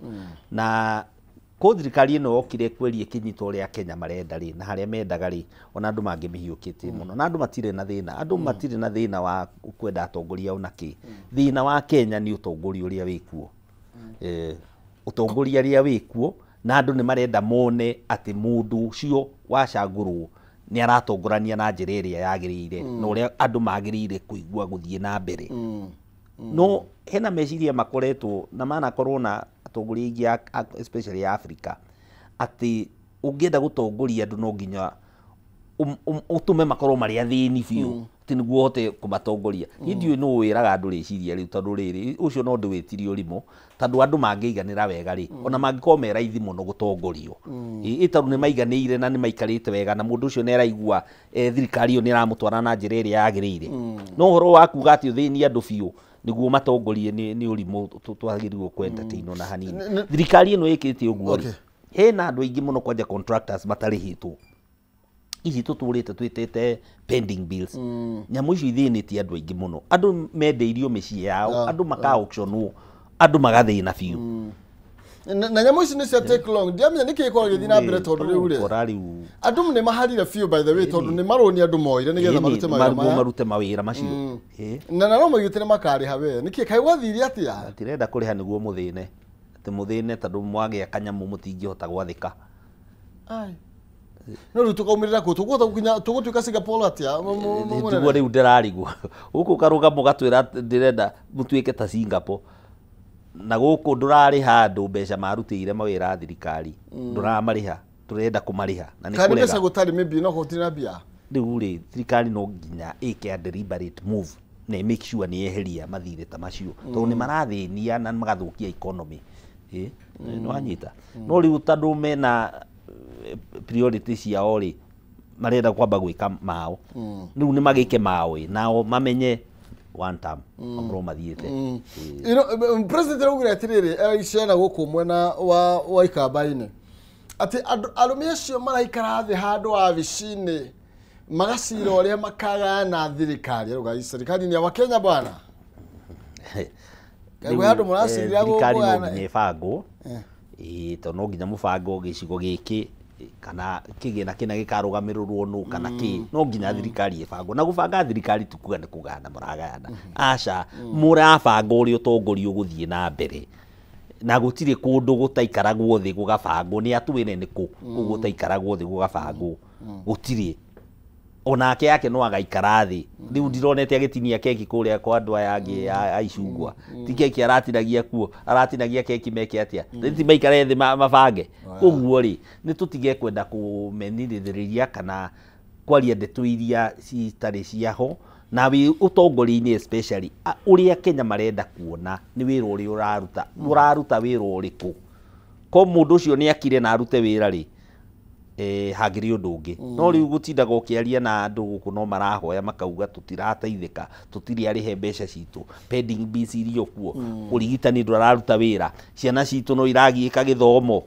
Na ko thirikari ino okire kwerie kinyito uria Kenya marenda ri na haria mendaga ri ona andu mangimihiukite muno na andu matire na thina, andu matire na thina wa kwenda atongoria ona ki. Thina wa Kenya ni utongoria uria wikuo. Utongoria ria wikuo na andu ni marenda mone ati mundu ucio wacagurwo ni aratongorania na njira iria yagirire na uria andu magirire kuigua guthie na mbere. No hena meciria makoretwo na manakorwo na atongoria ingi especially Africa ati ungienda gutongoria andu no nginya utume makorwo mari athini biu ati niguo hote kumatongoria. Ndiu no wiraga andu riciria riu tondu riri ucio no ndiwitiri urimo tondu andu mangiiganira wega ri ona mangiko me raithi muno gutongorio. Tondu ni maiganire na ni maikarite wega na mundu ucio ne raigua thirikari yo ni ramutwara na njira iria yagirire. No horo wa kuga ati uthini andu biu niguo matongorie ni urimo twagirirwo kwentertainwo na hanini. Thirikari ino ikite uguo. Hena andu aingi muno kwanja contractors matarihitwo. Ici tuturite twitete pending bills. Nyamu icio ithiniti andu aingi muno. Andu mendeirio micii yao, andu maka auctionwo, andu magathina biu. Na nyamu ici ni cia take long. Ndiamenya niki ikorwo githina mbere tondu riu ri. Andu ni maharire few by the way tondu ni maroni andu moire nigetha marute mawira maya. Marute mawira macio. Na no magitire makari have. Niki kai wathiri atia? Atirenda kuriha niguo muthine. Ati muthine tondu mwage akanyamu mutingihota gwathika. Ai. No riu tukaumirira ku tugutuika Singapore atia? Niguo riu ndirarigwo. Guku karuga mugatwira ndirenda mutuike ta Singapore. Na guku ndurari handu mbeca marutire mawira thirikari nduramariha turenda kumariha na ni kurega kandi mbeca gutari maybe no hotira bia riu ri thirikari no nginya ike a deliberate move na make sure ni eheria mathire ta macio tondu ni marathinia na magathukia economy no anyita no riu tondu mena priorities ciao ri marenda kwamba gwika mao riu ni magike mao nao mamenye one time amro mathiete. President Rugure atiriri icena guku mwena wa Ikamba-ini ati arumia cio maraikara thi handu avicini magacira uria makaga na thirikari ruga serikali ni ya Kenya bwana. Kaigwe handu muracirira guku thirikari ni bango to no nginya mubango gicigo giki kana kigina kina gikarugamirurwo nu kana ki no nginya thirikari ibango na gubanga thirikari tukuga ni kugana muragayana aca murabanga uri utongorio guthie na mbere na gutire kundu gutaikaragwo thi gugabango ni atuwire niku gutaikaragwo thi gugabango gutire onake yake no agaikara thi riu ndironete agitinia keki kuria kwa andu aya angi aicungwa ti keki aratinagia kuo aratinagia keki meke atia ti maikare thi mabange uguo ri ni tutige kwenda kumenithiriria kana kwaria ndeto iria citari ciaho na wi utongoria-ini especially uria Kenya marenda kuona ni wira uria uraruta wira uriku ko mundu ucio ni akire na arute wira ri hagiri undu ungi no riu gutindaga ukiaria na andu guku no marahoya makauga tutirateithika tutiri arihe mbeca citu pending bills irio kuo urigitani nduraruta wira ciana citu no iragiika githomo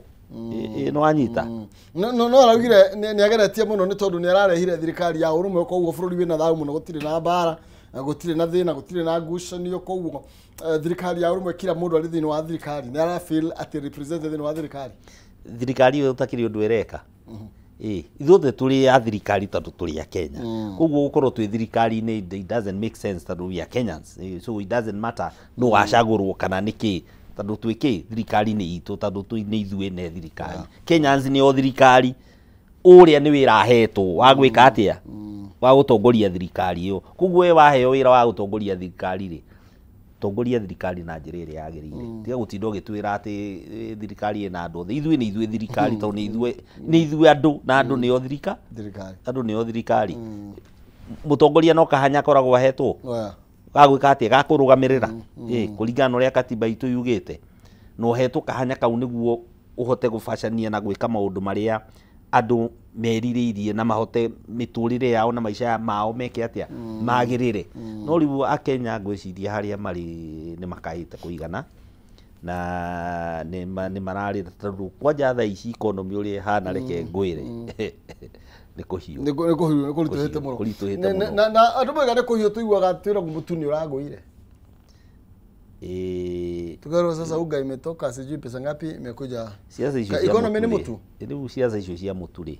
no anyita no aragire ni ageretie muno ni tondu ni ararehire thirikari ya urumwe ko ugo bururi wina thayu muno gutire na bara gutire na thina gutire na ngucanio ko ugo thirikari ya urumwe kila mundu ari thini wa thirikari ni ara feel ati represent thini wa thirikari yo utakiri undu ereka ithuothe turi a thirikari tondu turi a Kenya koguo gukorwo twi thirikari ni it doesn't make sense tondu we are Kenyans so it doesn't matter no wacagurwo kana niki tondu twiki thirikari ni itu tondu ni ithue ne thirikari Kenyans ni o thirikari uria ni wira ahetwo wa gwika atia wa gutongoria thirikari yo koguo we waheo wira wa gutongoria thirikari ri tongoria thirikari na njĩra ĩrĩa yagĩrĩire tiga gũtinda ũgĩtwĩra atĩ thirikari ĩna andũ othe ithuĩ nĩ ithuĩ thirikari tondũ nĩ ithuĩ andũ na andũ nĩo thirikari andũ nĩo thirikari mũtongoria no kahanya akoragwo ahetwo gagwĩka atĩa gakũrũgamĩrĩra kũringana na ũrĩa katiba itũ yugĩte no hetwo kahanya kau nĩguo ũhote gũbacania na gwĩka maũndũ marĩa andũ merirĩirie na mahote mĩtũrĩre yao na maica mao meke atĩa magĩrĩre no rĩu Akenya ngwĩciria harĩa marĩ nĩ makaĩte kũigana na nĩ mararĩ tondũ kwanja thaa ici economy ũrĩa hana reke ngwĩre nĩ kũhiũ nĩ kũritũhĩte mũno na andũ moiga nĩ kũhiũ tũiguaga twĩragwo mũtu nĩ ũragũire tukaerwo sasa unga imetoka sijui pesa ngapi imekuja siasa icio economy ni mutu rĩu siasa icio cia mutu rĩ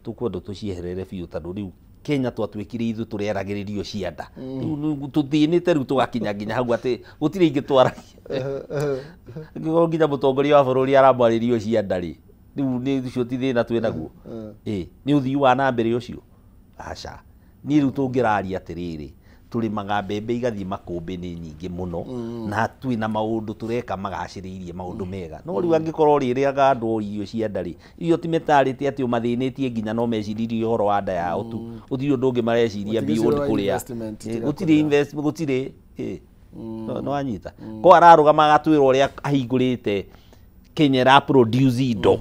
tukwenda tucieherere biũ tondũ rĩu Kenya twatwĩkire ithuĩ tũreragĩrĩrio cianda rĩu tũthĩnĩte rĩu tũgakinya nginya hau atĩ gũtirĩ ingĩtwaragia nginya mũtongoria wa bũrũri aramwarĩrio cianda rĩ rĩu nĩ ũcio ti thĩna twĩnaguo nĩ ũthii wa na mbere ũcio aca niĩ rĩu tũngĩraria atĩrĩrĩ tũrĩmaga mbembe igathiĩ makũmbĩ nĩ nyingĩ mũno na twĩna maũndũ tũreka magacĩrĩirie maũndũ mega no rĩu angĩkorwo rĩrĩaga andũ irio cianda rĩ irio ti metarĩte atĩ ũmathĩnĩtie nginya no meciririe ũhoro wa nda yao tu gũtirĩ ũndũ ũngĩ mareciria beyond kũrĩa gũtirĩ investment gũtirĩ no anyita ko ararũgama agatwĩra ũrĩa ahingũrĩte Kenya ra produce indo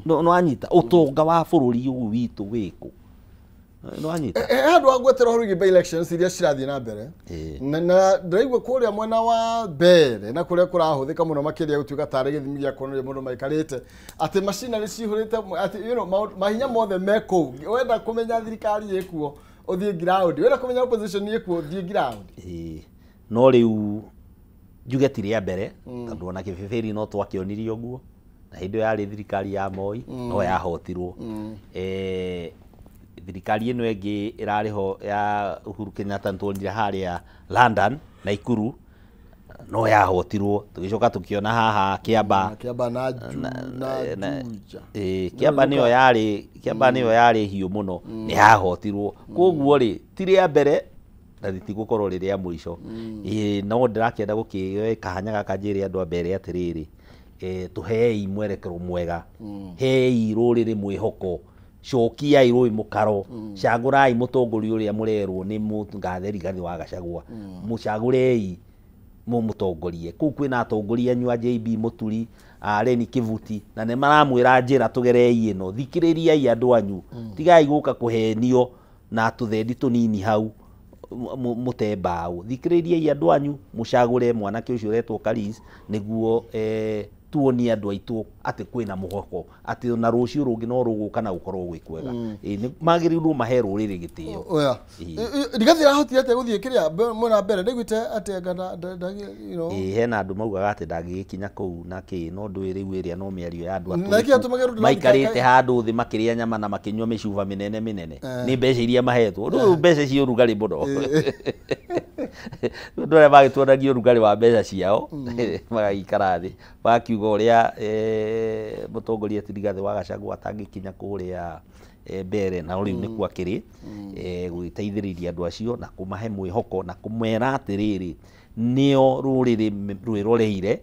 no anyita ũtonga wa bũrũri ũyũ witũ wĩkũ no anyita handũ agwetera horo igĩmba elections iria cirathiĩ na mbere na ndaigua kũrĩa mwena wa mbere na kũrĩa kũrahũthĩka mũno makĩria gũtuĩka tarĩ gĩthimi gĩa kuonania mũndũ maikarĩte atĩ macina nĩ cihũrĩte atĩ mahinya mothe mekũu wenda kũmenya thirikari ĩkuo ũthiĩ ground wenda kũmenya opposition ĩkuo ũthiĩ ground no rĩu njuge ti rĩa mbere tondũ ona kĩbĩbĩri no twakĩonirie ũguo na hĩndĩ yarĩ thirikari ya Moi no yahotirwo thirikari ĩno ĩngĩ ĩrarĩ ho ya Uhuru Kenyatta ntwonire harĩa London na Ikuru no yahotirwo tũgĩcoka tũkĩona haha Kiamba na Kiamba nĩyo yarĩ hiũ mũno nĩ yahotirwo koguo rĩ ti rĩa mbere na ritigũkorwo rĩrĩa mũico no ndĩrakĩenda gũkĩoya kahanya gaka njĩre andũ a mbere atĩrĩrĩ tũhei mwerekero mwega hei rũrĩrĩ mwĩhoko cokiai rũĩ mũkaro cagũrai mũtongoria ũrĩa mũrerwo nĩ mũngathe Rigathĩ wa Gachagua mũcagũrei mũtongorie kũu kwĩna atongoria anyua JB Mũturi Reni Kivuti na nĩ maramwĩra njĩra tũgerei ĩno thikĩrĩriai andũ anyu tigai gũka kũhenio na tũthendi tũnini hau mũtembaũ thikĩrĩriai andũ anyu mũcagũre mwanake ũcio ũretwo Karis nĩguo tuonie andũ aitũ atĩ kwĩna mũhoko atĩ na rũciũ rũngĩ no rũgũka na gũkorwo gwĩ kwega magĩrĩirwo mahe rũrĩrĩ gĩtĩo Rigathĩ arahotire atĩa gũthiĩ kĩrĩa mwena mbere ndaiguĩte atĩ ngana hena andũ maugaga atĩ ndangĩgĩkinya kũu na kĩ no ndũĩ rĩu ĩrĩa no mĩario ya andũ atũ maikarĩte handũ thĩ makĩrĩa nyama na makĩnyua mĩcuba mĩnene mĩnene nĩ mbeca iria mahetwo rĩu mbeca cia ũrugarĩ mũno andũ arĩa magĩtuonagia ũrugarĩ wa mbeca ciao magagĩikara thĩ wakiuga ũrĩa mũtongoria Rigathĩ wa Gachagua atangĩkinya kũrĩa mbere na rĩu nĩ kwakĩrĩ gũgĩteithĩrĩria andũ acio na kũmahe mwĩhoko na kũmera atĩrĩrĩ nĩo rũrĩrĩ rwĩroreire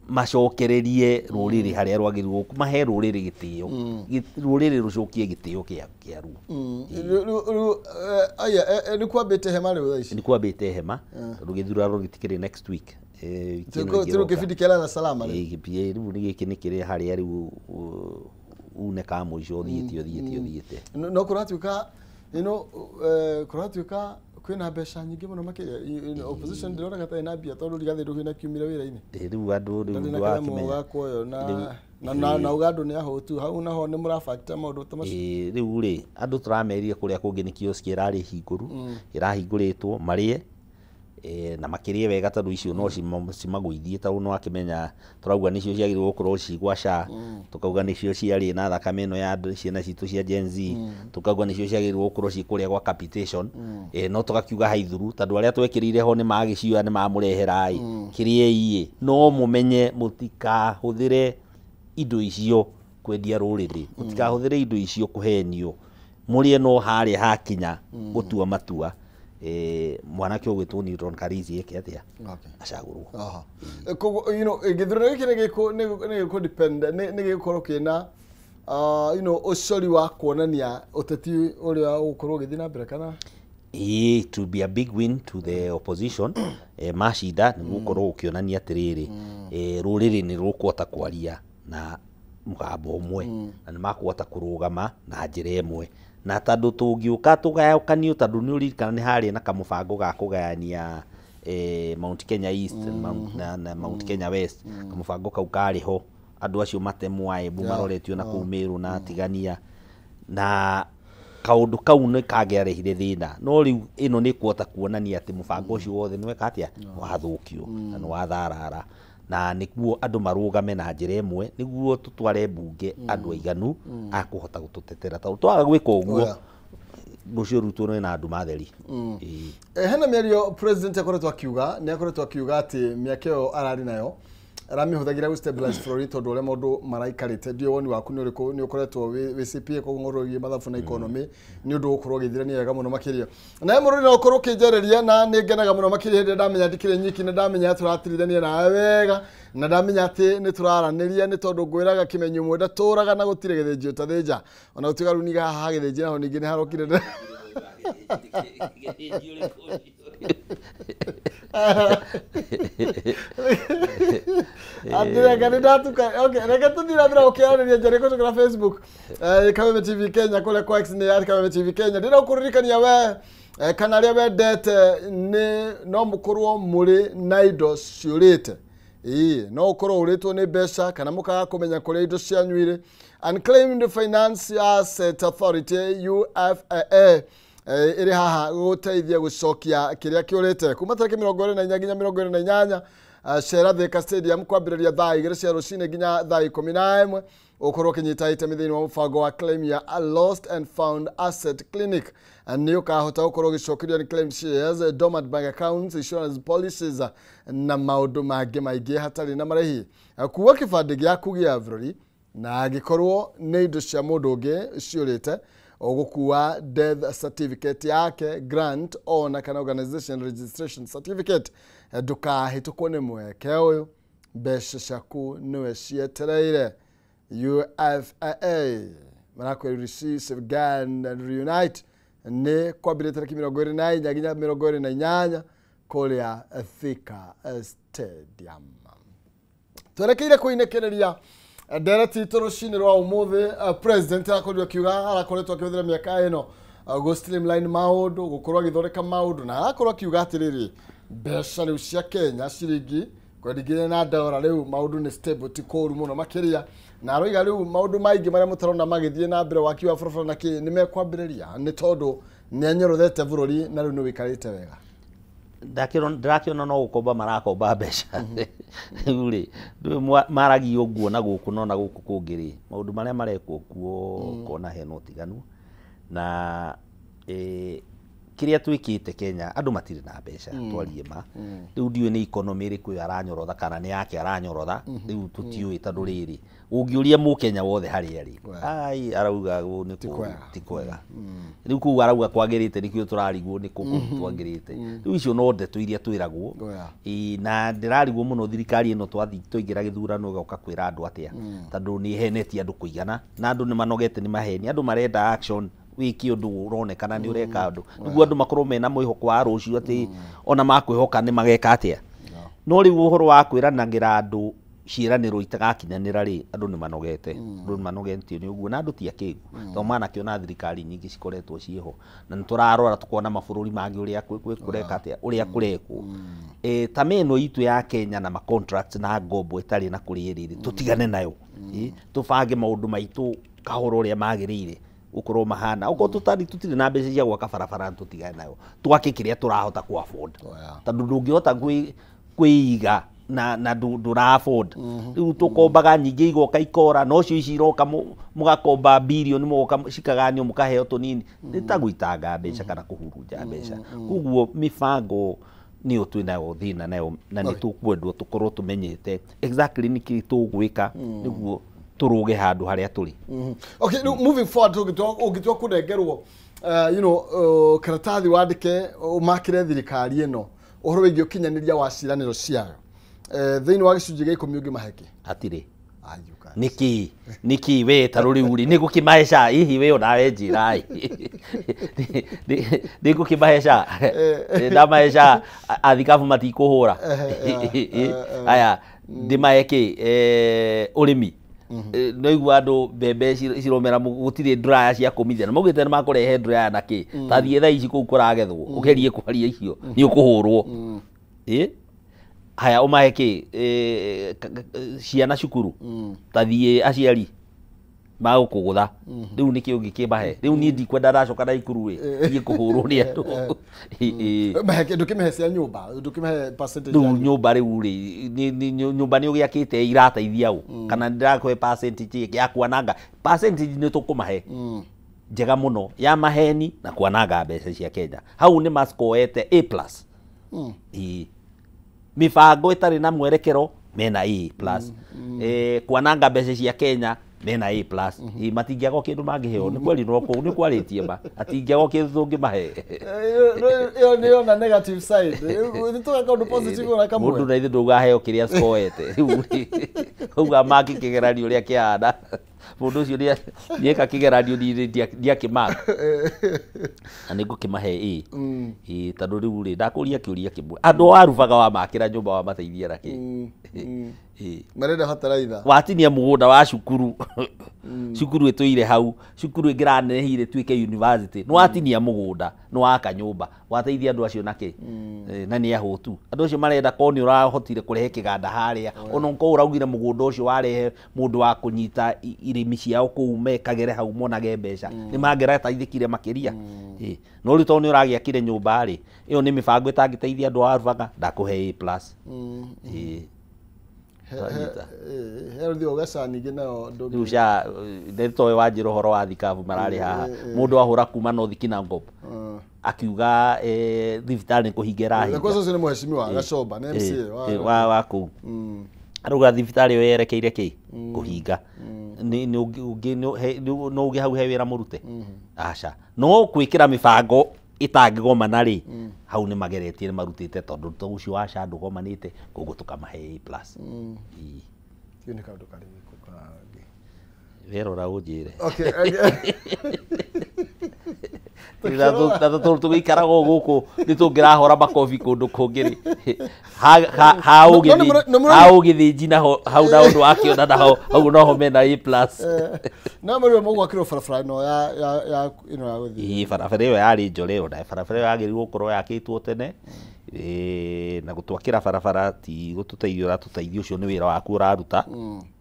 macokererie rũrĩrĩ harĩa rwagĩrĩirwo mahe rũrĩrĩ gĩtĩo rũrĩrĩ rũcokie gĩtĩo kĩaruo nĩ kwambĩte hema rĩu thaa ici nĩ kwambĩte hema tondũ gĩthurano gĩtikĩrĩ next week tĩro kĩbindi kĩara na salama rĩu nĩ gĩkĩ nĩ kĩrĩ harĩa rĩu uneka mũico thiĩte no kũratuĩka kũratuĩka kwĩna mbeca nyingĩ mũno makĩria opposition ndĩronaga ta ĩna mbia tondũ Rigathĩ ndũrĩ na kiumĩra wĩra-inĩ rĩu andũ rĩu wakĩmenya na Uganda nĩ ahotu hau naho nĩ mũrabacta maũndũ ta macio rĩu rĩ andũ tũramerire kũrĩa kũngĩ nĩ kioski ĩrarĩ hingũru ĩrahingũrĩtwo marĩe na makĩria wega tondũ icio no cimagũithie tondũ no akĩmenya tũrauga nĩcio ciagĩrĩirwo gũkorwo cigwa SHA tukauga nĩcio ciarĩ na thakame ĩno ya ciana citũ cia Gen Z tukauga nĩcio ciagĩrĩirwo gũkorwo cikũrĩa gwa capitation no tũgakiuga haithuru tondũ arĩa twekĩrĩire ho nĩ magĩcioya nĩ mamũreherai kĩrĩei no mũmenye mũtikahũthĩre indo icio kwendia rũrĩrĩ mũtikahũthĩre indo icio kũhenio mũrĩe no harĩa hakinya gũtua matua mwanake ũgwĩtwo Newton Karizi eke atia Okay. acagũrwo. Koguo gĩthurano gĩkĩ nĩ gĩkũ depend nĩ gĩkorwo kĩna ũcori wa kuonania ũteti ũrĩa ũgũkorwo ũgĩthiĩ na mbere kana? It will be a big win to the opposition. Macinda nĩ gũkorwo ũkĩonania atĩrĩrĩ rũrĩrĩ nĩ rũkũhota kwaria na mũgambo ũmwe na nĩ makũhota kũrũgama na njĩra ĩmwe, na tondũ tũngĩũka tũgayaũkanio tondũ nĩ ũririkana nĩ harĩ na kamũbango ga kũgayania Mount Kenya East na Mount Kenya West, kamũbango kau karĩ ho, andũ acio matemwa Embu maroretio na kũu Meru na Tigania, na kaundu kau nĩ kangĩarehire thĩna, no rĩu ĩno nĩ kuota kuonania atĩ mũbango ũcio wothe nĩ weka atĩa wathũkio na nĩ watharara, na nĩguo andũ marũgame na njĩra ĩmwe nĩguo tũtware mbunge andũ aiganu akũhota gũtũtetera, tondũ twaga gwĩka ũguo Mũcio Ruto no na andũ matheri. Hena mĩario president akoretwo akiuga, nĩ akoretwo akiuga atĩ mĩaka ĩyo ararĩ nayo aramĩhũthagĩra gũ stabilize bũrũri tondũ ũrĩa maũndũ maraikarĩte. Ndiũ woni waku nĩ ũrĩkũ, nĩ ũkoretwo wĩ CPA kũng'orogia mathabu na economy nĩ ũndũ ũkorwo ũgĩthirania wega mũno makĩria. Na mũrũri no ũkorwo ũkĩnjereria na nĩ ngenaga mũno makĩria hĩndĩ ndamenya ndikĩrĩ nyiki na ndamenya tũratirithania nawe wega na ndamenya atĩ nĩ tũraranĩria nĩ tondũ ngwĩraga kĩmenyo ũmwe ndatũraga na gũtirĩ gĩthĩnjio ta thĩnja, ona gũtiga rĩu niga haha gĩthĩnji naho ningĩ nĩ harokire Andrega nĩ ndatuka. Okay, reke tũthiĩ na mbere gũkĩarĩria Jericho kũgerera Facebook. Kameme TV Kenya kũrĩa kwa X nĩ Kameme TV Kenya. Ndĩra gũkũririkania we kana arĩa wendete nĩ no mũkorwo mũrĩ na indo ciũrĩte. No ũkorwo ũrĩtwo nĩ mbeca kana mũkaga kũmenya kũrĩa indo cianyu irĩ. Unclaimed Finance Asset Authority UFAA ĩrĩ haha gũteithia gũcokia kĩrĩa kĩũrĩte kuma tarĩki 24 nginya 28 cera Thika Stadium kwambĩrĩria thaa 2 cia rũcinĩ nginya thaa 11 ũkorwo ũkĩnyita itemi thĩinĩ wa mũbango wa claim ya A Lost and Found Asset Clinic. Nĩ ũkahota gũkorwo ũgĩcokerio nĩ claim shares, dormant bank accounts, insurance policies na maũndũ mangĩ maingĩ hatarĩ na marĩhi. Kuua kĩbandĩ gĩaku gĩa bũrũri na angĩkorwo nĩ indo cia mũndũ ũngĩ ciũrĩte, ogukua death certificate yake, grant ona kana organization registration certificate, ndũkahĩtũkwo nĩ mweke ũyũ, mbeca ciaku nĩwe cietereire. UFAA marakwĩra receive, safeguard and reunite nĩ kwambĩrĩria tarĩki 24 nginya 28 kũrĩa Thika Stadium. Twerekeire kũinĩkĩrĩria ndereti itũ rũcinĩ rwa ũmũthĩ. President arakorirwo akiuga arakoretwo akĩhũthĩra mĩaka ĩno gũ streamline maũndũ, gũkorwo agĩthondeka maũndũ, na arakorwo akiuga atĩrĩrĩ mbeca rĩu cia Kenya ciringi kwendingĩre na ndora rĩu maũndũ nĩ stable ti kũru mũno makĩria, na aroiga rĩu maũndũ maingĩ marĩa mũtarona magĩthiĩ na mbere waki wa barabara na kĩ nĩ mekwambĩrĩria nĩ tondũ nĩ anyorothete bũrũri na rĩu nĩ wĩikarĩte wega. Ndĩrakĩona no gũkomba marakomba mbeca rĩu rĩ maragi ũguo na gũkũ no na gũkũ kũngĩ rĩ maũndũ marĩa marekwo kuo kona hena ũtiganu, na kĩrĩa twĩkĩte Kenya andũ matirĩ na mbeca twarie ma. Rĩu ndiũĩ nĩ economy ĩrĩkũ aranyorotha kana nĩ yake aranyorotha, rĩu tũtiũĩ tondũ rĩrĩ ũngĩũria Mũkenya wothe harĩa arĩ arauga nĩ ti kwega. Rĩu kũu arauga kwagĩrĩte nĩkĩo tũrarigwo nĩ kũkũ twagĩrĩte. Rĩu icio no ndeto iria twĩragwo, na ndĩrarigwo mũno thirikari ĩno twaingĩra gĩthurano ĩgoka kwĩra andũ atĩa, tondũ nĩ ihenetie andũ kũigana na andũ nĩ manogete nĩ maheni, andũ marenda action wiki ũndũ ũronekana nĩ ũreka andũ nĩguo andũ makorwo mena mwĩhoko wa rũciũ atĩ ona makwĩhoka nĩ mageka atĩa. No rĩu ũhoro wa kwĩranagĩra andũ ciĩranĩro itagakinyanĩra rĩ andũ nĩ manogete, andũ nĩ manogetio nĩ ũguo na andũ ti akĩgu, tondũ manakĩona thirikari nyingĩ cikoretwo ciĩho na nĩ tũrarora tukona mabũrũri mangĩ ũrĩa kũreka atĩa ũrĩa kũrekwo. Ta mĩno itũ ya Kenya na ma contracts na ngombo itarĩ na kũrĩa rĩrĩ tũtigane nayo, tũbange maũndũ maitũ kahoro ũrĩa magĩrĩire ukorwo mahana uko tutirĩ na mbeca cia gwaka barabara tutigane nayo twake kĩrĩa tũrahota ku afford, tondũ ndũngĩhota kwĩiga na ndũra afford. Rĩu tũkombaga nyingĩ igoka ikora no cio ici iroka mũgakomba bilioni mũgoka cikaganio mũkaheo tũnini, nĩ ta gũitanga mbeca kana kũhurunja mbeca. Koguo mĩbango nĩ twĩnayo thĩna nayo na nĩ tũkwendwo tũkorwo tũmenyete exactly nĩkĩ tũgwĩka nĩguo turuge handu haria turi. Okay, moving forward ũngĩtua kũnengerwo you know karatathi wandike umakire thirikari ino uhoro wigi ukinyaniria wa ciraniro ciayo thiini wa gicunji gia 10 ungi maheki atire niki we taruri uri nigu kimaisha hihi we onawe njirai nigu kimaisha na maisha athikabu matikuhura aya ndimaeke urimi noigua andu mbembe ciromera gutire dryer cia kumithia na maugite makurehe dryer na ki tathie thaa ici kuu kuragethwo ugerie kwaria icio ni ukuhurwo haya umaheke ciana cukuru tathie aciari magukugutha riu niki ungikimahe riu ni ndikwenda ndacoka na ikuru ri kuhurwo ni andu maheke ndukimehe cia nyumba ndukimehe percentage riu nyumba riu ri nyumba ni ugiakite irateithia u kana ndirakwe percentage ya kwananga percentage ni tukumahe njega muno ya maheni na kwananga mbeca cia Kenya hau ni mascoete A+ mifango itari na mwerekero mena A+, kwananga mbeca cia Kenya mena A+, matingiaga kindu mangiheo ni kweli no ko ni kwaritie ma atingiaga kindu tungi mahe yo ni ona negative side ni to account positive na kamwe mundu na ithu ndugaheo kiria scoete uga maki kigeranio ria kianda mundu ucio ni eka kigeranio dia kimaka ani gukimahe tondu riu ri ndakuria kiuria kimwe andu aruvaga wa makira nyumba wa mateithia raki marenda hataraitha watinia mugunda wa cukuru cukuru etoire hau cukuru ingiranehire twike university no watinia mugunda no waka nyumba wateithia andu acio nake na ni ahutu andu acio marenda ko ni urahotire kurehe kiganda haria ona nko uraugire mugunda ucio warehe mundu wa kunyita irimi ciao kuume kagere hau monage mbeca ni mangera taithikire makiria no ri to ni uragiakire nyumba ri iyo ni mifango itangiteithia andu aruvaga ndakuhe A+ healthy ogasa ningi nayo ndusha netoe wanjiro horo wa thikabu marari haha mundu ahura kuma no thikina ngop akiuga thibitari kuhingera higa kwa sasa ni mheshimiwa Gacoba na MCA wa ku aruga thibitari yo yerekeire ki kuhinga ni ugi no ugi hau he wira murute aca no kwikira mifango itangigomana ri hau ni mageretie ni marutite tondu to ucio wa shandu gomanite koguo tukamahe A+ ni kaundu kari kukangi werora unjire okay Tatu tugikara guku ni tungirahora makofi kundu kungiri ha ugithinji na hau na undu akiona na hau no mena A+ na mari mo gwakiro farafara no ya ino ya guthi farafara yo yari njore yo na farafara yo yagiri gukorwo yakitwo tene na gutwakira farafara ti gututeithio ra tuteithio ucio ni wira waku uraruta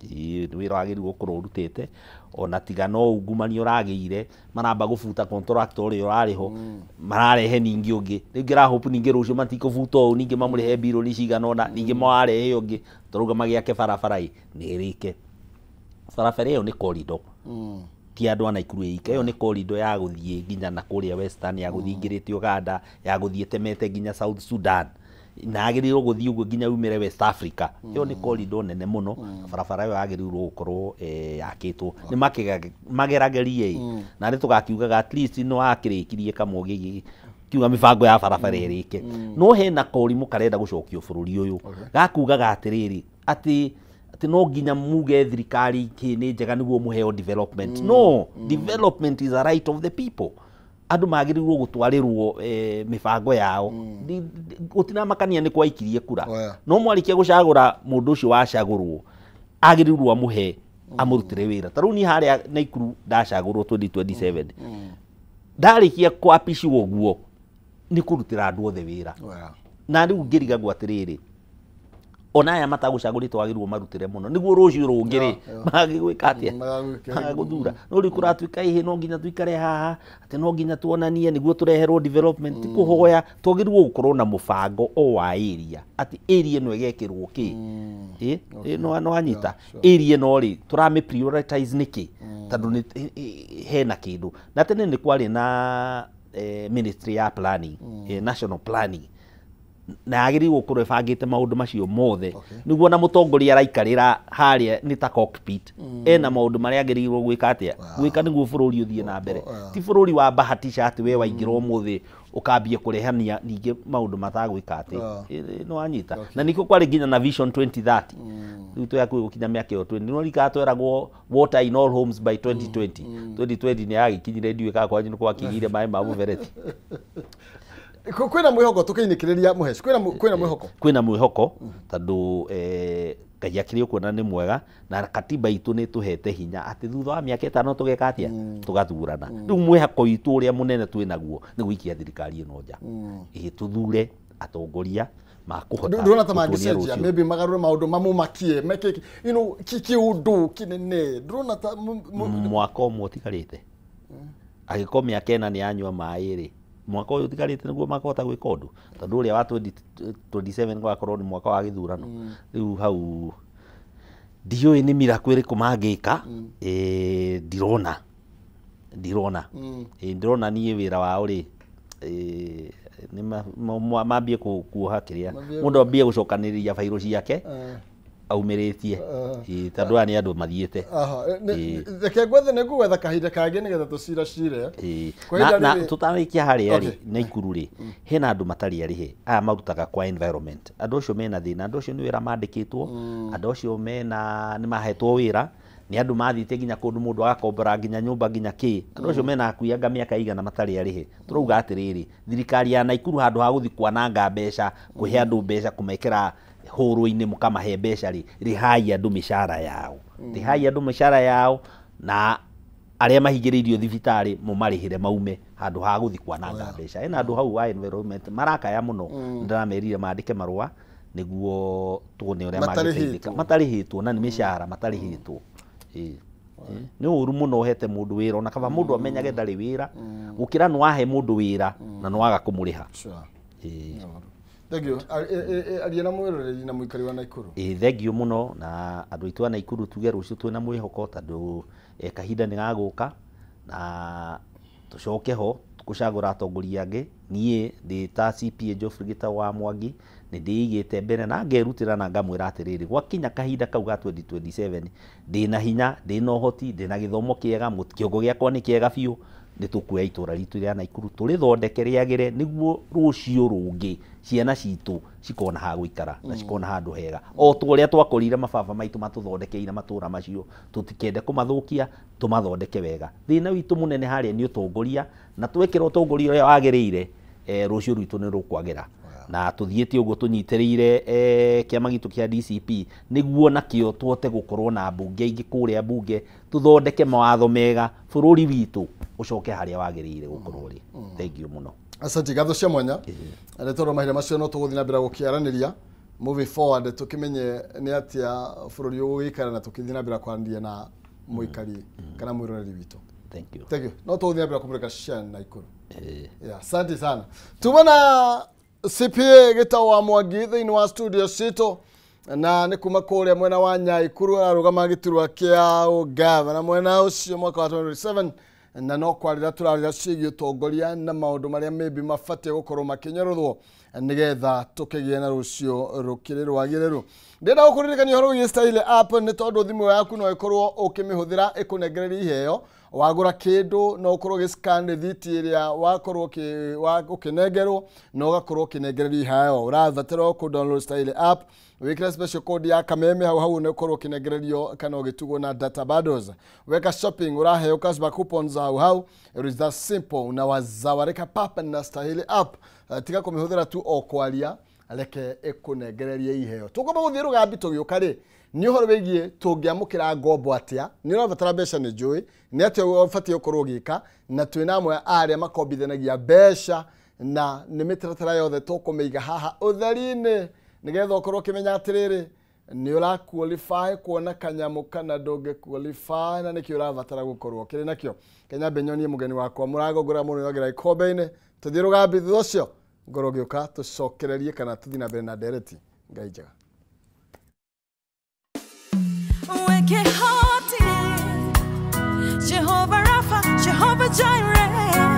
ni wira wagiri gukorwo urutite ona tiga no ungumani uragiire maramba gufuta contractor uri urariho mararehe ningi ungi ningira hope ningi rucio matikufuta o ningi mamurihe biro ni cigana ona ningi marehe ungi turuga magiake farafara ni rike farafara yo ni corridor ti andu ana ikuru ike yo ni corridor ya guthie nginya na kuria western ya guthingirite Uganda ya guthie temete nginya South Sudan na agirirwo guthie uguo nginya umire West Africa yo ni corridor nene muno farafara yo agirirwo gukorwo yakitwo ni mageragerie na ni tugakiugaga at least no akirikirie kamogi kiuga mifango ya farafara irike no hena korimu karenda gucokio bururi uyu gakugaga atiriri ati no nginya muge thirikari kini njega niguo muheo development no development is a right of the people andu magirirwo gutwarirwo mifango yao gutina makania ni kwaikirie kura no mwarikia gucagura mundu ucio wacagurwo agirirwo amuhe amurutire wira taru ni haria na ikuru ndacagurwo 2027 ndarikia kwapishwo guo ni kurutira andu othe wira na riu ngiriga gwatiriri ona aya matagucaguritwo wagirwo marutire muno niguo rucio rungiri magigwika atia magaguthura no ri kuratuika ihe no nginya tuikare haha ati no nginya tuonanie niguo tureherwo development kuhoya twagirwo gukorwo na mufango o wa area ati area no egekirwo ki no anyita area no ri turame prioritize niki tondu hena kindu na tene ni kwari na ministry ya planning national planning na agĩrĩirwo gũkorwo ĩbangĩte maũndũ macio mothe nĩguo na mũtongoria araikarĩra harĩa nĩ ta cockpit ena maũndũ marĩa agĩrĩirwo gwĩka atĩa gwĩka nĩguo bũrũri ũthiĩ na mbere ti bũrũri wa bahatisha atĩ we waingĩra ũmũthĩ ũkambia kũrehania ningĩ maũndũ matagwĩka atĩ nĩ wanyita na nĩkĩo kwarĩ nginya na vision 2030 rĩu tũyakwĩ gũkinya mĩaka ĩyo 20 nĩ rĩkaga tweragwo water in all homes by 2020 2020 nĩ yagĩkinyire ndiũĩ kana kwanyu nĩ gwakinyire maĩ ma mũberethi kwĩna mwĩhoko tũkĩinĩkĩrĩria mũheci kwĩna mwĩhoko kwĩna mwĩhoko tondũ Ngai akĩrĩ kuona nĩ mwega na katiba itũ nĩ tũhete hinya atĩ thutha wa mĩaka 5 tũgeka atĩa tũgathurana rĩu mwĩhoko witũ ũrĩa mũnene twĩnaguo nĩ gũikia thirikari ĩno nja tũthure atongoria makũhota ndũrona ta mangĩcenjia maybe magarũre maũndũ mamumakie meke kiũndũ kĩnene ndũrona ta mwaka ũmwe ũtigarĩte agĩkorwo mĩaka 4 nĩ yanyua maĩ rĩ mwaka ũyũ ũtigarĩte nĩguo makahota gwĩka ũndũ tondũ ũrĩa wa 2027 gwakorwo nĩ mwaka wa gĩthurano rĩu hau ndiũĩ nĩ miracle ĩrĩkũ mangĩka ndirona niĩ wĩra wao rĩ mambie kuoha kĩrĩa mũndũ ambie gũcokanĩrĩria bairũ ciake aumĩrĩtie tondũ aya nĩ andũ mathiĩte reke gwethe nĩngũgwetha kahinda kangĩ nĩgetha tũciracire na tũtarĩkia harĩa rĩ Naikuru rĩ hena andũ matarĩ arĩhe aya marutaga kwa environment andũ acio mena thĩna andũ acio nĩ wĩra mandĩkĩtwo andũ acio nĩ mahetwo wĩra nĩ andũ mathiĩte nginya kũndũ mũndũ agakombora nginya nyũmba nginya kĩ andũ acio mena kuianga mĩaka igana matarĩ arĩhe tũrauga atĩrĩrĩ thirikari ya Naikuru handũ ha gũthiĩ kwananga mbeca kũhe andũ mbeca kũmekĩra hũrũ-inĩ mũkamahe mbeca rĩ rĩhai andũ mĩcara yao na arĩa mahingĩrĩirio thibitarĩ mũmarĩhĩre maume handũ ha gũthiĩ kwananga mbeca ena andũ hau wa environment marakaya mũno ndĩramerire mandĩke marũa nĩguo tuone ũrĩa mangĩteithĩka matarĩhĩtwo na nĩ mĩcara matarĩhĩtwo nĩ ũru mũno ũhete mũndũ wĩra ona kaba mũndũ amenyage ndarĩ wĩra gũkĩra nĩ wahe mũndũ wĩra na nĩ waga kũmũrĩha Thank aria na mwĩroreri na mũikari wa Naikuru thengiũ mũno na andũ aitũ a Naikuru tuge rũciũ twĩna mwĩhoko tondũ kahinda nĩ gagũka na tũcoke ho gũcagũra atongoria angĩ niĩ ndĩ ta CPA Geoffrey Gitau wa Mwangi nĩ ndĩigĩte mbere na ngerutĩra na ngamwĩra atĩrĩrĩ gwakinya kahinda kau ga 2027 ndĩna hinya ndĩna ũhoti ndĩna gĩthomo kĩega kĩongo gĩakwa nĩ kĩega biũ nĩ tũkuoya itũra ritũ rĩa Naikuru tũrĩthondeke rĩagĩre nĩguo rũciũ rũngĩ ciana citũ cikona ha gũikara na cikona handũ hega o ũrĩa twakorire mababa maitũ matũthondekeire matũra macio tũtikende kũmathũkia tũmathondeke wega thĩna witũ mũnene harĩa nĩ ũtongoria na twekĩra ũtongoria ũrĩa wagĩrĩire rũciũ rwitũ nĩ rũkwagĩra na tũthiĩte ũguo tũnyitĩrĩire kĩama gitũ kĩa DCP nĩguo nakĩo tuote gũkorwo na mbunge ingĩ kũrĩa mbunge tũthondeke mawatho mega bũrũri witũ ũcoke harĩa wagĩrĩire gũkorwo rĩ thengiũ mũno asanti gatho cia mwanya nĩ tondũ mahinda macio no tũgũthiĩ na mbere gũkĩaranĩria moving forward tũkĩmenye nĩ atĩa bũrũri ũgũgĩikara na tũkĩthiĩ na mbere kwaranĩria na mũikari kana mwĩroreri witũ thank you no tũgũthiĩ na mbere kũmũrĩka cia Naikuru asanti sana tumana CPA Gitau wa Mwangi thĩinĩ wa studio citũ na nĩ kuma kũrĩa mwena wa Naikuru arũgama gĩturwa kĩa ũgavana mwena ũcio mwaka wa 2027 na no kwarĩra tũrarĩra ciĩgiĩ ũtongoria na maũndũ marĩa maybe mabatiĩ gũkorwo makĩnyororwo nĩgetha tũkĩgĩe na rũciũ rũkĩrĩ rwagĩrĩru ndĩrenda gũkũririkania ũhoro wĩgiĩ Style app nĩ tondũ thimũ yaku no ĩkorwo ũkĩmĩhũthĩra ĩkũnengereria iheo wagũra kĩndũ no ũkorwo ũgĩscan rĩthiti ĩrĩa wakorwo ũkĩnengerwo no ũgakorwo ũkĩnengererio iheo ũrabatara kũ-download Style app wĩkĩra special code ya kameme hau nĩ ũkorwo ũkĩnengererio kana ũgĩtugwo na data bundles weka shopping ũraheo cashback coupons hau it is that simple na wazawareka papa na Style app tiga kũmĩhũthĩra tu o kwaria reke ĩkũnengererie iheo tũkũma gũthiĩ rũgambi tũgĩũka rĩ nĩ ũhoro wĩgiĩ tũngĩamũkĩra ngombo atĩa nĩ ũrabatara mbeca nĩ njũĩ nĩ atĩa ũbatiĩ gũkorwo ũgĩka na twĩna amwe arĩa makombithanagia mbeca na nĩ mĩtaratara yothe tũkũmĩiga haha ũtheri-inĩ nĩgetha ũkorwo ũkĩmenya atĩrĩrĩ nĩ ũra qualify kuona kanyamũ kana ndũngĩ qualify na nĩkĩo ũrabatara gũkorwo kĩrĩ nakĩo Kenya Benyonie mũgeni wakwa mũragongora mũno yogera ikombe-inĩ tũthiĩ rũgambi thutha ũcio ngoro gĩũka tũcokererie kana tũthiĩ na mbere na ndereti Ngai njega Jehovah Rapha, Jehovah Jireh.